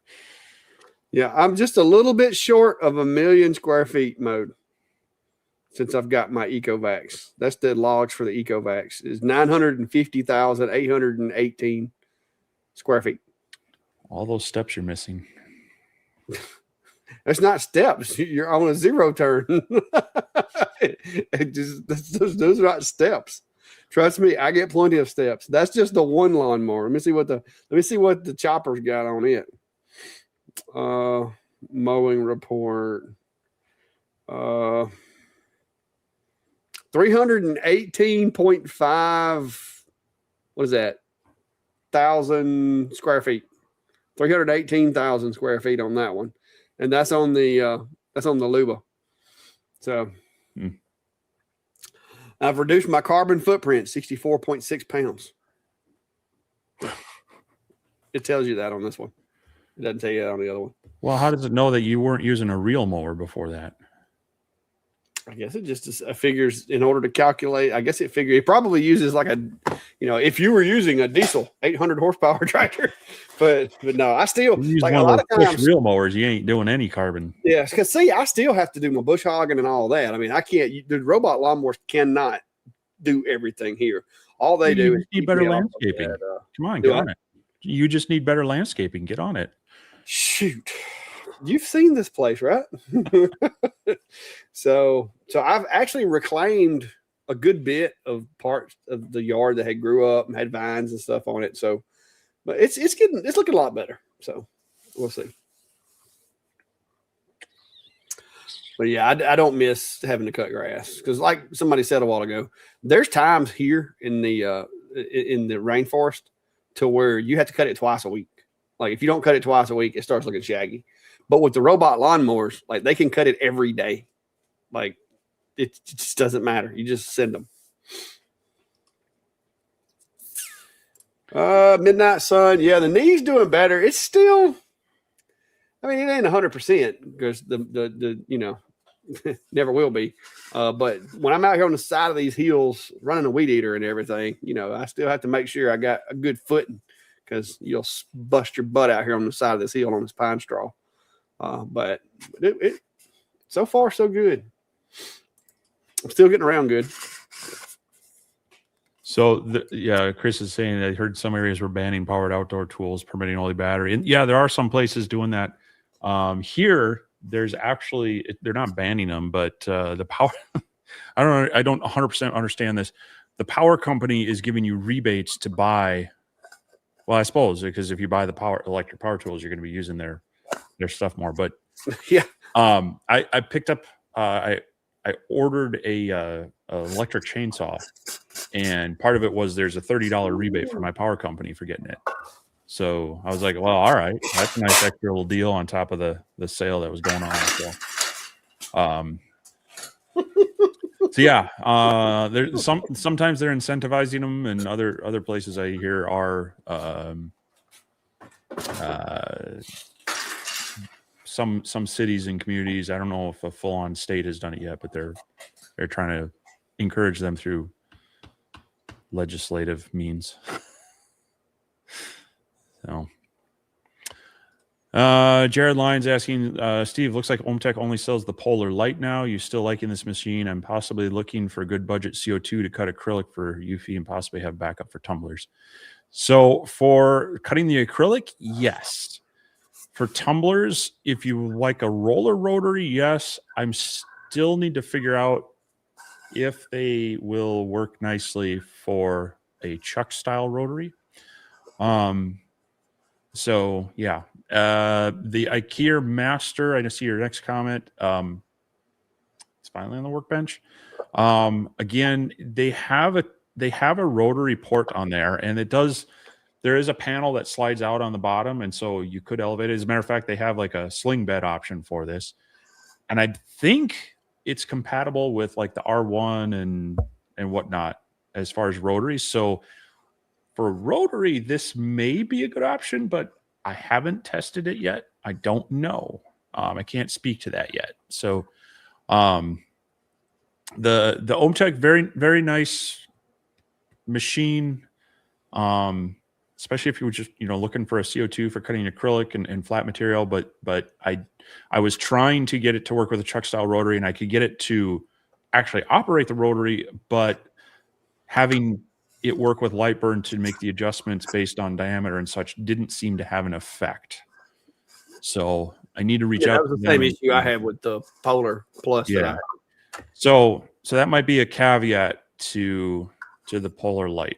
Yeah, I'm just a little bit short of 1 million square feet mode since I've got my Ecovacs. That's the logs for the Ecovacs. Is 950,818 square feet. All those steps you're missing. That's not steps. You're on a zero turn. Those are not steps. Trust me, I get plenty of steps. That's just the one lawnmower. Let me see what the chopper's got on it. Mowing report. 318.5. What is that? 1,000 square feet. 318,000 square feet on that one, and that's on the Luba. So I've reduced my carbon footprint 64.6 pounds. It tells you that on this one. It doesn't tell you that on the other one. Well, how does it know that you weren't using a real mower before that? I guess it just figures in order to calculate. I guess it probably uses like if you were using a diesel 800 horsepower tractor, but no, I still like a lot of times real mowers. You ain't doing any carbon. Yeah, because see, I still have to do my bush hogging and all that. I mean, I can't. The robot lawnmowers cannot do everything here. All they do is need better landscaping. Come on, get on it. You just need better landscaping. Get on it. Shoot. You've seen this place, right? So I've actually reclaimed a good bit of parts of the yard that had grew up and had vines and stuff on it. So, but it's looking a lot better. So we'll see. But yeah, I don't miss having to cut grass because, like somebody said a while ago, there's times here in the rainforest to where you have to cut it twice a week. Like if you don't cut it twice a week, it starts looking shaggy. But with the robot lawnmowers, like they can cut it every day. Like it just doesn't matter. You just send them. Midnight Sun. Yeah, the knee's doing better. It's still, I mean, it ain't 100% because the never will be. But when I'm out here on the side of these hills running a weed eater and everything, I still have to make sure I got a good footing because you'll bust your butt out here on the side of this hill on this pine straw. But it so far so good. I'm still getting around good. So Chris is saying I heard some areas were banning powered outdoor tools, permitting only battery. And yeah, there are some places doing that. Here, there's actually, they're not banning them, but the power, I don't 100% understand this. The power company is giving you rebates to buy. Well, I suppose because if you buy the electric power tools, you're going to be using their stuff more. But yeah, I picked up. I ordered a electric chainsaw, and part of it was there's a $30 rebate for my power company for getting it. So I was like, well, all right, that's a nice extra little deal on top of the sale that was going on. So yeah, there's sometimes they're incentivizing them, and other places I hear are some cities and communities. I don't know if a full-on state has done it yet, but they're trying to encourage them through legislative means. So, Jared Lyons asking, Steve, looks like OMTech only sells the Polar Light now. You still liking this machine? I'm possibly looking for a good budget CO2 to cut acrylic for UFI and possibly have backup for tumblers. So for cutting the acrylic, yes. For tumblers, if you like a roller rotary, yes. I'm still need to figure out if they will work nicely for a chuck style rotary. So yeah, the IKEA Master, I just see your next comment. It's finally on the workbench. Again, they have a rotary port on there, and there is a panel that slides out on the bottom, and so you could elevate it. As a matter of fact, they have like a sling bed option for this, and I think it's compatible with like the R1 and whatnot as far as rotaries. So for rotary, this may be a good option, but I haven't tested it yet. I don't know. I can't speak to that yet. So the OMTech, very, very nice machine. Especially if you were just, looking for a CO2 for cutting acrylic and flat material. But I was trying to get it to work with a chuck style rotary, and I could get it to actually operate the rotary, but having it work with light burn to make the adjustments based on diameter and such didn't seem to have an effect. So I need to reach out. That was the same issue I had with the Polar Plus. Yeah. So that might be a caveat to the Polar Light.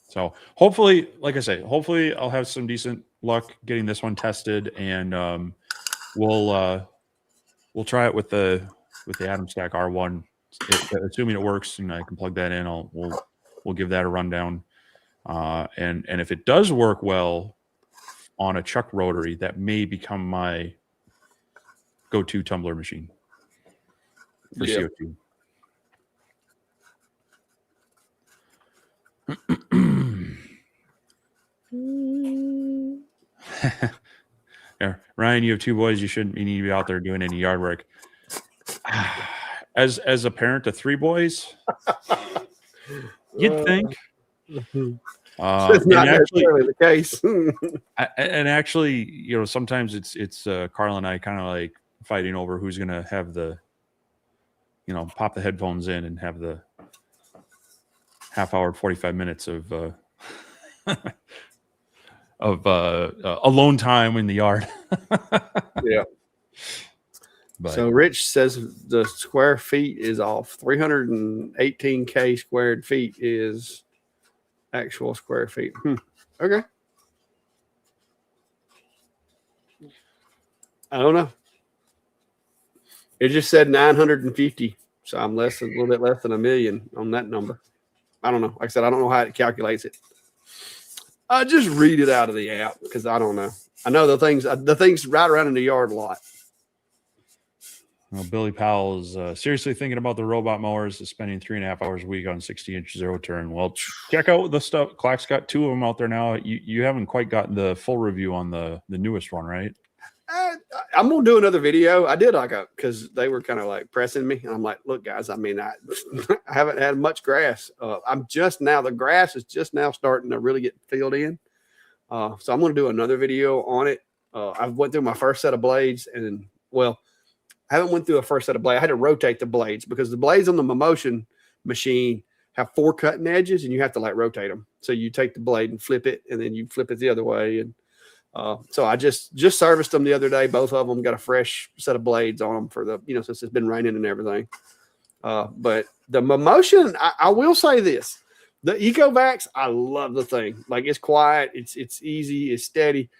So hopefully, like I say, hopefully I'll have some decent luck getting this one tested, and we'll try it with the Atom Stack R1. Assuming it works, and I can plug that in, we'll give that a rundown. And if it does work well on a chuck rotary, that may become my go-to tumbler machine for CO2. Yeah, Ryan, you have 2 boys. You shouldn't need to be out there doing any yard work. As a parent of 3 boys, you'd think. It's not necessarily the case. And actually, sometimes it's Carl and I kind of like fighting over who's going to have the, pop the headphones in and have the half hour, 45 minutes of alone time in the yard. Yeah. But, so Rich says the square feet is off. 318K squared feet is actual square feet. Okay. I don't know. It just said 950. So I'm a little bit less than 1 million on that number. I don't know. Like I said, I don't know how it calculates it. I just read it out of the app because I don't know. I know the things right around in the yard a lot. Well, Billy Powell is seriously thinking about the robot mowers, spending 3.5 hours a week on 60-inch zero turn. Well, check out the stuff. Clack's got 2 of them out there now. You haven't quite gotten the full review on the newest one, right? I'm gonna do another video. I did because they were kind of like pressing me, and I'm like, look, guys. I mean, I haven't had much grass. The grass is just now starting to really get filled in. So I'm gonna do another video on it. I went through my first set of blades, and I haven't went through a first set of blades. I had to rotate the blades because the blades on the Momotion machine have 4 cutting edges, and you have to like rotate them. So you take the blade and flip it, and then you flip it the other way. And so I just serviced them the other day. Both of them got a fresh set of blades on them for the, since it's been raining and everything. But the Momotion, I will say this. The EcoVax, I love the thing. Like, it's quiet. It's easy. It's steady.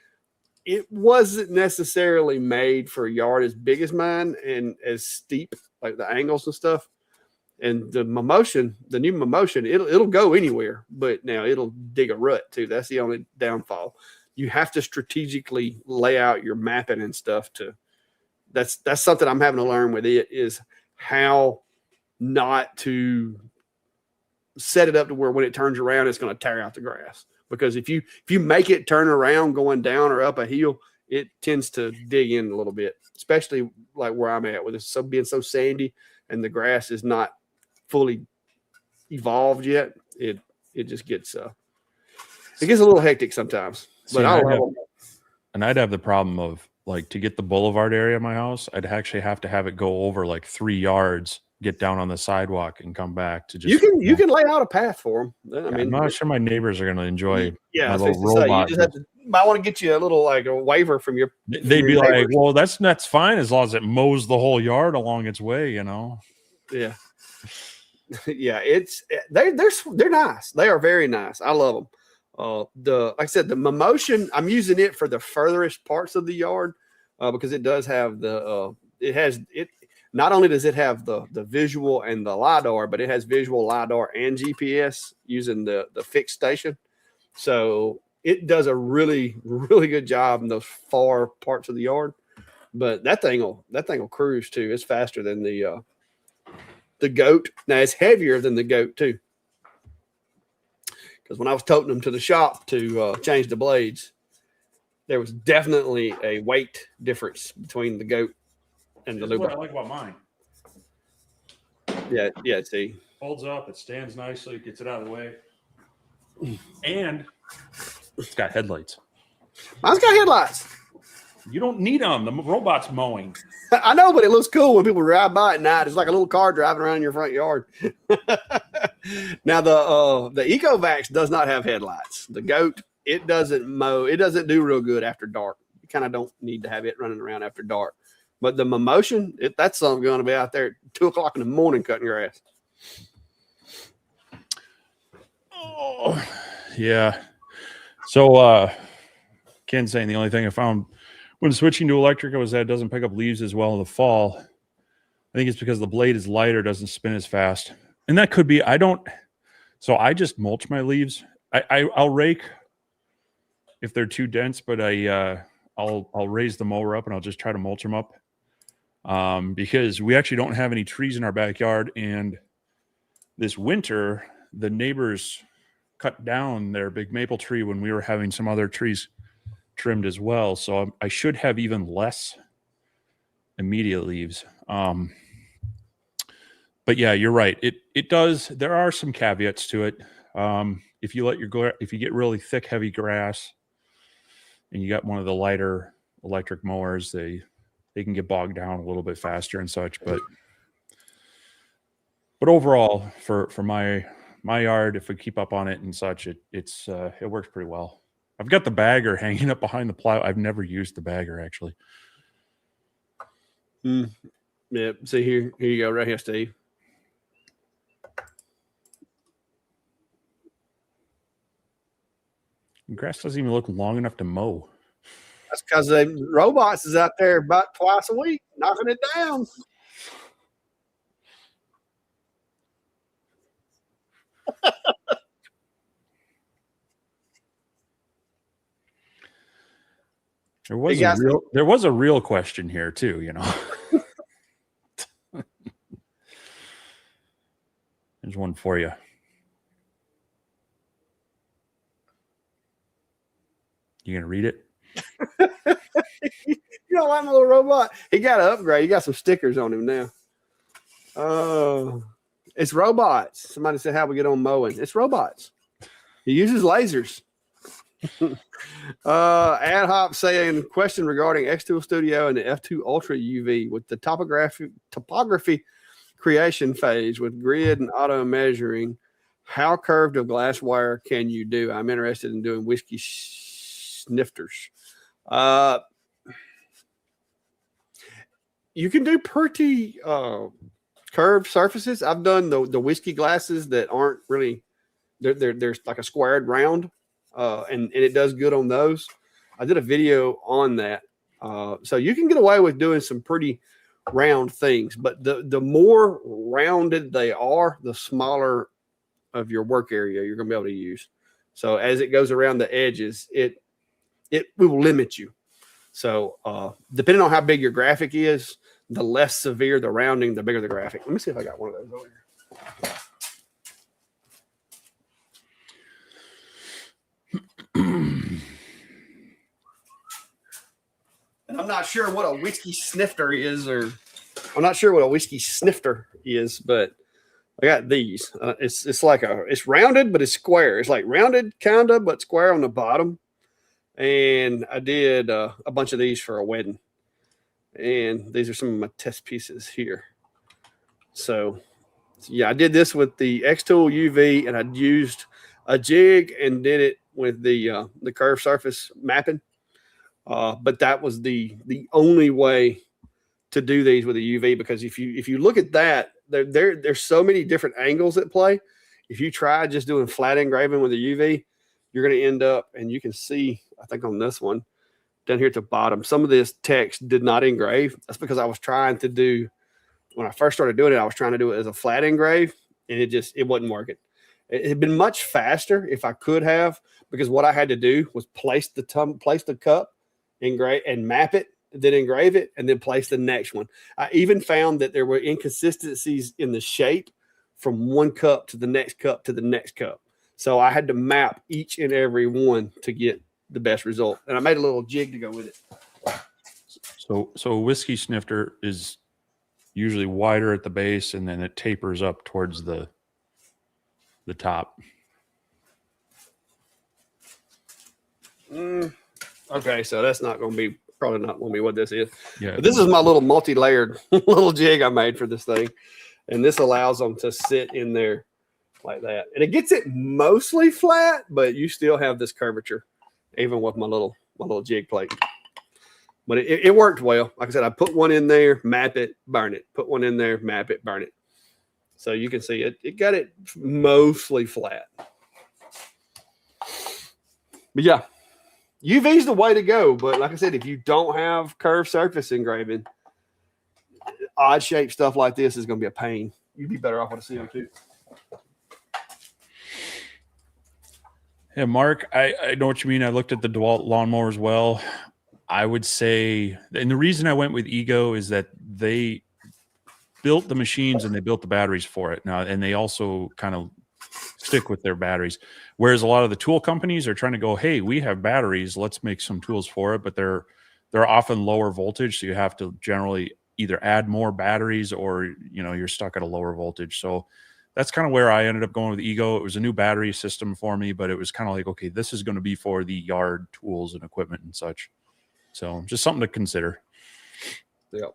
It wasn't necessarily made for a yard as big as mine and as steep, like the angles and stuff. And the Momotion, the new Momotion, it'll go anywhere, but now it'll dig a rut too. That's the only downfall. You have to strategically lay out your mapping and stuff that's something I'm having to learn with it, is how not to set it up to where when it turns around, it's going to tear out the grass. Because if you make it turn around going down or up a hill, it tends to dig in a little bit, especially like where I'm at with it being so sandy and the grass is not fully evolved yet, it just gets it gets a little hectic sometimes. But I'd have the problem of like to get the boulevard area of my house, I'd actually have to have it go over like 3 yards, get down on the sidewalk, and come back to just. You can lay out a path for them. I mean, I'm not sure my neighbors are going to enjoy. Yeah, my little robot. You just might want to get you a little like a waiver from your. They'd be like, "Well, that's fine as long as it mows the whole yard along its way," you know. Yeah, yeah. They're nice. They are very nice. I love them. Like I said, the Momotion, I'm using it for the furthest parts of the yard because it does have it not only does it have the visual and the LiDAR, but it has visual LiDAR and GPS using the fixed station. So it does a really, really good job in those far parts of the yard. But that thing will cruise too. It's faster than the goat. Now it's heavier than the goat too. Because when I was toting them to the shop to change the blades, there was definitely a weight difference between the goat and the Luba. What I like about mine. Yeah. See, holds up. It stands nicely. Gets it out of the way, and it's got headlights. Mine's got headlights. You don't need them. The robot's mowing. I know, but it looks cool when people ride by at night. It's like a little car driving around in your front yard. Now the EcoVax does not have headlights. The goat, it doesn't mow. It doesn't do real good after dark. You kind of don't need to have it running around after dark. But the Momotion, that's something going to be out there at 2:00 in the morning cutting grass. Oh, yeah. So Ken's saying the only thing I found when switching to electric was that it doesn't pick up leaves as well in the fall. I think it's because the blade is lighter, doesn't spin as fast. And that could be, so I just mulch my leaves. I'll rake if they're too dense, but I'll raise the mower up and I'll just try to mulch them up. Because we actually don't have any trees in our backyard. And this winter, the neighbors cut down their big maple tree when we were having some other trees trimmed as well. So I should have even less immediate leaves. But yeah, you're right. It does. There are some caveats to it. If you get really thick, heavy grass and you got one of the lighter electric mowers, they can get bogged down a little bit faster and such. But overall, for my yard, if we keep up on it and such, it works pretty well. I've got the bagger hanging up behind the plow. I've never used the bagger actually. Yeah. See here you go, right here, Steve. Grass doesn't even look long enough to mow. That's because the robots is out there about twice a week knocking it down. There was a real question here too, you know. There's one for you. You gonna read it? You don't like my little robot? He got an upgrade. He got some stickers on him now. It's robots. Somebody said, how we get on mowing? It's robots. He uses lasers. Ad hoc saying question regarding X2 Studio and the F2 Ultra UV with the topography creation phase with grid and auto measuring. How curved of glass wire can you do? I'm interested in doing whiskey snifters. You can do pretty curved surfaces. I've done the whiskey glasses that aren't really there's like a squared round, and it does good on those. I did a video on that, so you can get away with doing some pretty round things. But the more rounded they are, the smaller of your work area you're going to be able to use. So as it goes around the edges, it will limit you. So depending on how big your graphic is, the less severe the rounding, the bigger the graphic. Let me see if I got one of those over here. And I'm not sure what a whiskey snifter is, or I'm not sure what a whiskey snifter is, but I got these. It's like it's rounded, but it's square. It's like rounded, kinda, but square on the bottom. And I did a bunch of these for a wedding. And these are some of my test pieces here. So yeah, I did this with the X Tool UV, and I used a jig and did it with the curved surface mapping. But that was the only way to do these with a UV, because if you look at that, there's so many different angles at play. If you try just doing flat engraving with a UV, you're going to end up, and you can see, I think on this one down here at the bottom, some of this text did not engrave. That's because I was trying to do, when I first started doing it, I was trying to do it as a flat engrave, and it wasn't working. It had been much faster if I could have, because what I had to do was place the cup, engrave and map it, then engrave it, and then place the next one. I even found that there were inconsistencies in the shape from one cup to the next cup to the next cup. So I had to map each and every one to get the best result. And I made a little jig to go with it. So a whiskey snifter is usually wider at the base, and then it tapers up towards the top. Okay, so that's probably not going to be what this is. Yeah, but this is my little multi-layered little jig I made for this thing, and this allows them to sit in there like that, and it gets it mostly flat, but you still have this curvature even with my little jig plate. But it worked well. Like I said, I put one in there, map it, burn it. Put one in there, map it, burn it. So you can see it got it mostly flat. But yeah, UV's the way to go. But like I said, if you don't have curved surface engraving, odd shaped stuff like this is going to be a pain. You'd be better off with a CO2. Yeah, Mark, I know what you mean. I looked at the DeWalt lawnmower as well. I would say, and the reason I went with Ego is that they built the machines and they built the batteries for it now, and they also kind of stick with their batteries. Whereas a lot of the tool companies are trying to go, hey, we have batteries, let's make some tools for it, but they're often lower voltage, so you have to generally either add more batteries or you're stuck at a lower voltage. So that's kind of where I ended up going with Ego. It was a new battery system for me, but it was kind of like, okay, this is going to be for the yard tools and equipment and such. So just something to consider. Yep.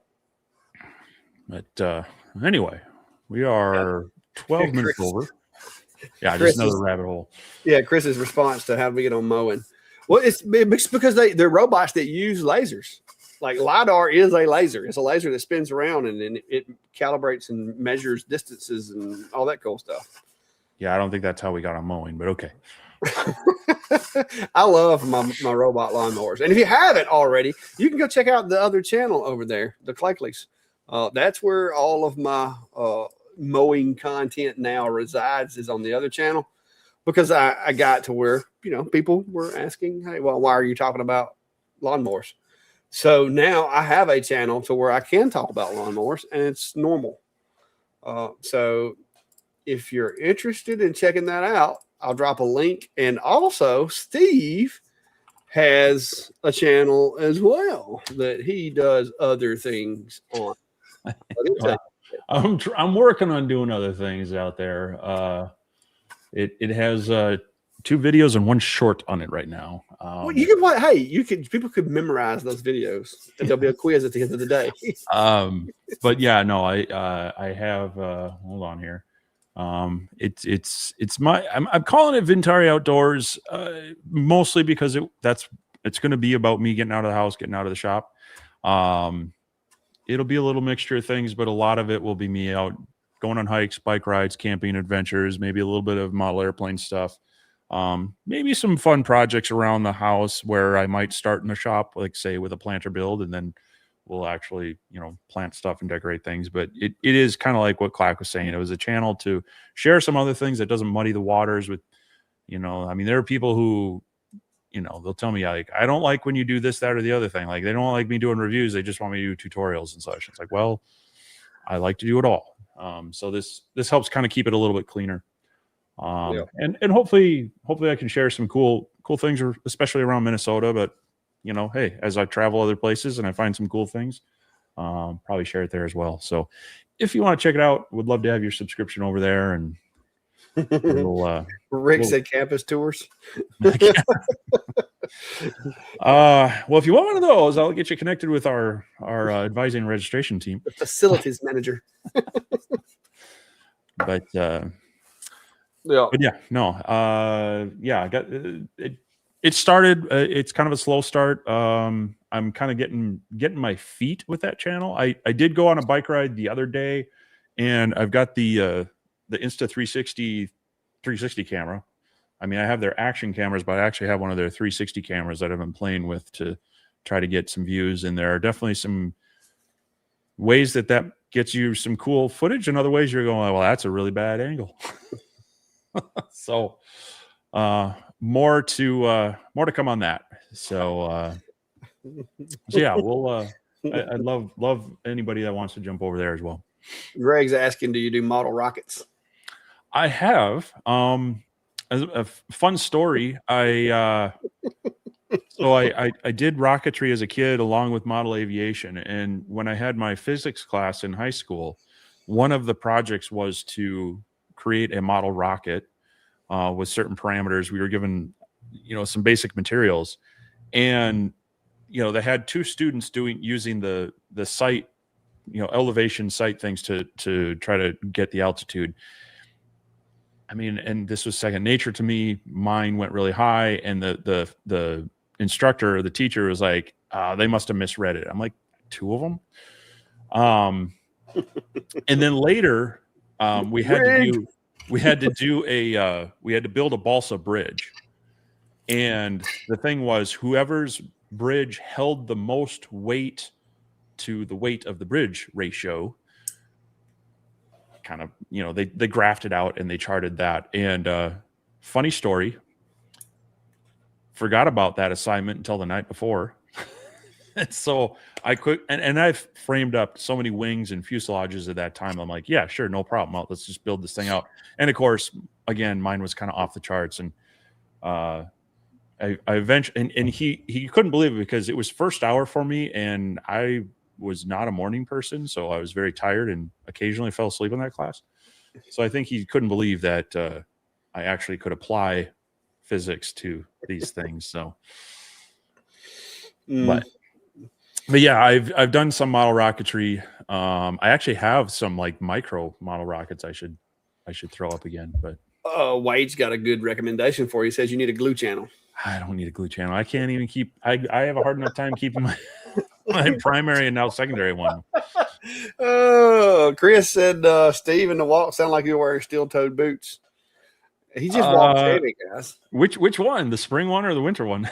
But anyway, we are 12 minutes over. Yeah, just another rabbit hole. Yeah, Chris's response to how we get on mowing. Well, it's because they're robots that use lasers. Like LiDAR is a laser. It's a laser that spins around and then it calibrates and measures distances and all that cool stuff. Yeah, I don't think that's how we got on mowing, but okay. I love my robot lawnmowers. And if you haven't already, you can go check out the other channel over there, the Claycleys. That's where all of my mowing content now resides, is on the other channel, because I got to where, people were asking, hey, well, why are you talking about lawnmowers? So now I have a channel to where I can talk about lawnmowers, and it's normal. So if you're interested in checking that out, I'll drop a link. And also Steve has a channel as well that he does other things on. I'm working on doing other things out there. It has 2 videos and 1 short on it right now. Well, you can play. Hey, people could memorize those videos, and there'll be a quiz at the end of the day. But yeah, no, I have. Hold on here. It's my. I'm calling it Vintari Outdoors, mostly because it's going to be about me getting out of the house, getting out of the shop. It'll be a little mixture of things, but a lot of it will be me out going on hikes, bike rides, camping adventures, maybe a little bit of model airplane stuff. Maybe some fun projects around the house where I might start in the shop, like say with a planter build, and then we'll actually, plant stuff and decorate things. But it is kind of like what Clack was saying. It was a channel to share some other things that doesn't muddy the waters with, there are people who, they'll tell me, like, I don't like when you do this, that, or the other thing. Like, they don't like me doing reviews. They just want me to do tutorials and such. It's like, well, I like to do it all. So this helps kind of keep it a little bit cleaner. And hopefully I can share some cool things, especially around Minnesota. But hey, as I travel other places and I find some cool things, Probably share it there as well. So if you want to check it out, would love to have your subscription over there. And Rick said campus tours. Well, if you want one of those, I'll get you connected with our advising and registration team, the facilities manager. But yeah, no, I got it. It started. It's kind of a slow start. I'm kind of getting my feet with that channel. I did go on a bike ride the other day, and I've got the Insta 360 camera. I mean, I have their action cameras, but I actually have one of their 360 cameras that I've been playing with to try to get some views. And there are definitely some ways that gets you some cool footage, and other ways you're going, well, that's a really bad angle. So more to come on that. So yeah, we'll I'd love anybody that wants to jump over there as well. Greg's asking, do you do model rockets? I have. A fun story. I did rocketry as a kid along with model aviation. And when I had my physics class in high school, one of the projects was to create a model rocket with certain parameters. We were given, some basic materials, and, they had two students using the sight, elevation sight things to try to get the altitude. I mean, and this was second nature to me. Mine went really high, and the instructor or the teacher was like, they must have misread it. I'm like, two of them. And then later, we had to build a balsa bridge. And the thing was, whoever's bridge held the most weight to the weight of the bridge ratio, kind of, they graphed it out and they charted that. And funny story, forgot about that assignment until the night before. And so I could, and I've framed up so many wings and fuselages at that time. I'm like, yeah, sure, no problem. Let's just build this thing out. And of course, again, mine was kind of off the charts. And I eventually, and he couldn't believe it because it was first hour for me, and I was not a morning person, so I was very tired and occasionally fell asleep in that class. So I think he couldn't believe that I actually could apply physics to these things. So, but yeah, I've done some model rocketry. I actually have some like micro model rockets I should throw up again. But Wade's got a good recommendation for you. He says you need a glue channel. I don't need a glue channel. I can't even keep. I have a hard enough time keeping my primary and now secondary one. Oh, Chris said Steve in the walk sound like you're wearing steel-toed boots. He just walked heavy, guys. Which one? The spring one or the winter one?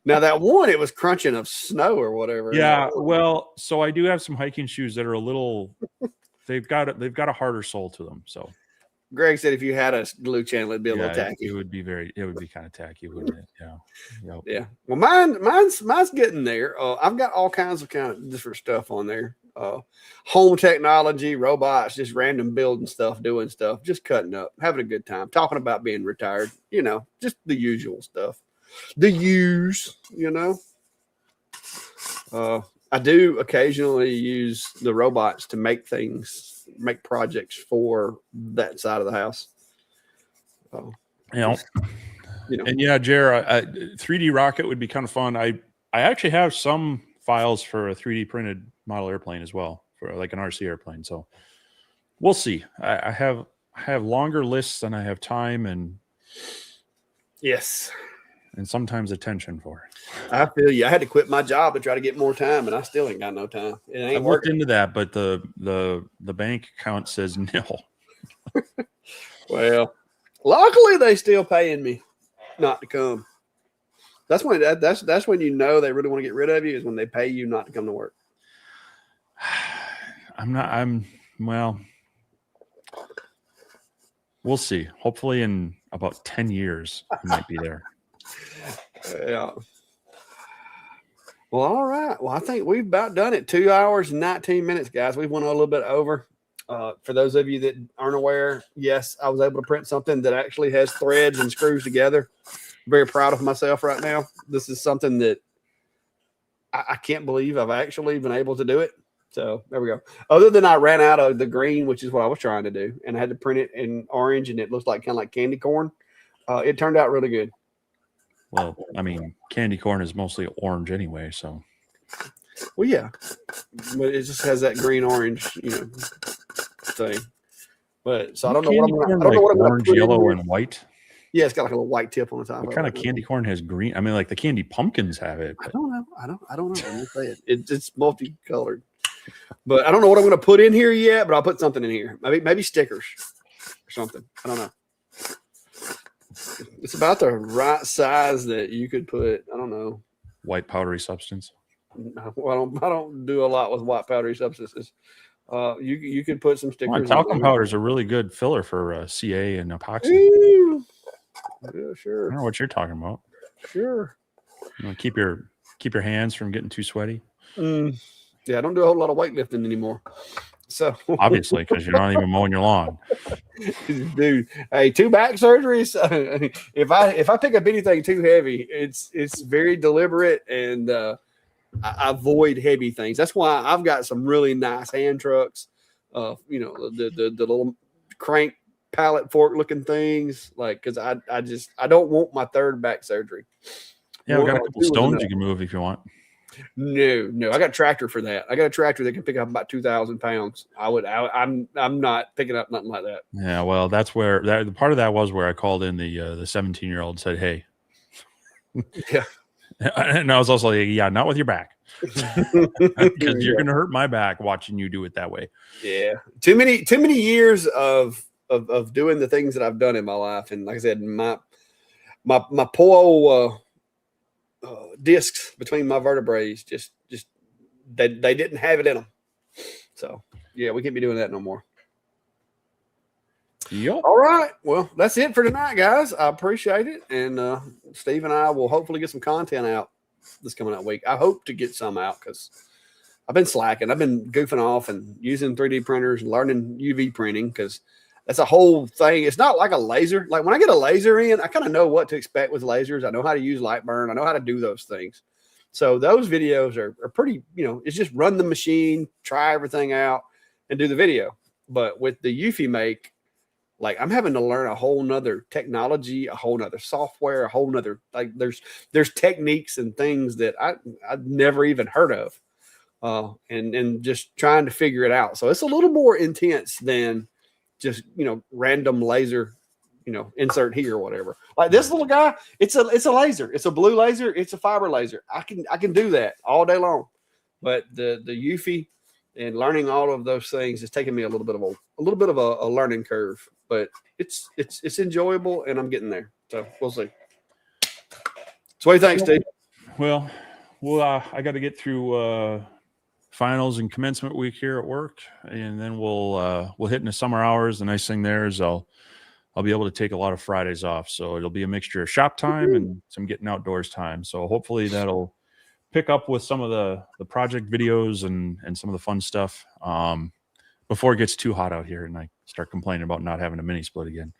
Now that one, it was crunching of snow or whatever. Yeah, well, so I do have some hiking shoes that are a little. They've got a harder sole to them. So Greg said if you had a glue channel, it'd be a little tacky. It would be kind of tacky, wouldn't it? Yeah. Yep. Yeah. Well, mine's getting there. I've got all kinds of different stuff on there. Home technology, robots, just random building stuff, doing stuff, just cutting up, having a good time, talking about being retired, just the usual stuff. The use, I do occasionally use the robots to make projects for that side of the house. And yeah, Jer, 3D rocket would be kind of fun. I actually have some files for a 3D printed model airplane as well, for like an RC airplane. So we'll see. I have longer lists than I have time, and yes, and sometimes attention for it. I feel you. I had to quit my job to try to get more time, and I still ain't got no time. It ain't I looked into that, but the bank account says nil. Well, luckily they still paying me not to come. That's when that's when they really want to get rid of you, is when they pay you not to come to work. Well, we'll see. Hopefully in about 10 years, I might be there. Yeah. Well, all right. Well, I think we've about done it. 2 hours and 19 minutes, guys. We've went a little bit over. For those of you that aren't aware, yes, I was able to print something that actually has threads and screws together. Very proud of myself right now. This is something that I can't believe I've actually been able to do it. So there we go. Other than I ran out of the green, which is what I was trying to do, and I had to print it in orange, and it looks like kind of like candy corn. It turned out really good. Well, I mean, candy corn is mostly orange anyway, so. Well, yeah, but it just has that green orange, thing. But so I don't know what I'm gonna. I don't know what I'm gonna orange, put in yellow, here. and white. Yeah, it's got like a little white tip on the top. What kind of candy corn has green? I mean, like the candy pumpkins have it. I don't know. I don't know. I'm just saying. It's multicolored. But I don't know what I'm going to put in here yet. But I'll put something in here. Maybe stickers or something. I don't know. It's about the right size that you could put. I don't know. White powdery substance. Well, I don't do a lot with white powdery substances. You could put some stickers. Talcum powder is a really good filler for CA and epoxy. Ooh. Yeah, sure. I don't know what you're talking about. Sure. Keep your hands from getting too sweaty. Yeah, I don't do a whole lot of weightlifting anymore. So obviously, because you're not even mowing your lawn. Dude, hey, 2 back surgeries. If I pick up anything too heavy, it's very deliberate, and I avoid heavy things. That's why I've got some really nice hand trucks. The little crank pallet fork looking things, like, because I don't want my 3rd back surgery. Yeah, we got a couple stones you can move if you want. No, I got a tractor for that. I got a tractor that can pick up about 2,000 pounds. I'm not picking up nothing like that. Yeah, well, that's where the part of that was where I called in the 17-year-old and said, "Hey." Yeah. And I was also like, yeah, not with your back, because you're going to hurt my back watching you do it that way. Yeah. Too many years of doing the things that I've done in my life. And like I said, my poor old discs between my vertebrae just they didn't have it in them. So yeah, we can't be doing that no more. Yep. All right. Well, that's it for tonight, guys. I appreciate it. And Steve and I will hopefully get some content out this coming out week. I hope to get some out because I've been slacking. I've been goofing off and using 3D printers and learning UV printing because that's a whole thing. It's not like a laser. Like when I get a laser in, I kind of know what to expect with lasers. I know how to use light burn. I know how to do those things. So those videos are pretty, it's just run the machine, try everything out, and do the video. But with the UV make, like I'm having to learn a whole nother technology, a whole nother software, a whole nother, like there's techniques and things that I've never even heard of. And just trying to figure it out. So it's a little more intense than just, random laser, insert here or whatever. Like this little guy, it's a laser. It's a blue laser. It's a fiber laser. I can do that all day long. But the UFI and learning all of those things is taking me a little bit of a learning curve. But it's enjoyable, and I'm getting there. So we'll see. So what do you think, Steve? Well, I got to get through finals and commencement week here at work, and then we'll hit into summer hours. The nice thing there is I'll be able to take a lot of Fridays off, so it'll be a mixture of shop time and some getting outdoors time. So hopefully that'll pick up with some of the project videos and some of the fun stuff before it gets too hot out here and I start complaining about not having a mini split again.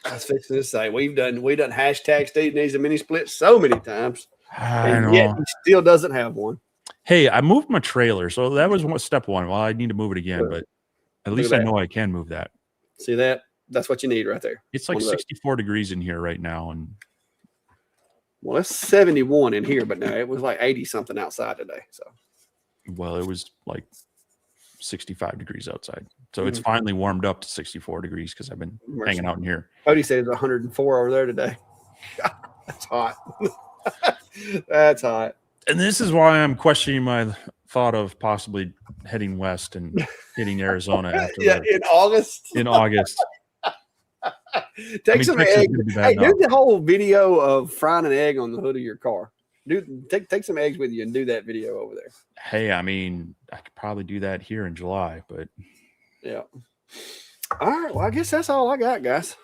I was fixing to say we've done hashtag Steve needs a mini split so many times, and yet he still doesn't have one. Hey, I moved my trailer, so that was step one. Well, I need to move it again, but at least I know I can move that. See that? That's what you need right there. It's like 64 degrees in here right now, and well, it's 71 in here, but no, it was like 80 something outside today. So, well, it was like 65 degrees outside, so it's finally warmed up to 64 degrees because I've been hanging out in here. Cody said it's 104 over there today. That's hot. That's hot. And this is why I'm questioning my thought of possibly heading west and hitting Arizona after in August. In August. Take some eggs. Hey, do the whole video of frying an egg on the hood of your car. Take some eggs with you and do that video over there. Hey, I mean, I could probably do that here in July, but yeah. All right. Well, I guess that's all I got, guys.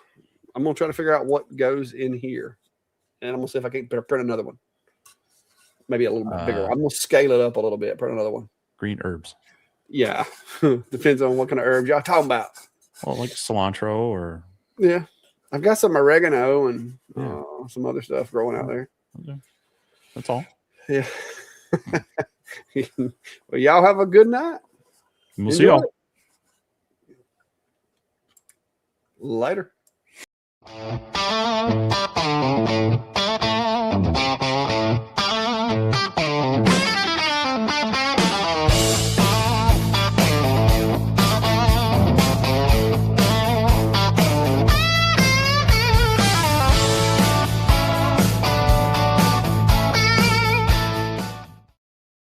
I'm gonna try to figure out what goes in here, and I'm gonna see if I can print another one. Maybe a little bit bigger. I'm gonna scale it up a little bit. Print another one. Green herbs. Yeah, depends on what kind of herbs y'all talking about. Well, like cilantro or. Yeah, I've got some oregano and some other stuff growing out there. Okay. That's all. Yeah. Well, y'all have a good night. We'll see y'all. Later.